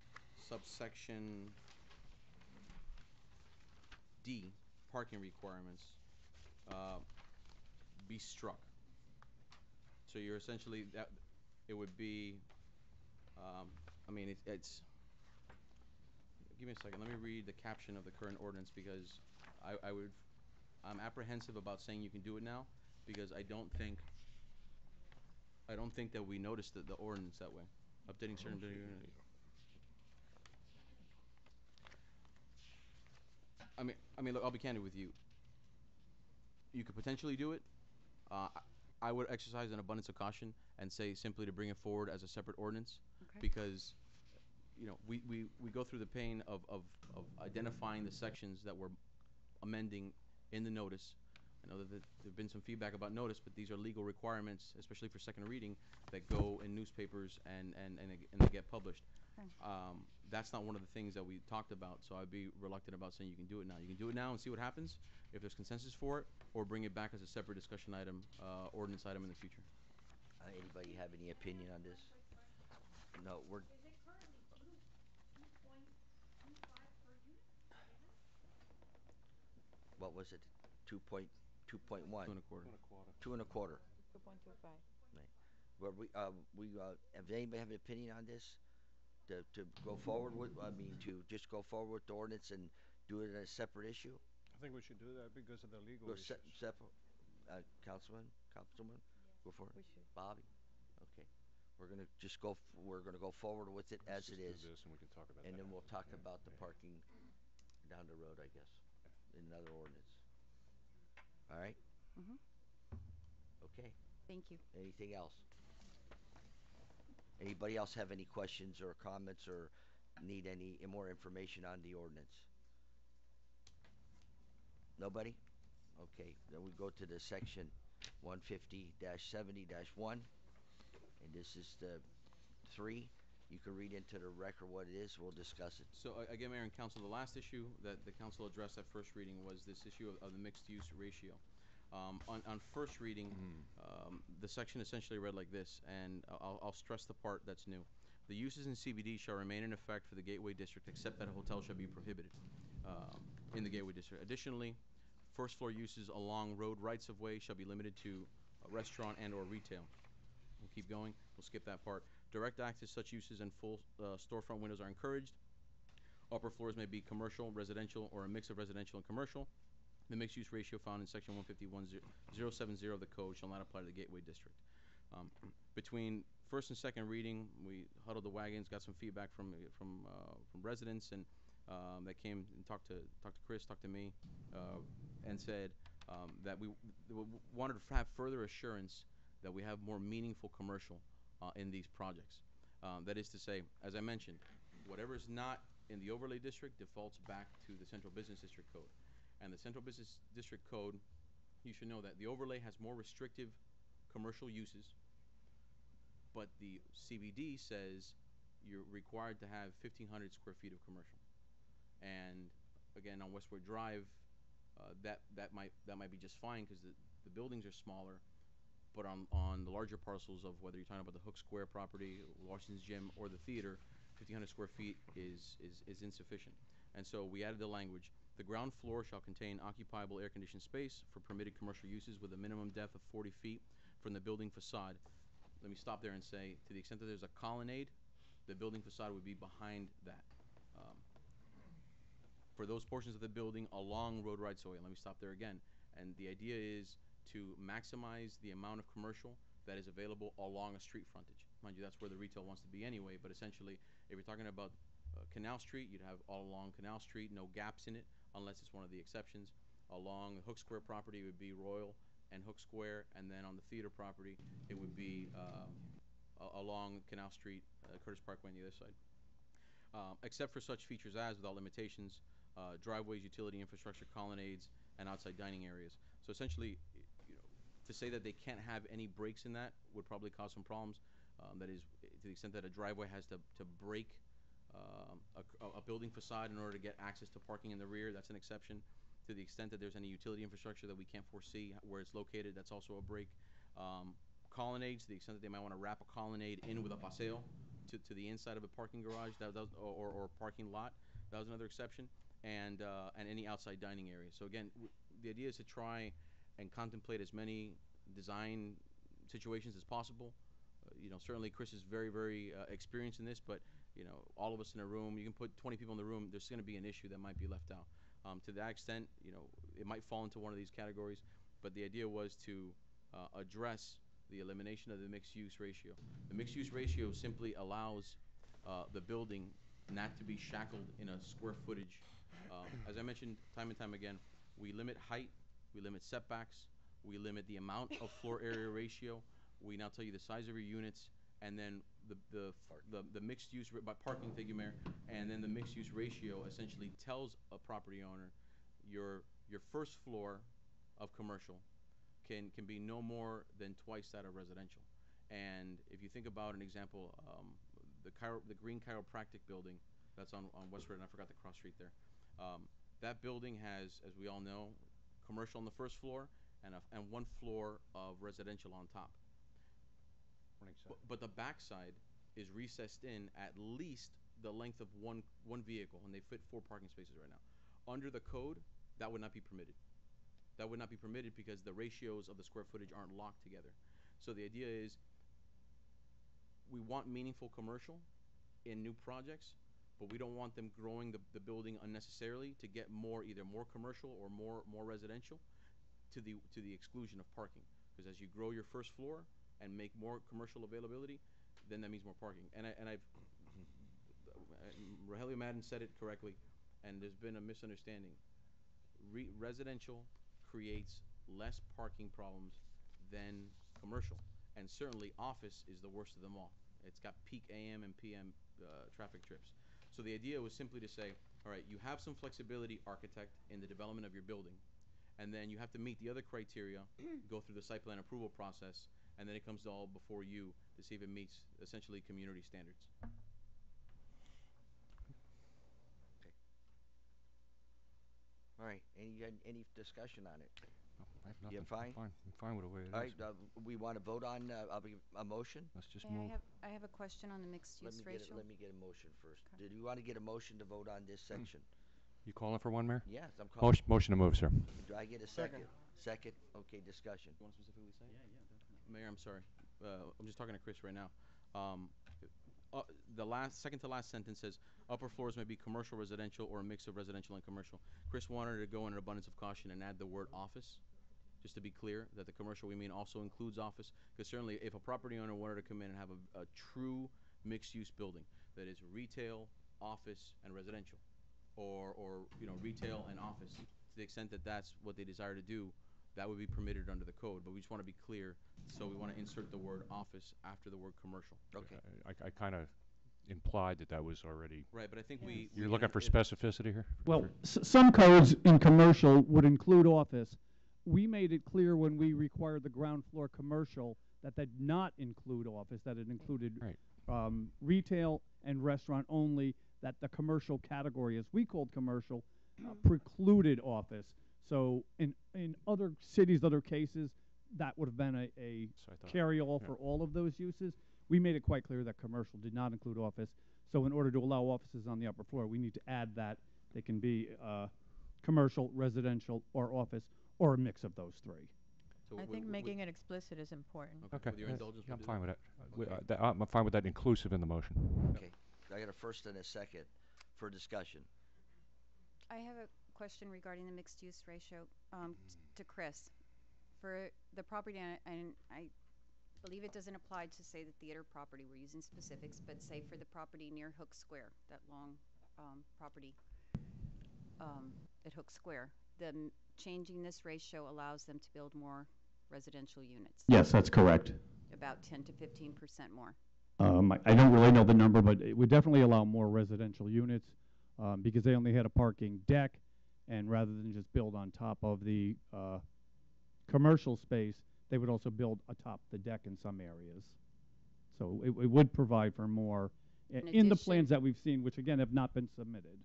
subsection D, parking requirements, be struck. So you're essentially that it would be. I mean, it's. Give me a second. Let me read the caption of the current ordinance because I'm apprehensive about saying you can do it now because I don't think that we noticed the ordinance that way. Updating certain. I mean, look, I'll be candid with you. You could potentially do it. I would exercise an abundance of caution and say simply to bring it forward as a separate ordinance, because we go through the pain of identifying the sections that we're amending in the notice. I know that there've been some feedback about notice, but these are legal requirements, especially for second reading, that go in newspapers and they get published. Okay. That's not one of the things that we talked about, so I'd be reluctant about saying you can do it now. You can do it now and see what happens, if there's consensus for it, or bring it back as a separate discussion item, ordinance item in the future. Anybody have any opinion on this? No, we're. What was it? 2.1. 2.25. 2.25. 2.25. Right. Well, does anybody have an opinion on this? to go forward with, I mean, to just go forward with the ordinance and do it as a separate issue? I think we should do that because of the legal Go issues. separate, Councilman, go for it. We should. Bobby, okay. We're gonna just we're gonna go forward with it as it is. Let's just do this and we can talk about And that then we'll after. talk about the parking down the road, I guess, in another ordinance. All right? Mhm. Okay. Thank you. Anything else? Anybody else have any questions or comments or need any more information on the ordinance? Nobody? Okay, then we go to the section 150-70-1. And this is the 3. You can read into the record what it is. We'll discuss it. So again, Mayor and Council, the last issue that the council addressed at first reading was this issue of the mixed-use ratio. On first reading, the section essentially read like this, and I'll stress the part that's new. The uses in CBD shall remain in effect for the Gateway District, except that a hotel shall be prohibited in the Gateway District. Additionally, first floor uses along road rights-of-way shall be limited to restaurant and/or retail. We'll keep going. We'll skip that part. Direct access to such uses and full storefront windows are encouraged. Upper floors may be commercial, residential, or a mix of residential and commercial. The mixed-use ratio found in section 151.070 of the code shall not apply to the Gateway District. Between first and second reading, we huddled the wagons, got some feedback from residents, and that came and talked to Chris, talked to me, and said that we wanted to have further assurance that we have more meaningful commercial in these projects. That is to say, as I mentioned, whatever is not in the overlay district defaults back to the Central Business District Code. And the Central Business District Code, you should know that the overlay has more restrictive commercial uses, but the CBD says you're required to have 1,500 square feet of commercial. And again, on Westwood Drive, that might be just fine because the buildings are smaller, but on the larger parcels of whether you're talking about the Hook Square property, Washington's Gym, or the theater, 1,500 square feet is insufficient. And so we added the language: the ground floor shall contain occupiable air-conditioned space for permitted commercial uses with a minimum depth of 40 feet from the building facade. Let me stop there and say, to the extent that there's a colonnade, the building facade would be behind that. For those portions of the building along road rights-of-way, let me stop there again. And the idea is to maximize the amount of commercial that is available along a street frontage. Mind you, that's where the retail wants to be anyway, but essentially, if you're talking about Canal Street, you'd have all along Canal Street, no gaps in it, unless it's one of the exceptions. Along the Hook Square property, it would be Royal and Hook Square, and then on the theater property, it would be along Canal Street, Curtis Parkway on the other side. Except for such features as, without limitations, driveways, utility infrastructure, colonnades, and outside dining areas. So essentially, to say that they can't have any breaks in that would probably cause some problems. That is, to the extent that a driveway has to break a building facade in order to get access to parking in the rear, that's an exception. To the extent that there's any utility infrastructure that we can't foresee where it's located, that's also a break. Colonnades, to the extent that they might want to wrap a colonnade in with a paseo to the inside of a parking garage or parking lot, that was another exception. And any outside dining area. So again, the idea is to try and contemplate as many design situations as possible. Certainly Chris is very, very experienced in this, but all of us in a room, you can put 20 people in the room, there's going to be an issue that might be left out. To that extent, it might fall into one of these categories, but the idea was to address the elimination of the mixed-use ratio. The mixed-use ratio simply allows the building not to be shackled in a square footage. As I mentioned time and time again, we limit height, we limit setbacks, we limit the amount of floor area ratio. We now tell you the size of your units, and then the mixed use by parking. Thank you, Mayor. And then the mixed use ratio essentially tells a property owner your first floor of commercial can be no more than twice that of residential. And if you think about an example, the Green Chiropractic building that's on Westwood, and I forgot the cross street there. That building has, as we all know, commercial on the first floor and one floor of residential on top. But the backside is recessed in at least the length of one vehicle, and they fit 4 parking spaces right now. Under the code, that would not be permitted. That would not be permitted because the ratios of the square footage aren't locked together. So the idea is we want meaningful commercial, in new projects, but we don't want them growing the building unnecessarily to get either more commercial or more residential to the exclusion of parking. Because as you grow your first floor and make more commercial availability, then that means more parking. Rogelio Madden said it correctly, and there's been a misunderstanding. Residential creates less parking problems than commercial, and certainly office is the worst of them all. It's got peak AM and PM traffic trips. So the idea was simply to say, all right, you have some flexibility, architect, in the development of your building, and then you have to meet the other criteria, go through the site plan approval process, and then it comes all before you to see if it meets essentially community standards. All right, any discussion on it? No, I have You nothing. fine? I'm fine with the way it is. All right, we want to vote on a motion? Let's just May move. I have a question on the mixed-use ratio. Let me get a motion first. Did you want to get a motion to vote on this section? You calling for one, Mayor? Yes, I'm calling. Motion to move, sir. Do I get a second? Second. Okay, discussion. You want to specifically say? Yeah, definitely. Mayor, I'm sorry. I'm just talking to Chris right now. The second to last sentence says, upper floors may be commercial, residential, or a mix of residential and commercial. Chris wanted to go in an abundance of caution and add the word office, just to be clear that the commercial we mean also includes office, because certainly if a property owner wanted to come in and have a true mixed-use building that is retail, office, and residential, or retail and office, to the extent that that's what they desire to do, that would be permitted under the code. But we just want to be clear, so we want to insert the word office after the word commercial. Okay. I kind of implied that was already. Right, but I think You're looking for specificity here? Well, some codes in commercial would include office. We made it clear when we required the ground floor commercial that did not include office, that it included retail and restaurant only, that the commercial category, as we called commercial, precluded office. So in other cities, other cases, that would have been a carry-all for all of those uses. We made it quite clear that commercial did not include office. So in order to allow offices on the upper floor, we need to add that they can be commercial, residential, or office, or a mix of those three. So I think making it explicit is important. Okay. With your indulgence, I'm we'll do fine that. with that. I'm fine with that inclusive in the motion. Okay. I got a first and a second for discussion. I have a question regarding the mixed-use ratio to Chris. For the property, and I believe it doesn't apply to, say, the theater property. We're using specifics, but say for the property near Hook Square, that long property at Hook Square, changing this ratio allows them to build more residential units. Yes, that's correct. About 10 to 15% more. I don't really know the number, but it would definitely allow more residential units because they only had a parking deck, and rather than just build on top of the commercial space, they would also build atop the deck in some areas. So it would provide for more in the plans that we've seen, which again have not been submitted.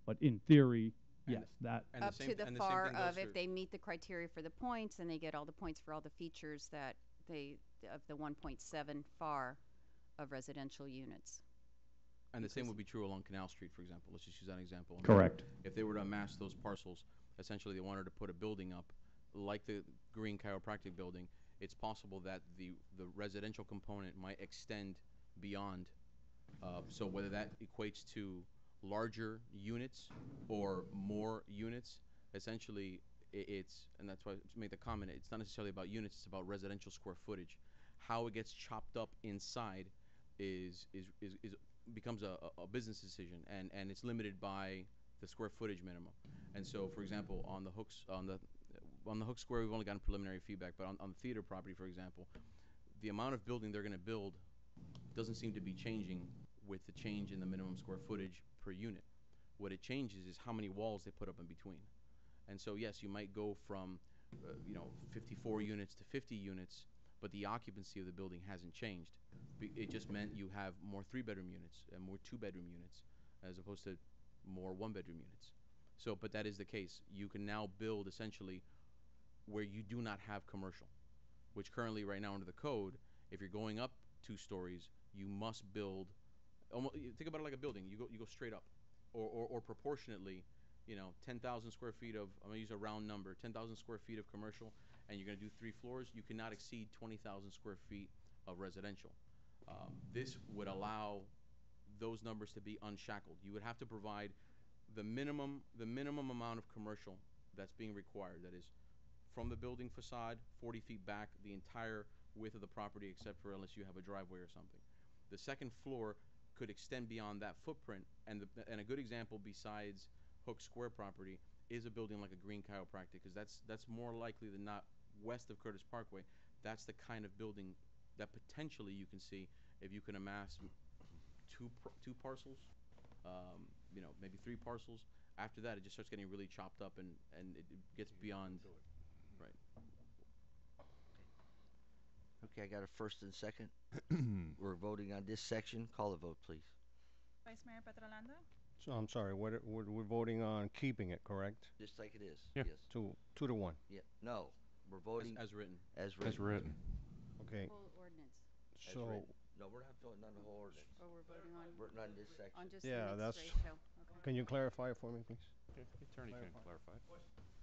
But in theory, yes, that up to the far of if they meet the criteria for the points and they get all the points for all the features that of the 1.7 FAR of residential units. And the same would be true along Canal Street, for example. Let's just use that example. Correct. If they were to amass those parcels, essentially they wanted to put a building up, like the Green Chiropractic building, it's possible that the residential component might extend beyond. So whether that equates to larger units or more units, essentially and that's why I made the comment, it's not necessarily about units, it's about residential square footage. How it gets chopped up inside becomes a business decision, and it's limited by the square footage minimum. And so, for example, on the Hook Square, we've only gotten preliminary feedback, but on the theater property, for example, the amount of building they're going to build doesn't seem to be changing with the change in the minimum square footage per unit. What it changes is how many walls they put up in between. And so, yes, you might go from 54 units to 50 units, but the occupancy of the building hasn't changed. It just meant you have more 3-bedroom units and more 2-bedroom units as opposed to more 1-bedroom units. So, but that is the case. You can now build essentially where you do not have commercial, which currently right now under the code, if you're going up 2 stories, you must build, think about it like a building. You go straight up, or proportionately, 10,000 square feet of, I'm going to use a round number, 10,000 square feet of commercial, and you're going to do 3 floors, you cannot exceed 20,000 square feet of residential. This would allow those numbers to be unshackled. You would have to provide the minimum amount of commercial that's being required. That is, from the building facade, 40 feet back, the entire width of the property, except for unless you have a driveway or something. The second floor could extend beyond that footprint, and a good example besides Hook Square property is a building like a Green Chiropractic, because that's more likely than not west of Curtis Parkway. That's the kind of building that potentially you can see if you can amass two parcels, you know, maybe 3 parcels. After that, it just starts getting really chopped up, and it gets beyond. Right. Okay, I got a first and second. We're voting on this section. Call the vote, please. Vice Mayor Petrolanda? So I'm sorry, we're voting on keeping it, correct? Just like it is. Yeah. Yes. 2 to 1. Yeah. No, we're voting As written. As written. As written. Okay. Whole ordinance. As So written. No, we're not voting on the whole ordinance. Or we're voting on. We're voting on this section. On just yeah, the that's. mixed ratio. Okay. Can you clarify it for me, please? Okay, the attorney can clarify.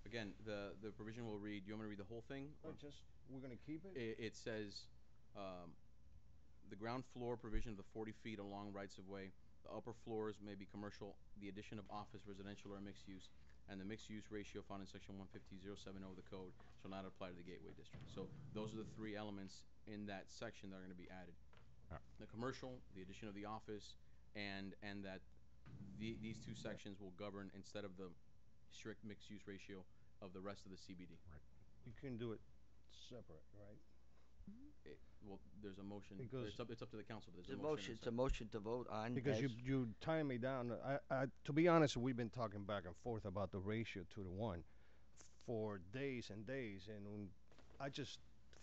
Again, the provision will read. Do you want me to read the whole thing? We're gonna keep it. It says, the ground floor provision of the 40 feet along rights of way. The upper floors may be commercial. The addition of office, residential, or mixed use, and the mixed use ratio found in section 150.070 of the code shall not apply to the Gateway District. So those are the 3 elements in that section that are going to be added. The commercial, the addition of the office, and that these 2 sections will govern instead of the strict mixed use ratio of the rest of the CBD. Right. You can do it separate, right? Well, there's a motion. Because It's up to the council. But It's there's a a motion. motion. It's a motion to vote on. Because as you tie me down. To be honest, we've been talking back and forth about the ratio 2 to 1 for days and days, and I just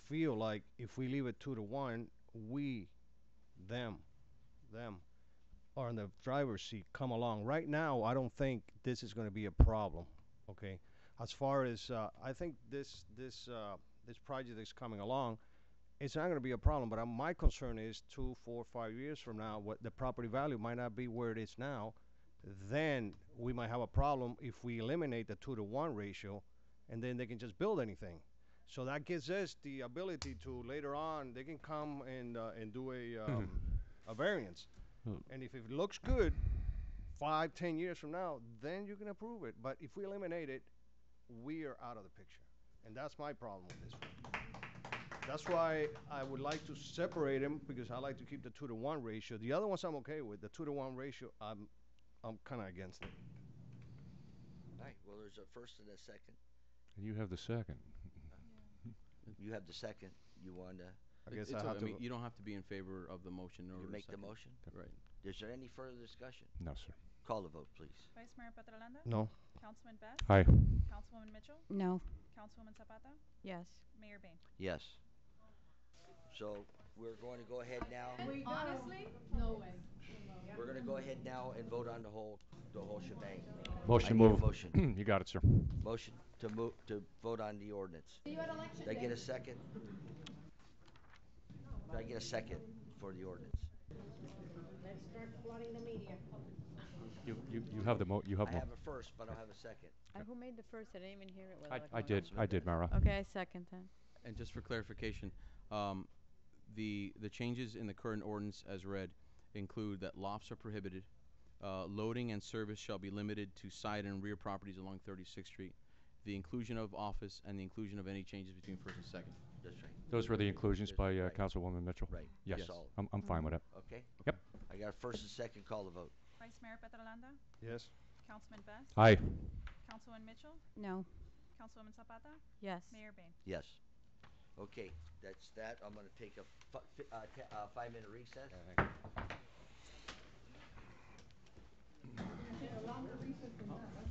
feel like if we leave it 2 to 1, them are in the driver's seat. Come along. Right now, I don't think this is going to be a problem. Okay, as far as I think this project is coming along. It's not going to be a problem, but my concern is 2, 4, 5 years from now, what the property value might not be where it is now. Then we might have a problem if we eliminate the 2 to 1 ratio, and then they can just build anything. So that gives us the ability to later on they can come and do a variance, and if it looks good, 5, 10 years from now, then you can approve it. But if we eliminate it, we are out of the picture, and that's my problem with this one. That's why I would like to separate them, because I like to keep the 2 to 1 ratio. The other ones I'm okay with. The 2 to 1 ratio, I'm kind of against it. All right. Well, there's a first and a second. And you have the second. You have the second. You want to? I guess It's I have to. mean, you don't have to be in favor of the motion. In order You to make the second. motion. Right. Is there any further discussion? No, sir. Call the vote, please. Vice Mayor Petrolanda? No. Councilman Best? Aye. Councilwoman Mitchell? No. Councilwoman Zapata? Yes. Mayor Bain? Yes. So we're going to go ahead now. Honestly? No way. We're going to go ahead now and vote on the whole shebang. Motion I need a move. motion. You got it, sir. Motion to vote on the ordinance. Did I get a second? Did I get a second for the ordinance? Let's start flooding the media. You have the you have. I have a first, but I don't have a second. Who made the first? I didn't even hear it. I did, Mara. Okay, I second that. And just for clarification, the changes in the current ordinance as read include that lofts are prohibited, loading and service shall be limited to side and rear properties along 36th Street, the inclusion of office, and the inclusion of any changes between first and second. That's right. Those were the inclusions by Councilwoman Mitchell. Right. Yes. That's all. I'm fine with it. Okay. Yep. I got a first and second. Call the vote. Vice Mayor Petrolanda? Yes. Councilman Best? Aye. Councilwoman Mitchell? No. Councilwoman Zapata? Yes. Mayor Bain? Yes. Okay, that's that. I'm going to take a 5-minute recess. A longer recess than that.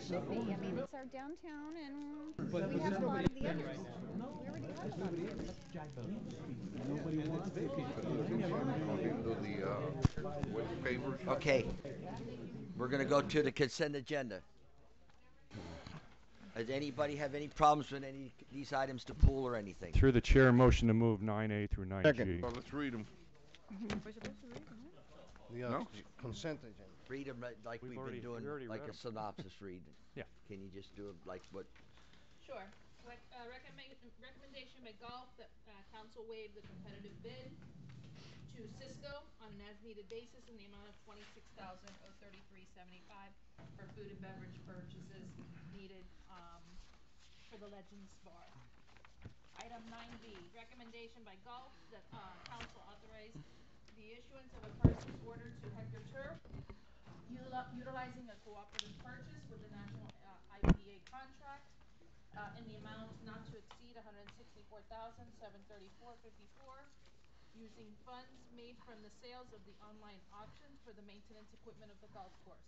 should be. I mean, it's our downtown, and we have a lot of the others. We already have a lot of the others. Okay, we're gonna go to the consent agenda. Does anybody have any problems with any of these items to pull or anything? Through the chair, motion to move 9A through 9G. Well, let's read them. The consent agenda. Read them like we've been doing, like a synopsis read. Yeah. Can you just do it like what? Sure. Recommendation by Gulf that council waive the competitive bid to Cisco on an as-needed basis in the amount of $26,033.75 for food and beverage purchases needed for the Legends Bar. Item 9B, recommendation by Gulf that council authorize the issuance of a purchase order to Hector Turf, utilizing a cooperative purchase with the National IPA contract in the amount not to exceed $164,734.54, using funds made from the sales of the online auctions for the maintenance equipment of the golf course.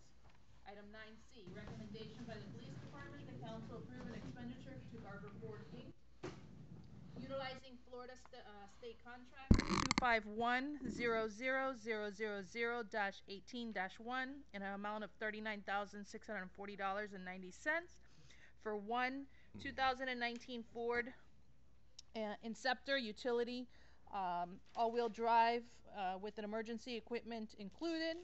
Item 9C, recommendation by the police department, the council approve an expenditure to Garber Ford Inc., utilizing Florida state contract 251-00000-18-1 in an amount of $39,640.90 for one 2019 Ford Inceptor utility all-wheel drive with an emergency equipment included.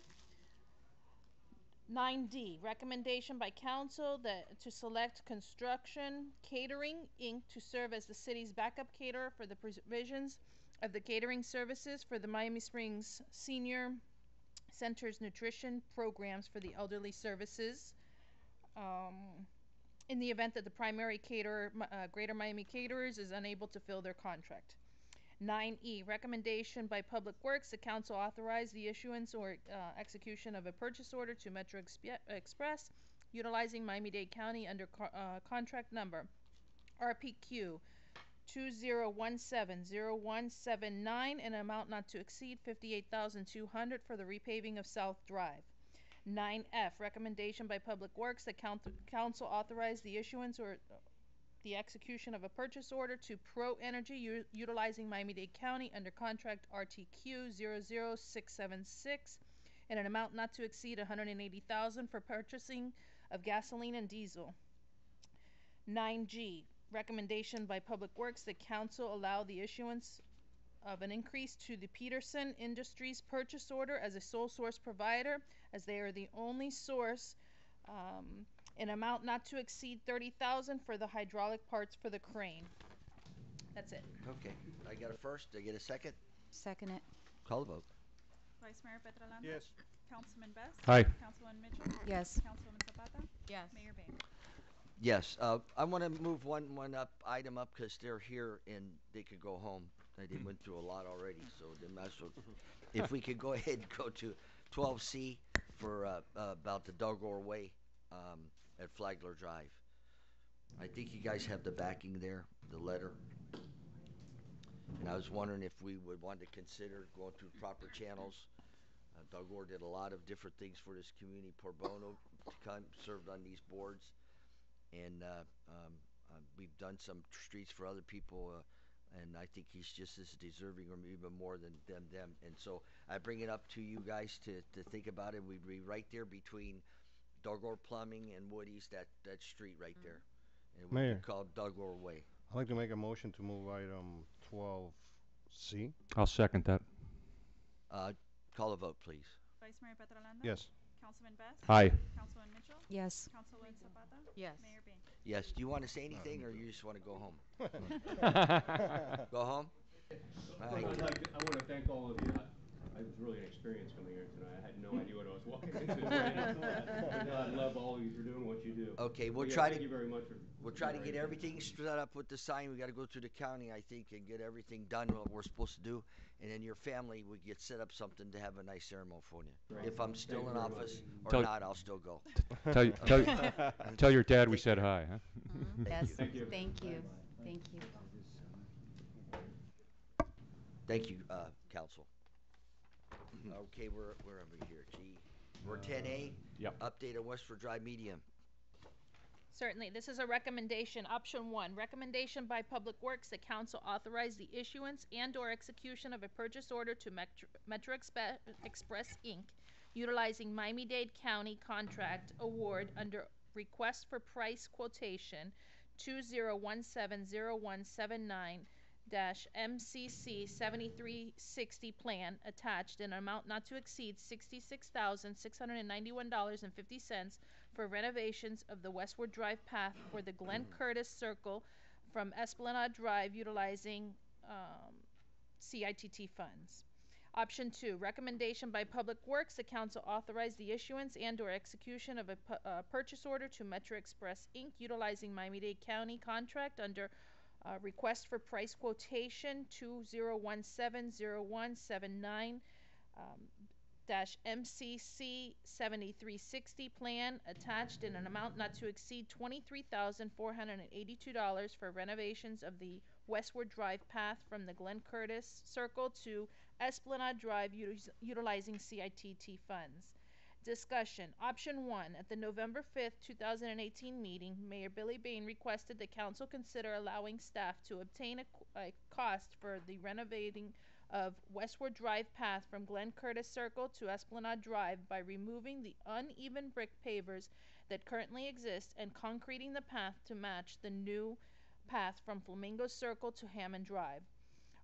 9D, recommendation by council that to select Construction Catering Inc. to serve as the city's backup caterer for the provisions of the catering services for the Miami Springs Senior Center's nutrition programs for the elderly services. In the event that the primary caterer, Greater Miami Caterers, is unable to fill their contract. 9E, recommendation by Public Works, the council authorize the issuance or execution of a purchase order to Metro Express, utilizing Miami-Dade County under contract number RPQ 20170179 in an amount not to exceed $58,200 for the repaving of South Drive. 9F, recommendation by Public Works that council authorize the issuance or the execution of a purchase order to Pro Energy utilizing Miami-Dade County under contract RTQ 00676 in an amount not to exceed $180,000 for purchasing of gasoline and diesel. 9G, recommendation by Public Works that council allow the issuance of an increase to the Peterson Industries purchase order as a sole source provider, as they are the only source an amount not to exceed $30,000 for the hydraulic parts for the crane. That's it. Okay, I got a first. I get a second. Second it. Call the vote. Vice Mayor Petrolanda. Yes. Councilman Best. Aye. Councilwoman Mitchell. Yes. Councilwoman Zapata. Yes. Mayor Bain. Yes, I want to move one item up because they're here and they could go home. They went through a lot already, so they might as well. If we could go ahead and go to 12C for about the Duggar Way at Flagler Drive. I think you guys have the backing there, the letter. And I was wondering if we would want to consider going through proper channels. Duggar did a lot of different things for this community. Pro bono served on these boards. And we've done some streets for other people, and I think he's just as deserving or even more than them. And so I bring it up to you guys to think about it. We'd be right there between Duggar Plumbing and Woody's, that street right there. And it would Mayor. be called Duggar Way. I'd like to make a motion to move item 12C. I'll second that. Call a vote, please. Vice Mayor Petrolanda. Yes. Councilman Best. Aye. Councilwoman Mitchell. Yes. Councilwoman Zapata. Yes. Mayor Bain. Yes. Do you want to say anything, or you just want to go home? Go home? All right. I want to thank all of you. It was really an experience coming here tonight. I had no idea what I was walking into. I love all of you for doing what you do. Okay, we'll But yeah, try thank to. you very much for. We'll try to get everything set up with the sign. We got to go through the county, I think, and get everything done what we're supposed to do. And then your family would get set up something to have a nice ceremony for you. Right. If I'm Thank still you in very office much. or not, I'll still go. Tell your dad we said hi, huh? Yes. Thank you. Thank you. Thank you. Thank you, Council. Okay, where are we here? G. For 10A? Yep. Update on Westford Drive medium. Certainly. This is a recommendation. Option 1, recommendation by Public Works that council authorize the issuance and/or execution of a purchase order to Metro Express, Inc., utilizing Miami-Dade County contract award under request for price quotation 20170179 MCC 7360 plan attached in an amount not to exceed $66,691.50 for renovations of the Westward Drive path for the Glen Curtis Circle from Esplanade Drive utilizing CITT funds. Option 2, recommendation by Public Works that council authorize the issuance and/or execution of a purchase order to Metro Express, Inc., utilizing Miami-Dade County contract under request for price quotation 20170179 MCC 7360 plan attached in an amount not to exceed $23,482 for renovations of the Westward Drive path from the Glen Curtis Circle to Esplanade Drive utilizing CITT funds. Discussion. Option 1. At the November 5th, 2018 meeting, Mayor Billy Bain requested the council consider allowing staff to obtain a cost for the renovating of Westward Drive path from Glen Curtis Circle to Esplanade Drive by removing the uneven brick pavers that currently exist and concreting the path to match the new path from Flamingo Circle to Hammond Drive.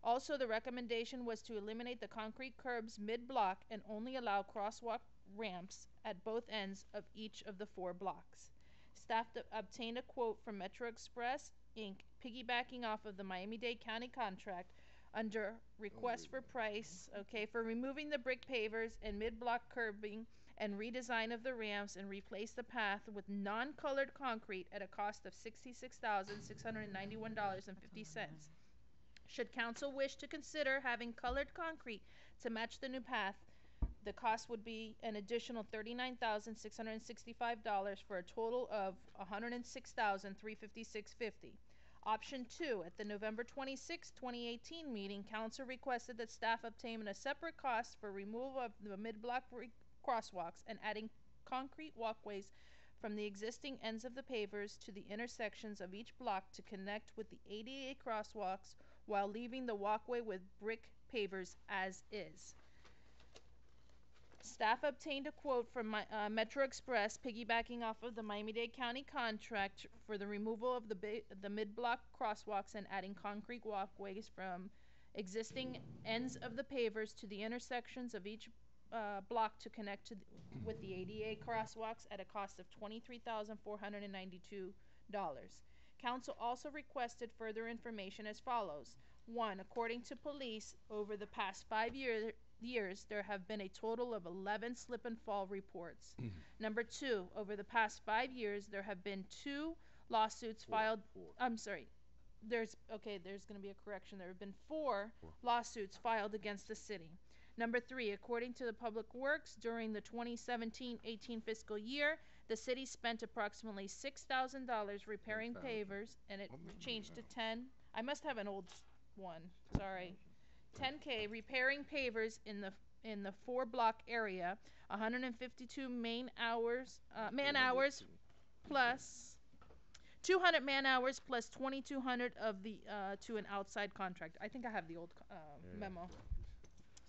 Also, the recommendation was to eliminate the concrete curbs mid-block and only allow crosswalk ramps at both ends of each of the 4 blocks. Staff obtained a quote from Metro Express, Inc., piggybacking off of the Miami-Dade County contract under request for price, for removing the brick pavers and mid-block curbing and redesign of the ramps and replace the path with non-colored concrete at a cost of $66,691.50. Should council wish to consider having colored concrete to match the new path, the cost would be an additional $39,665 for a total of $106,356.50. Option 2, at the November 26, 2018 meeting, council requested that staff obtain a separate cost for removal of the mid-block crosswalks and adding concrete walkways from the existing ends of the pavers to the intersections of each block to connect with the ADA crosswalks while leaving the walkway with brick pavers as is. Staff obtained a quote from Metro Express, piggybacking off of the Miami-Dade County contract for the removal of the mid-block crosswalks and adding concrete walkways from existing ends of the pavers to the intersections of each block to connect with the ADA crosswalks at a cost of $23,492. Council also requested further information as follows. 1. According to police, over the past 5 years, there have been a total of 11 slip and fall reports. Number 2, over the past 5 years, there have been 2 lawsuits filed. I'm sorry. There's going to be a correction. There have been 4 lawsuits filed against the city. Number 3, according to the Public Works, during the 2017-18 fiscal year, the city spent approximately $6,000 repairing pavers, and it changed to 10. I must have an old one. Sorry. $10K repairing pavers in the 4-block area, 152 man hours plus 200 man hours plus 2,200 of the to an outside contractor. I think I have the old memo.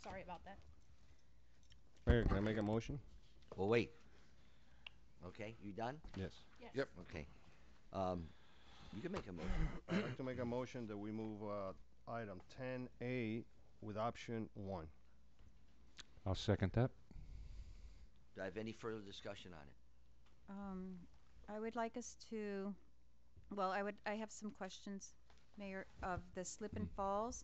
Sorry about that. Mayor, can I make a motion? Well, wait. Okay, you done? Yes. Yes. Yep. Okay. You can make a motion. I'd like to make a motion that we move item 10A with option 1. I'll second that. Do I have any further discussion on it? I would like us to, I have some questions, Mayor, of the slip and falls.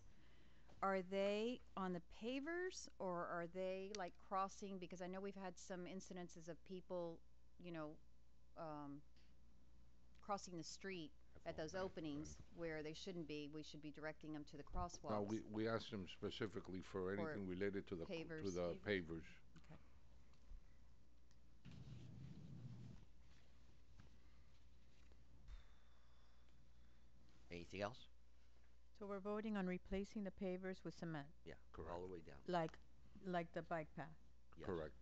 Are they on the pavers or are they like crossing? Because I know we've had some incidences of people, crossing the street at those openings where they shouldn't be. We should be directing them to the crosswalks. No, we asked them specifically for anything related to the pavers. pavers. Okay. Anything else? So we're voting on replacing the pavers with cement, Yeah, all the way down. like the bike path. Yes. Correct.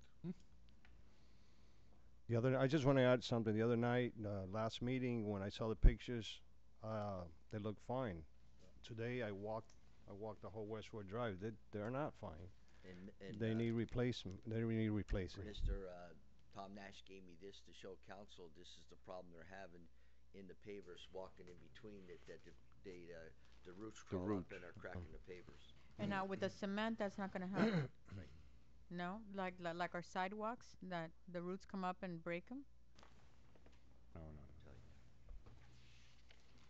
I just want to add something. The other night, last meeting, when I saw the pictures, they look fine. Today, I walked the whole Westwood Drive. They're not fine. And They need replacement. They need replacing. Mr. Tom Nash gave me this to show council. This is the problem they're having in the pavers, walking in between the roots crawl up and are cracking the pavers. And now with the cement, that's not gonna help? No? Like our sidewalks, that the roots come up and break them? No.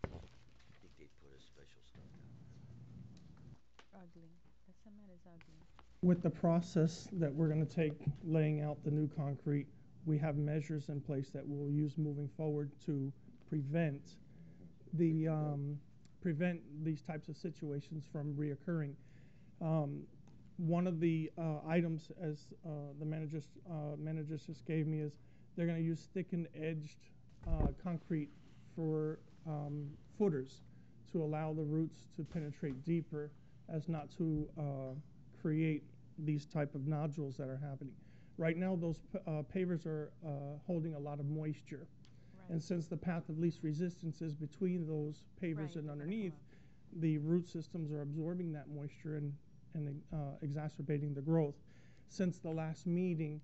I think they'd put a special stuff down. Ugly. The cement is ugly. With the process that we're going to take laying out the new concrete, we have measures in place that we'll use moving forward to prevent these types of situations from reoccurring. One of the items, as the managers just gave me, is they're going to use thickened edged concrete for footers to allow the roots to penetrate deeper, as not to create these type of nodules that are happening. Right now, those pavers are holding a lot of moisture. Right. And since the path of least resistance is between those pavers and underneath, the root systems are absorbing that moisture and exacerbating the growth. Since the last meeting,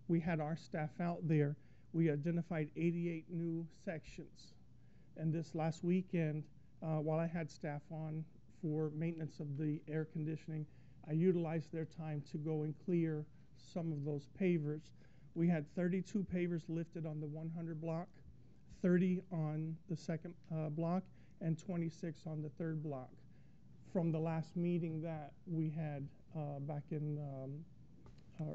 we had our staff out there. We identified 88 new sections. And this last weekend, while I had staff on for maintenance of the air conditioning, I utilized their time to go and clear some of those pavers. We had 32 pavers lifted on the 100 block, 30 on the second block, and 26 on the third block from the last meeting that we had back in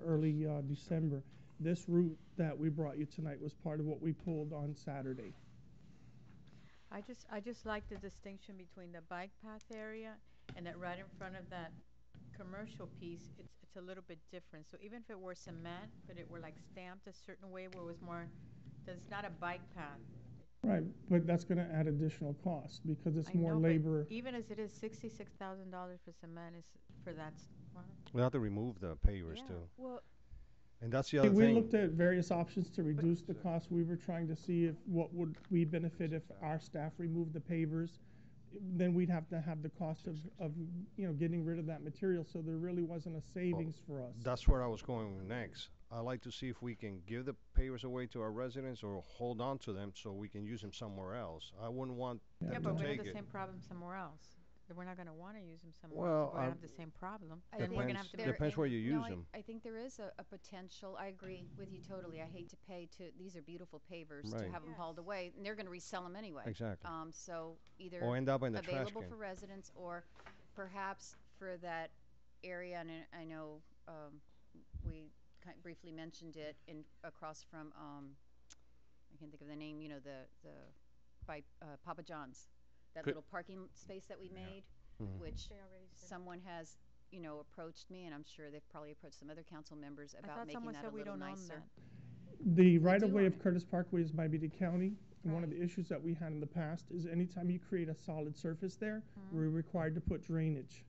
early December. This route that we brought you tonight was part of what we pulled on Saturday. I just like the distinction between the bike path area and that right in front of that commercial piece, it's a little bit different. So even if it were cement, but it were like stamped a certain way where it was more, it's not a bike path. Right, but that's going to add additional cost because it's I more know, labor. but even as it is, $66,000 for cement is for that. We have to remove the pavers too. Well, and that's the other we thing. looked at various options to reduce the cost. We were trying to see if what would we benefit if our staff removed the pavers. Then we'd have to have the cost of getting rid of that material. So there really wasn't a savings for us. That's where I was going next. I'd like to see if we can give the pavers away to our residents or hold on to them so we can use them somewhere else. I wouldn't want them to but we take have the it. same problem somewhere else. We're not going to want to use them somewhere Well, else. We're going to have the same problem. I Then think we're going to have to depends where you use no, them. I think there is a potential. I agree with you totally. I hate to pay to, these are beautiful pavers, to Right. have them hauled away, and they're going to resell them anyway. Exactly. So either Or end up in the trash available can. for residents or perhaps for that area, and I know we briefly mentioned it across from, I can't think of the name, by Papa John's. That little parking space that we made, which someone has, approached me, and I'm sure they've probably approached some other council members about making that a little nicer. The right-of-way of Curtis Parkway is by Beatty County. And one of the issues that we had in the past is anytime you create a solid surface there, we're required to put drainage.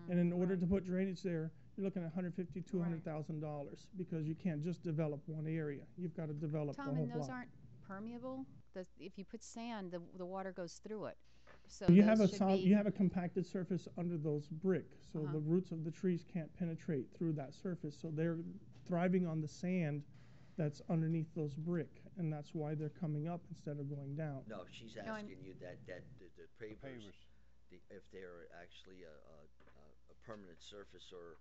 And in order to put drainage there, you're looking at $150,000 to $200,000 because you can't just develop one area. You've got to develop the Tom, whole and those block. aren't permeable? If you put sand, the water goes through it. So You those have should be- you have a compacted surface under those brick, so the roots of the trees can't penetrate through that surface. So they're thriving on the sand that's underneath those brick, and that's why they're coming up instead of going down. No, she's asking you that the pavers, if they're actually a permanent surface or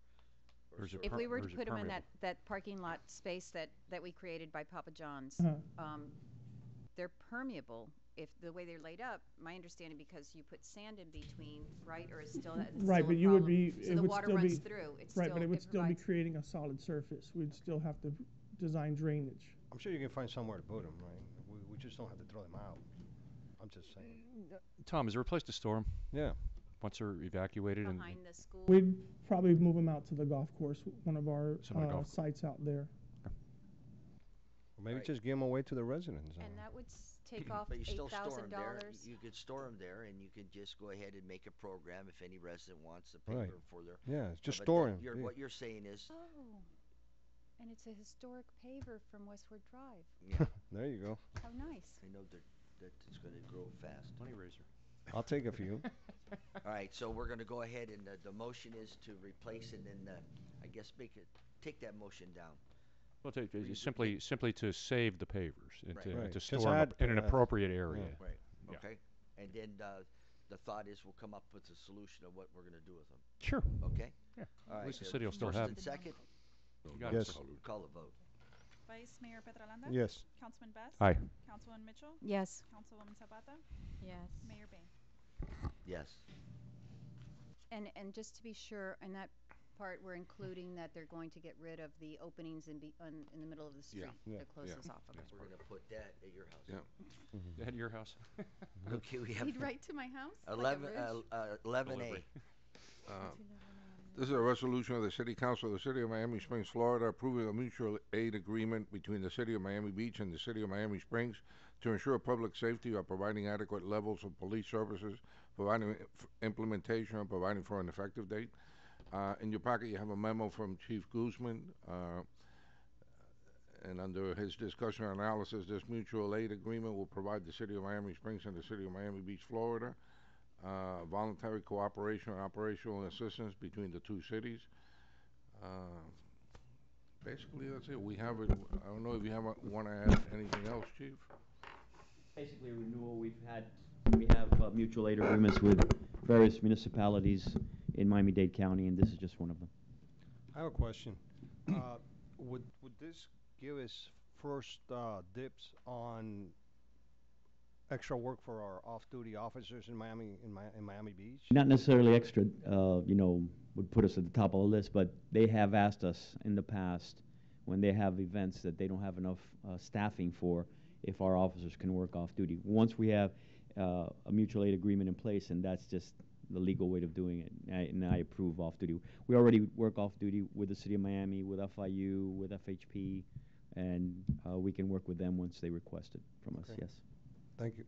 If we were to put them in that parking lot space that we created by Papa John's, they're permeable. If the way they're laid up, my understanding, because you put sand in between, right, or it's still Right, but you would be so the water runs through. It's right, still, but it would still be provides- creating a solid surface. We'd still have to design drainage. I'm sure you can find somewhere to put them, right? We just don't have to throw them out. I'm just saying. Tom, is there a place to store them? Yeah. Once they're evacuated and behind the school. We'd probably move them out to the golf course, one of our sites out there. Or maybe just give them away to the residents. And that would take off But you still store them there. $8,000. You could store them there, and you could just go ahead and make a program if any resident wants to pay Right. for their. Yeah, just but store then 'em, yeah. What you're saying is, And it's a historic paver from Westward Drive. Yeah. There you go. How nice. I know that it's gonna grow fast. Money raiser. I'll take a few. All right, so we're gonna go ahead and the motion is to replace and then, I guess take that motion down. Well, simply to save the pavers and Right. to, Right. to Just store them add, in an appropriate area. Right, Yeah. okay. And then, the thought is we'll come up with a solution of what we're gonna do with them. Sure. Okay? Yeah. All At right. least the city will still first have and them. second? You got Yes. it. Call the vote. Vice Mayor Petrolanda? Yes. Councilman Best? Aye. Councilwoman Mitchell? Yes. Councilwoman Zapata? Yes. Mayor Bain? Yes. And just to be sure, in that part, we're including that they're going to get rid of the openings in the middle of the street. Yeah. They're closes Yeah. off of it. We're gonna put that at your house. Yeah. At your house. Okay, we have Feed right to my house? like a 11A. bridge? This is a resolution of the City Council of the City of Miami Springs, Florida, approving a mutual aid agreement between the City of Miami Beach and the City of Miami Springs to ensure public safety by providing adequate levels of police services, providing implementation, and providing for an effective date. In your packet, you have a memo from Chief Guzman, and under his discussion and analysis, this mutual aid agreement will provide the City of Miami Springs and the City of Miami Beach, Florida, voluntary cooperation and operational assistance between the two cities. Basically, that's it. We have it. I don't know if you want to add anything else, Chief? Basically, a renewal. We have mutual aid agreements with various municipalities in Miami-Dade County, and this is just one of them. I have a question. Would this give us first dips on extra work for our off-duty officers in Miami Beach? Not necessarily extra, would put us at the top of the list, but they have asked us in the past when they have events that they don't have enough staffing for, if our officers can work off-duty. Once we have a mutual aid agreement in place, and that's just the legal way of doing it, and I approve off-duty. We already work off-duty with the City of Miami, with FIU, with FHP, and we can work with them once they request it from us, Okay. yes. Thank you.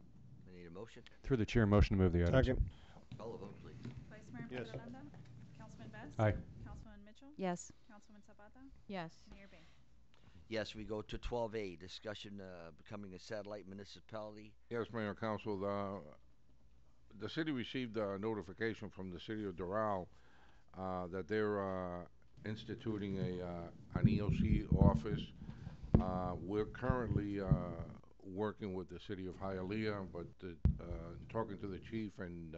I need a motion. Through the chair, motion to move the items. Second. Call the vote, please. Vice Mayor Yes. Petrolanda? Councilman Best? Aye. Councilwoman Mitchell? Yes. Councilwoman Zapata? Yes. Mayor Bain? Yes, we go to 12A, discussion becoming a satellite municipality. Yes, Mayor and Council, the city received a notification from the city of Doral that they're instituting an EOC office. We're currently working with the city of Hialeah, but talking to the chief and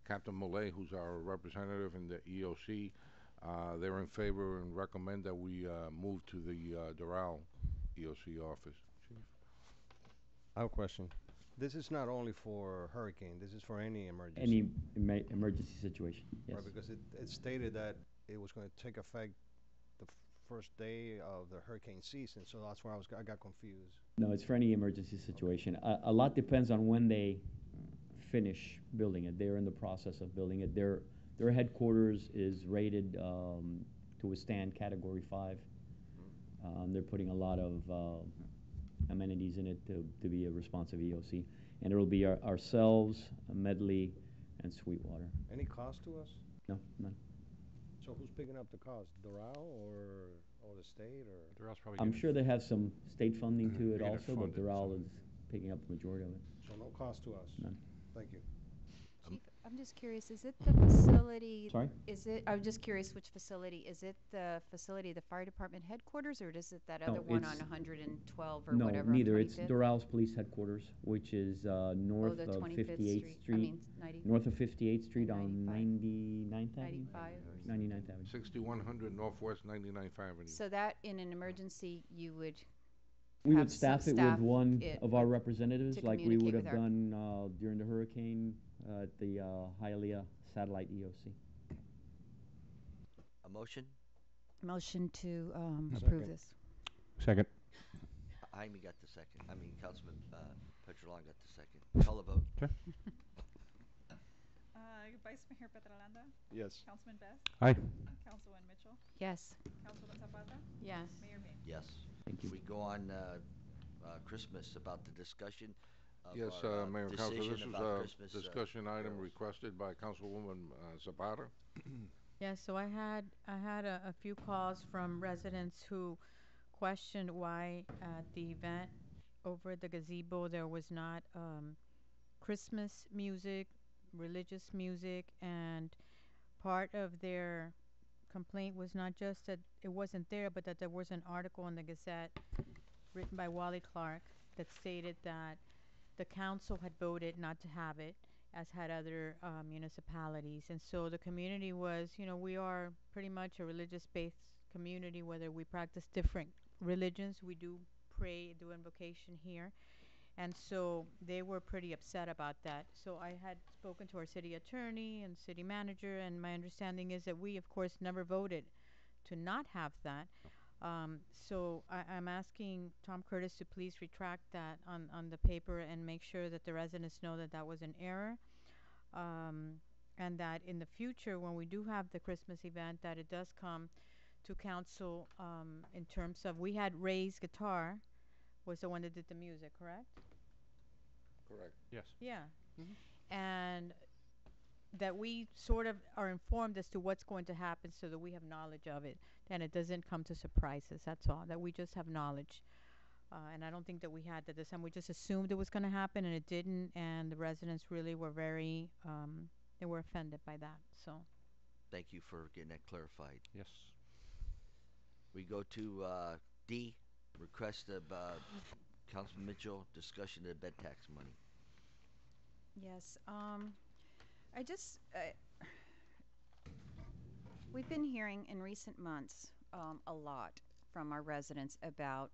Captain Molay, who's our representative in the EOC, they're in favor and recommend that we move to the Doral EOC office. Chief? I have a question. This is not only for hurricane, this is for any emergency. Any emergency situation, yes. Right, because it stated that it was going to take effect the first day of the hurricane season, so that's where I got confused. No, it's for any emergency situation. A lot depends on when they finish building it. They're in the process of building it. Their headquarters is rated to withstand Category 5. They're putting a lot of amenities in it to be a responsive EOC. And it will be ourselves, Medley, and Sweetwater. Any cost to us? No, none. So who's picking up the cost, Doral or the state, or? Doral's probably I'm sure they have some state funding to it They get it also, but funded, Doral is picking up the majority of it. So no cost to us? None. Thank you. Chief, I'm just curious, is it the facility? Sorry? I'm just curious which facility. Is it the facility, the fire department headquarters, or is it that No, other one on it's- 112 or No, whatever? on neither. It's 25th? Doral's Police Headquarters, which is north the of 25th 58th Street. I Street. mean, 90 North of 58th Street on 95. 99th Avenue? 95 or 99th Avenue. 6100 Northwest 99th Avenue. So that, in an emergency, you would We have would staff some it with staff one it of our representatives, to like we would communicate have with our- done during the hurricane at the Hialeah Satellite EOC. A motion? motion to approve Second. this. Second. Jaime got the second. I mean, Councilman Petrolon got the second. Call the vote. Okay. Vice Mayor Petrolanda? Yes. Councilman Best? Aye. Councilwoman Mitchell? Yes. Councilwoman Zapata? Yes. Mayor Bain? Yes. Thank you. We go on Christmas, about the discussion of Yes, our Mayor and Council, decision this is about a Christmas. discussion item carols. requested by Councilwoman Zapata. Yeah, so I had a few calls from residents who questioned why at the event over at the gazebo there was not Christmas music, religious music, and part of their complaint was not just that it wasn't there, but that there was an article in the Gazette written by Wally Clark that stated that the council had voted not to have it, as had other municipalities. And so the community was, you know, we are pretty much a religious-based community, whether we practice different religions. We do pray, do invocation here. And so they were pretty upset about that. So I had spoken to our city attorney and city manager, and my understanding is that we, of course, never voted to not have that. So I'm asking Tom Curtis to please retract that on the paper and make sure that the residents know that that was an error. And that in the future, when we do have the Christmas event, that it does come to council in terms of, we had Ray's Guitar was the one that did the music, correct? Correct. Yes. Yeah. And that we sort of are informed as to what's going to happen so that we have knowledge of it and it doesn't come to surprise us. That's all, that we just have knowledge. And I don't think that we had that this time. We just assumed it was going to happen and it didn't, and the residents really were very they were offended by that. So Thank you for getting that clarified. Yes. We go to D, request of Councilman Mitchell, discussion of the bed tax money. Yes, we've been hearing in recent months a lot from our residents about,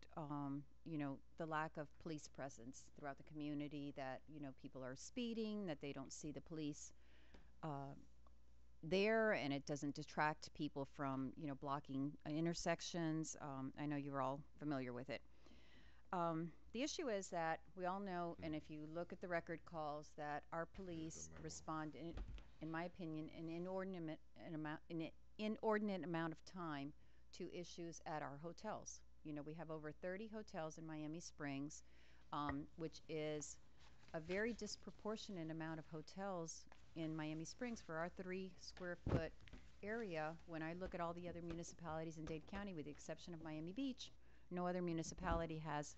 you know, the lack of police presence throughout the community, that, you know, people are speeding, that they don't see the police there, and it doesn't detract people from, you know, blocking intersections. I know you're all familiar with it. The issue is that we all know, and if you look at the record calls, that our police respond, in my opinion, an inordinate amount of time to issues at our hotels. You know, we have over 30 hotels in Miami Springs, which is a very disproportionate amount of hotels in Miami Springs for our 3 square foot area. When I look at all the other municipalities in Dade County, with the exception of Miami Beach, no other municipality has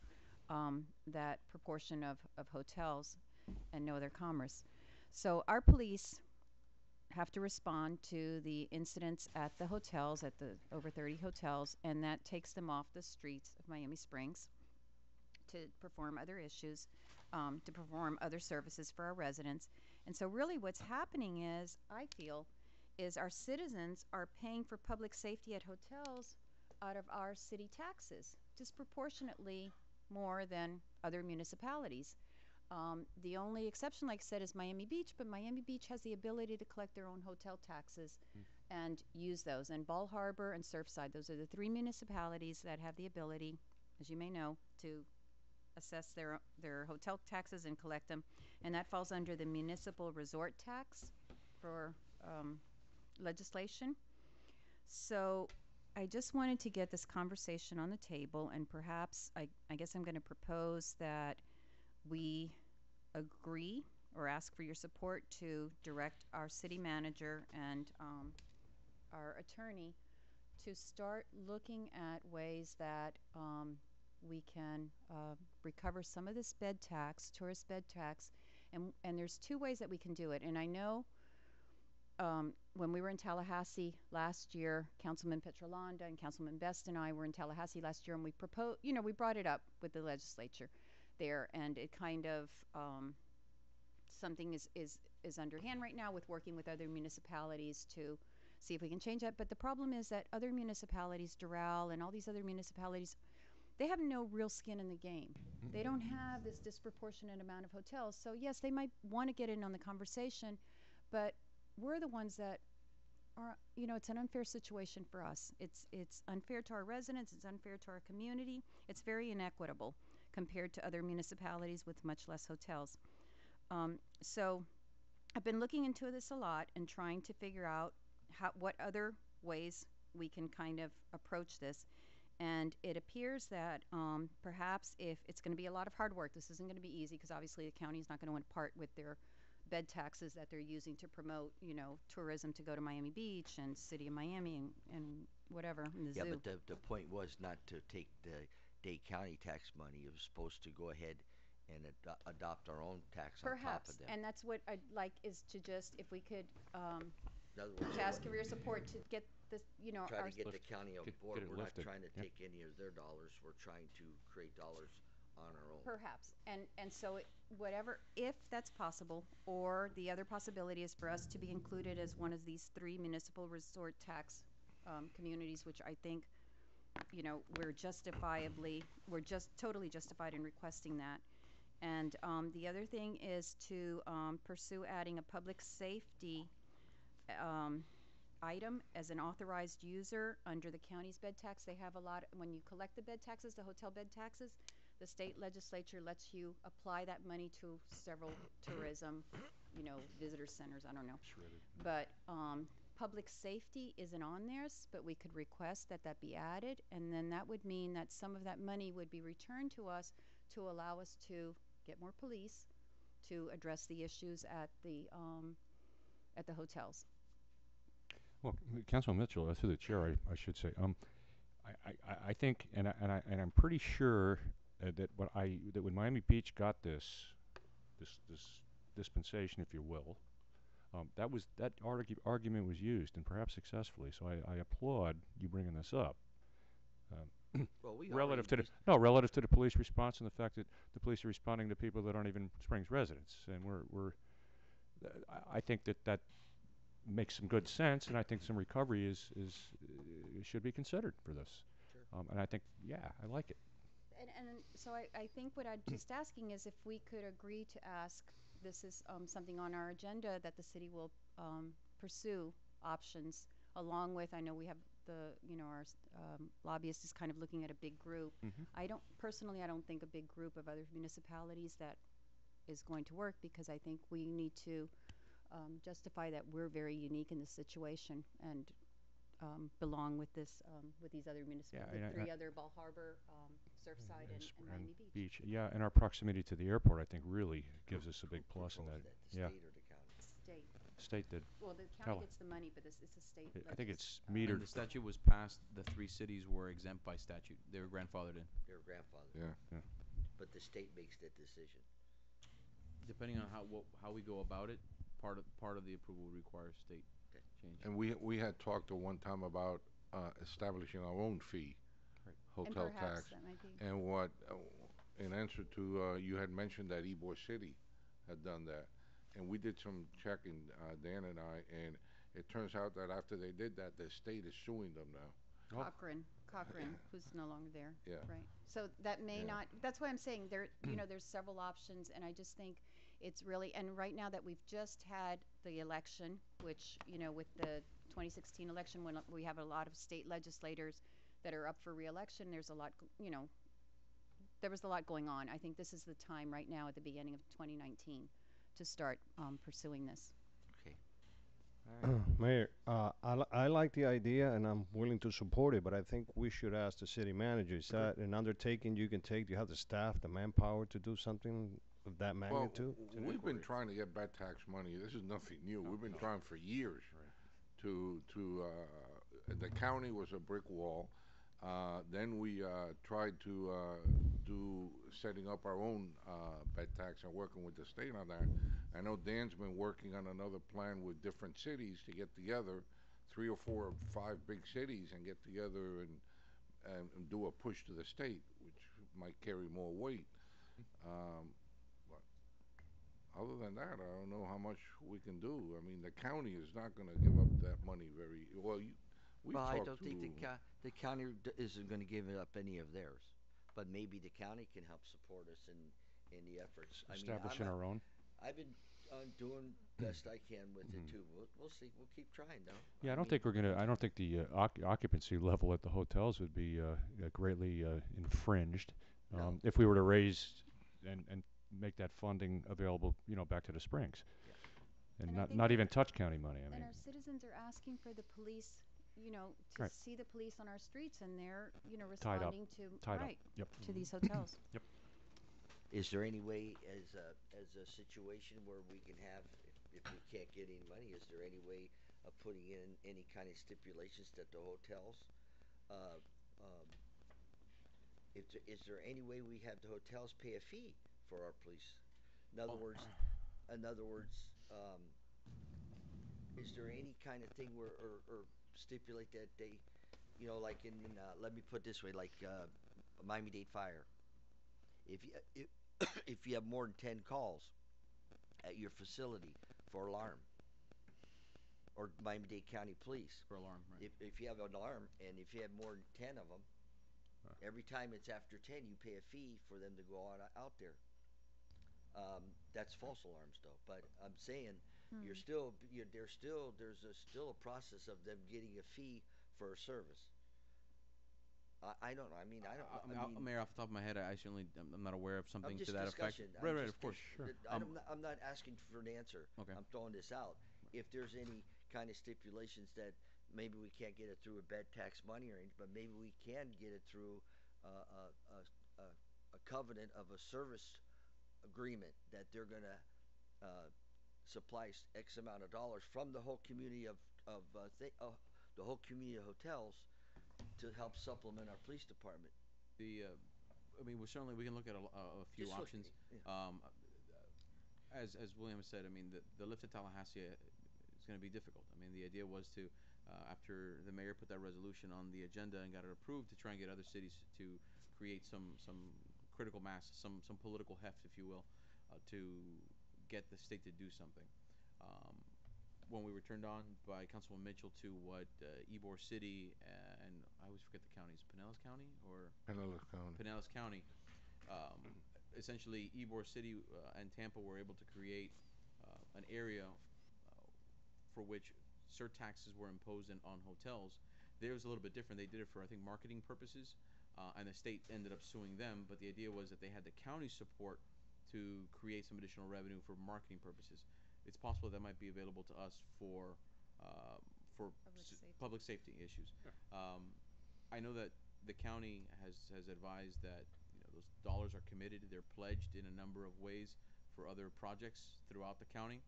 that proportion of hotels, and no other commerce. So our police have to respond to the incidents at the hotels, at the over 30 hotels, and that takes them off the streets of Miami Springs to perform other issues, to perform other services for our residents. And so really what's happening is, I feel, is our citizens are paying for public safety at hotels out of our city taxes, disproportionately more than other municipalities. The only exception, like I said, is Miami Beach, but Miami Beach has the ability to collect their own hotel taxes and use those. And Bal Harbour and Surfside, those are the 3 municipalities that have the ability, as you may know, to assess their hotel taxes and collect them. And that falls under the municipal resort tax for legislation. So I just wanted to get this conversation on the table, and perhaps I guess I'm going to propose that we agree or ask for your support to direct our city manager and our attorney to start looking at ways that we can recover some of this bed tax, tourist bed tax, and there's 2 ways that we can do it. And I know when we were in Tallahassee last year, Councilman Petrolanda and Councilman Best and I were in Tallahassee last year, and we proposed, you know, we brought it up with the legislature there, and it kind of something is underhand right now with working with other municipalities to see if we can change that. But the problem is that other municipalities, Doral and all these other municipalities, they have no real skin in the game. They don't have this disproportionate amount of hotels. So yes, they might want to get in on the conversation, but we're the ones that are, you know, it's an unfair situation for us. It's unfair to our residents, it's unfair to our community. It's very inequitable compared to other municipalities with much less hotels. So I've been looking into this a lot and trying to figure out what other ways we can kind of approach this. And it appears that perhaps if it's going to be a lot of hard work, this isn't going to be easy, because obviously the county is not going to part with their bed taxes that they're using to promote, you know, tourism to go to Miami Beach and city of Miami and whatever, in the Yeah, zoo. but the point was not to take the Dade County tax money. It was supposed to go ahead and adopt our own tax on top Perhaps, of them. and that's what I'd like is to just, if we could, In other words, to ask for your support to get this, you know, try our to get the county on board. get it We're not lifted. trying to Yep. take any of their dollars. We're trying to create dollars on our own. Perhaps, and so whatever, if that's possible, or the other possibility is for us to be included as one of these 3 municipal resort tax communities, which I think, you know, we're just totally justified in requesting that. And the other thing is to pursue adding a public safety item as an authorized user under the county's bed tax. They have a lot, when you collect the bed taxes, the hotel bed taxes, the state legislature lets you apply that money to several tourism, you know, visitor centers, I don't know. But public safety isn't on theirs, but we could request that that be added, and then that would mean that some of that money would be returned to us to allow us to get more police to address the issues at the hotels. Well, Councilman Mitchell, through the chair, I should say, I think, and I'm pretty sure that when Miami Beach got this dispensation, if you will, that argument was used, and perhaps successfully. So I applaud you bringing this up. Well, we relative to already relative to the police response and the fact that the police are responding to people that aren't even Springs residents, and I think that makes some good sense, and I think some recovery should be considered for this. Sure. And I think, yeah, I like it. And so I think what I'm just asking is if we could agree to ask, this is something on our agenda that the city will pursue options along with, I know we have our lobbyist is kind of looking at a big group. I don't think a big group of other municipalities that is going to work, because I think we need to justify that we're very unique in this situation and belong with this with these other municipalities, the 3 other, Ball Harbor, Surfside, and Miami Beach. Yeah, and our proximity to the airport, I think, really gives us a big plus in that. Yeah. State. State did. Well, the county gets the money, but it's a state. I think it's And metered. the statute was passed, the 3 cities were exempt by statute. They were grandfathered in. Their grandfather. Yeah. But the state makes that decision. Depending on how we go about it, part of the approval requires state change. And we had talked at one time about establishing our own fee, hotel And perhaps tax. that might be. And what, in answer to, you had mentioned that Ybor City had done that. And we did some checking, Dan and I, and it turns out that after they did that, the state is suing them now. Cochran, who's no longer there. Yeah. Right. So that may Yeah. not, that's why I'm saying there's several options, and I just think it's really, and right now that we've just had the election, which, with the 2016 election, when we have a lot of state legislators that are up for re-election, there's a lot, there was a lot going on. I think this is the time right now at the beginning of 2019 to start pursuing this. Okay. Mayor, I like the idea and I'm willing to support it, but I think we should ask the city manager, is that an undertaking you can take? Do you have the staff, the manpower to do something of that magnitude? Well, we've been trying to get bed tax money. This is nothing new. We've been trying for years to the county was a brick wall. Then we tried to do setting up our own bed tax and working with the state on that. I know Dan's been working on another plan with different cities to get together, 3 or 4 or 5 big cities, and get together and do a push to the state, which might carry more weight. But other than that, I don't know how much we can do. I mean, the county is not going to give up that money very well. Well, I don't think the county isn't going to give up any of theirs, but maybe the county can help support us in the efforts. Establishing our own. I've been doing best I can with it too. We'll see. We'll keep trying though. Yeah, I don't think the occupancy level at the hotels would be greatly infringed if we were to raise and make that funding available, back to the Springs, and not even touch county money. I mean, and our citizens are asking for the police, to see the police on our streets, and they're, responding to these hotels. Yep. Is there any way, as a situation where we can have, if we can't get any money, is there any way of putting in any kind of stipulations that the hotels um, is there any way we have the hotels pay a fee for our police? In other words, in other words, is there any kind of thing where or stipulate that they, like in let me put it this way, like Miami-Dade Fire, if you if you have more than 10 calls at your facility for alarm, or Miami-Dade County Police for alarm, right? If you have an alarm and if you have more than 10 of them, every time it's after 10, you pay a fee for them to go out there. That's false alarms, though. But I'm saying there's still a process of them getting a fee for a service. I don't know. I mean, Mayor, off the top of my head, I'm not aware of something I'm just to that effect. discussion. Right, of course, sure. I'm not asking for an answer. Okay. I'm throwing this out. If there's any kind of stipulations that maybe we can't get it through a bed tax money or anything, but maybe we can get it through a covenant of a service agreement that they're going to supply X amount of dollars from the whole community the whole community of hotels to help supplement our police department. I mean, we can look at a few Just options. As William said, I mean, the lift at Tallahassee is going to be difficult. I mean, the idea was to, after the mayor put that resolution on the agenda and got it approved, to try and get other cities to create some critical mass, some political heft, if you will, to get the state to do something. When we were turned on by Councilman Mitchell to what Ybor City and I always forget the counties, Pinellas County or Pinellas County. Pinellas County. Essentially, Ybor City and Tampa were able to create an area for which surtaxes were imposed on hotels. Theirs was a little bit different. They did it for, I think, marketing purposes, and the state ended up suing them. But the idea was that they had the county support to create some additional revenue for marketing purposes. It's possible that might be available to us for public safety issues. Sure. I know that the county has advised that those dollars are committed. They're pledged in a number of ways for other projects throughout the county.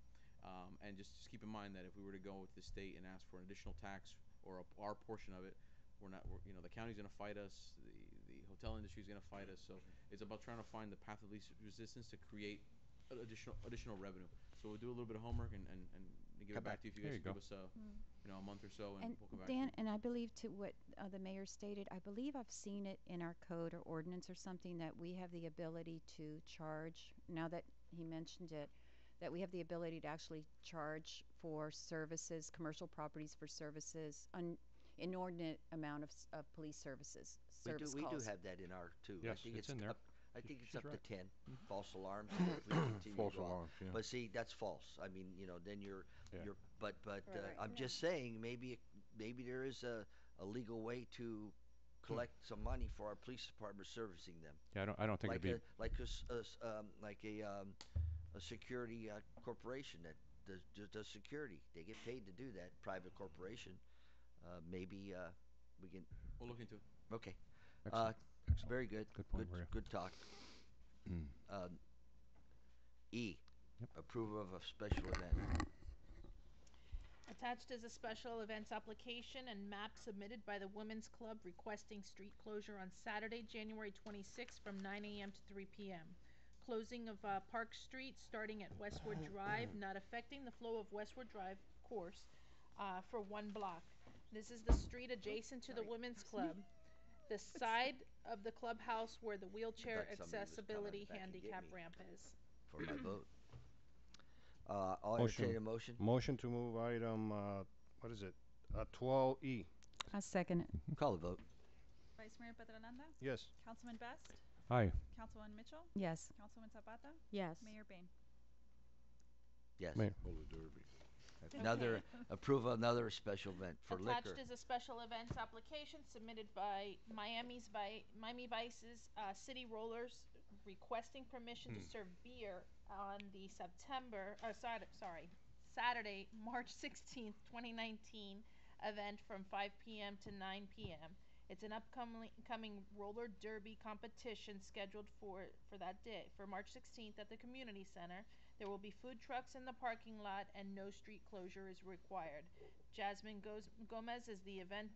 And just keep in mind that if we were to go with the state and ask for an additional tax or our portion of it, the county's going to fight us. The hotel industry is going to fight us. So it's about trying to find the path of least resistance to create additional revenue. So we'll do a little bit of homework and give it back to you if you guys give us a month or so, and we'll come back. Dan, and I believe to what the mayor stated, I believe I've seen it in our code or ordinance or something that we have the ability to charge. Now that he mentioned it, that we have the ability to actually charge for services, commercial properties for services, inordinate amount of police services. We do have that in our too. Yes, I think it's in there. I think it's She's up right. to 10 false alarms. If we continue False to go out. alarms, yeah. But see, that's false. I mean, then you're. But I'm Yeah. just saying maybe there is a legal way to collect some money for our police department servicing them. Yeah, I don't think Like it'd be. like a security corporation that does security. They get paid to do that. Private corporation. Maybe we can. We'll look into it. Okay. Excellent. Very good. Good point, Maria. Good talk. E. Yep. Approval of a special event. Attached is a special events application and map submitted by the Women's Club requesting street closure on Saturday, January 26th from 9 a.m. to 3 p.m. Closing of Park Street starting at Westwood Drive, not affecting the flow of Westwood Drive course for 1 block. This is the street adjacent to the Women's Club, the side of the clubhouse where the wheelchair Thought somebody was accessibility coming back and get handicap me. ramp is. For my vote. I'll entertain a motion. Motion to move item, what is it? 12E. I second it. Call the vote. Vice Mayor Petrolanda? Yes. Councilman Best? Aye. Councilwoman Mitchell? Yes. Councilwoman Zapata? Yes. Mayor Bain? Yes. Mayor. Roller derby. Another approval, another special event for Attached liquor. is a special events application submitted by Miami Vice's City Rollers requesting permission to serve beer on the Saturday, March 16th, 2019 event from 5 p.m. to 9 p.m. It's an upcoming roller derby competition scheduled for that day, for March 16th at the community center. There will be food trucks in the parking lot and no street closure is required. Jasmine Gomez is the event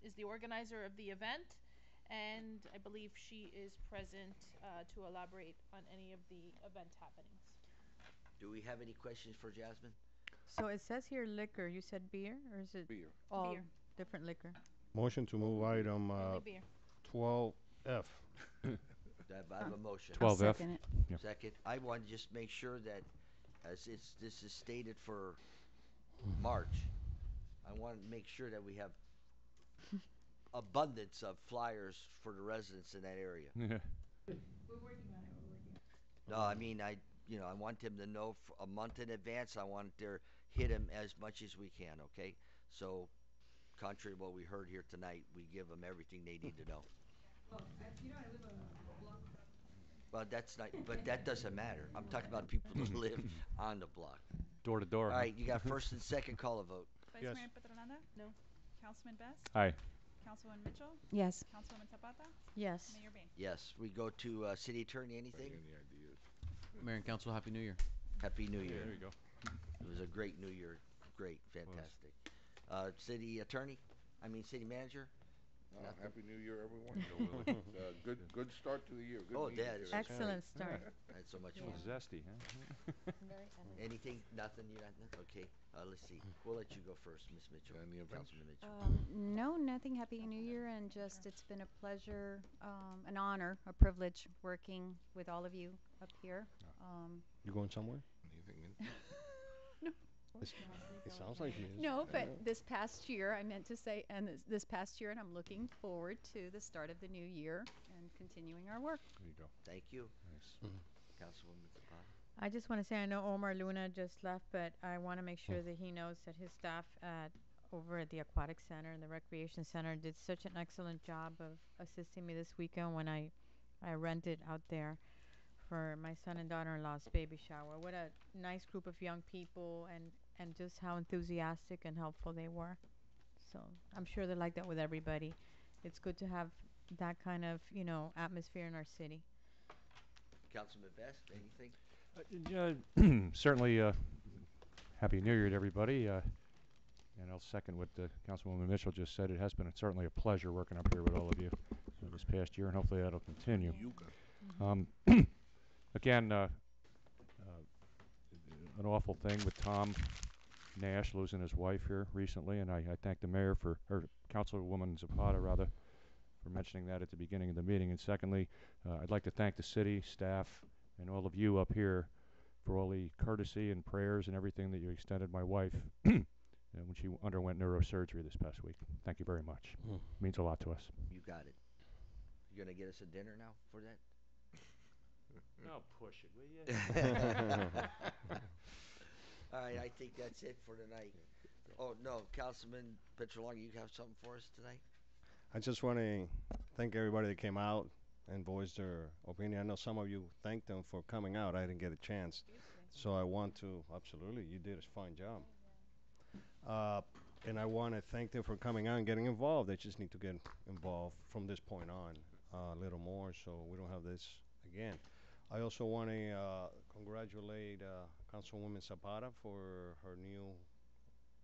is the organizer of the event, and I believe she is present to elaborate on any of the event happenings. Do we have any questions for Jasmine? So it says here liquor. You said beer, or is it Beer. all Beer. different liquor? Motion to move item Only beer. 12F. I have a motion. 12F. Second it. Yep. Second. I want to just make sure that, as this is stated for March, I want to make sure that we have abundance of flyers for the residents in that area. Yeah. We're working on it. No, I mean, I want them to know a month in advance. I want to hit them as much as we can, okay? So, contrary to what we heard here tonight, we give them everything they need to know. Well, I live a block. Well, that's not, but that doesn't matter. I'm talking about people who live on the block. Door to door. All right, you got first and second, call a vote. Vice Yes. Mayor Petrolanda? No. Councilman Best? Aye. Councilwoman Mitchell? Yes. Councilwoman Zapata? Yes. Mayor Bain? Yes, we go to city attorney, anything? Any ideas? Mayor and council, Happy New Year. Happy New Year. There you go. It was a great New Year. Great, fantastic. City attorney, city manager? Nothing. Happy New Year, everyone. Good start to the year. Good Oh, meeting that today. is Excellent start. I had so much A fun. little zesty, huh? Anything? Nothing? You got nothing? Okay, let's see. We'll let you go first, Ms. Mitchell. Any events? Councilman Mitchell. No, nothing. Happy New Year, and just it's been a pleasure, an honor, a privilege working with all of you up here. You going somewhere? Anything in? It sounds like he is. No, but this past year, I meant to say, and this past year, and I'm looking forward to the start of the new year and continuing our work. There you go. Thank you. Nice. Councilwoman Zapata. I just want to say I know Omar Luna just left, but I want to make sure that he knows that his staff over at the Aquatic Center and the Recreation Center did such an excellent job of assisting me this weekend when I rented out there for my son and daughter-in-law's baby shower. What a nice group of young people, and just how enthusiastic and helpful they were. So I'm sure they're like that with everybody. It's good to have that kind of, atmosphere in our city. Councilman Best, anything? Certainly, Happy New Year to everybody. And I'll second what Councilwoman Mitchell just said. It has been certainly a pleasure working up here with all of you this past year, and hopefully that'll continue. Again, an awful thing with Tom Nash losing his wife here recently, and I thank the mayor or Councilwoman Zapata rather, for mentioning that at the beginning of the meeting. And secondly, I'd like to thank the city staff and all of you up here for all the courtesy and prayers and everything that you extended my wife when she underwent neurosurgery this past week. Thank you very much. Means a lot to us. You got it. You gonna get us a dinner now for that? No, push it, will you? All right, I think that's it for tonight. Oh, no, Councilman Petrolong, you have something for us tonight? I just want to thank everybody that came out and voiced their opinion. I know some of you thanked them for coming out. I didn't get a chance. So I want to, absolutely, you did a fine job. And I want to thank them for coming out and getting involved. They just need to get involved from this point on a little more so we don't have this again. I also want to congratulate Councilwoman Zapata for her new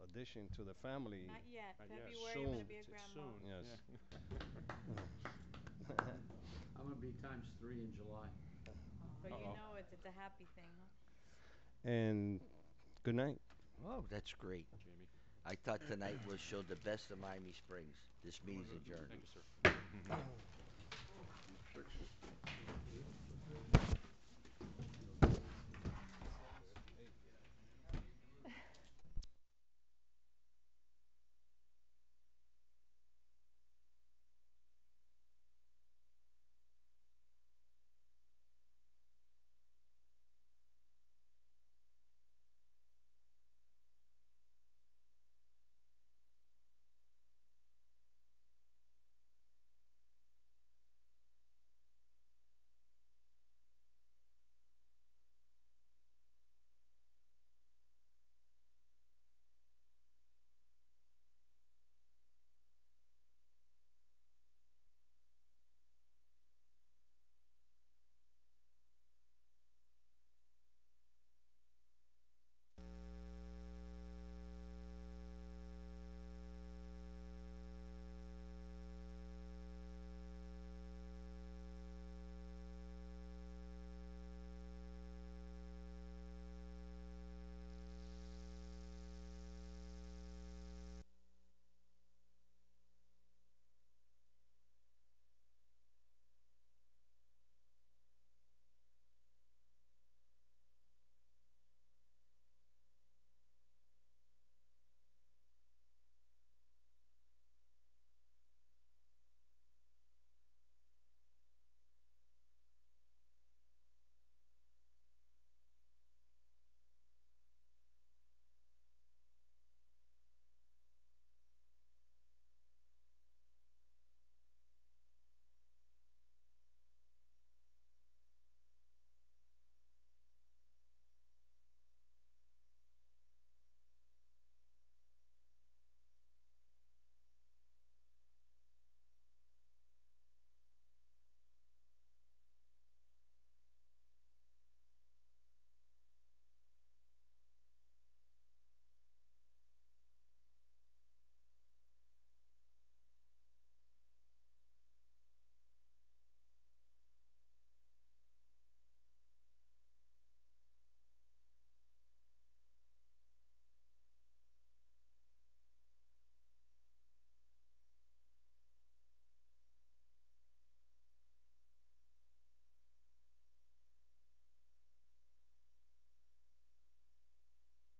addition to the family. Not yet. Not yet. February, Soon. I'm going to be a grandma. Yes. I'm going to be ×3 in July. So you know it's a happy thing, huh? And good night. Oh, that's great. Jamie. I thought tonight showed the best of Miami Springs. This meeting's adjourned. Thank you, sir.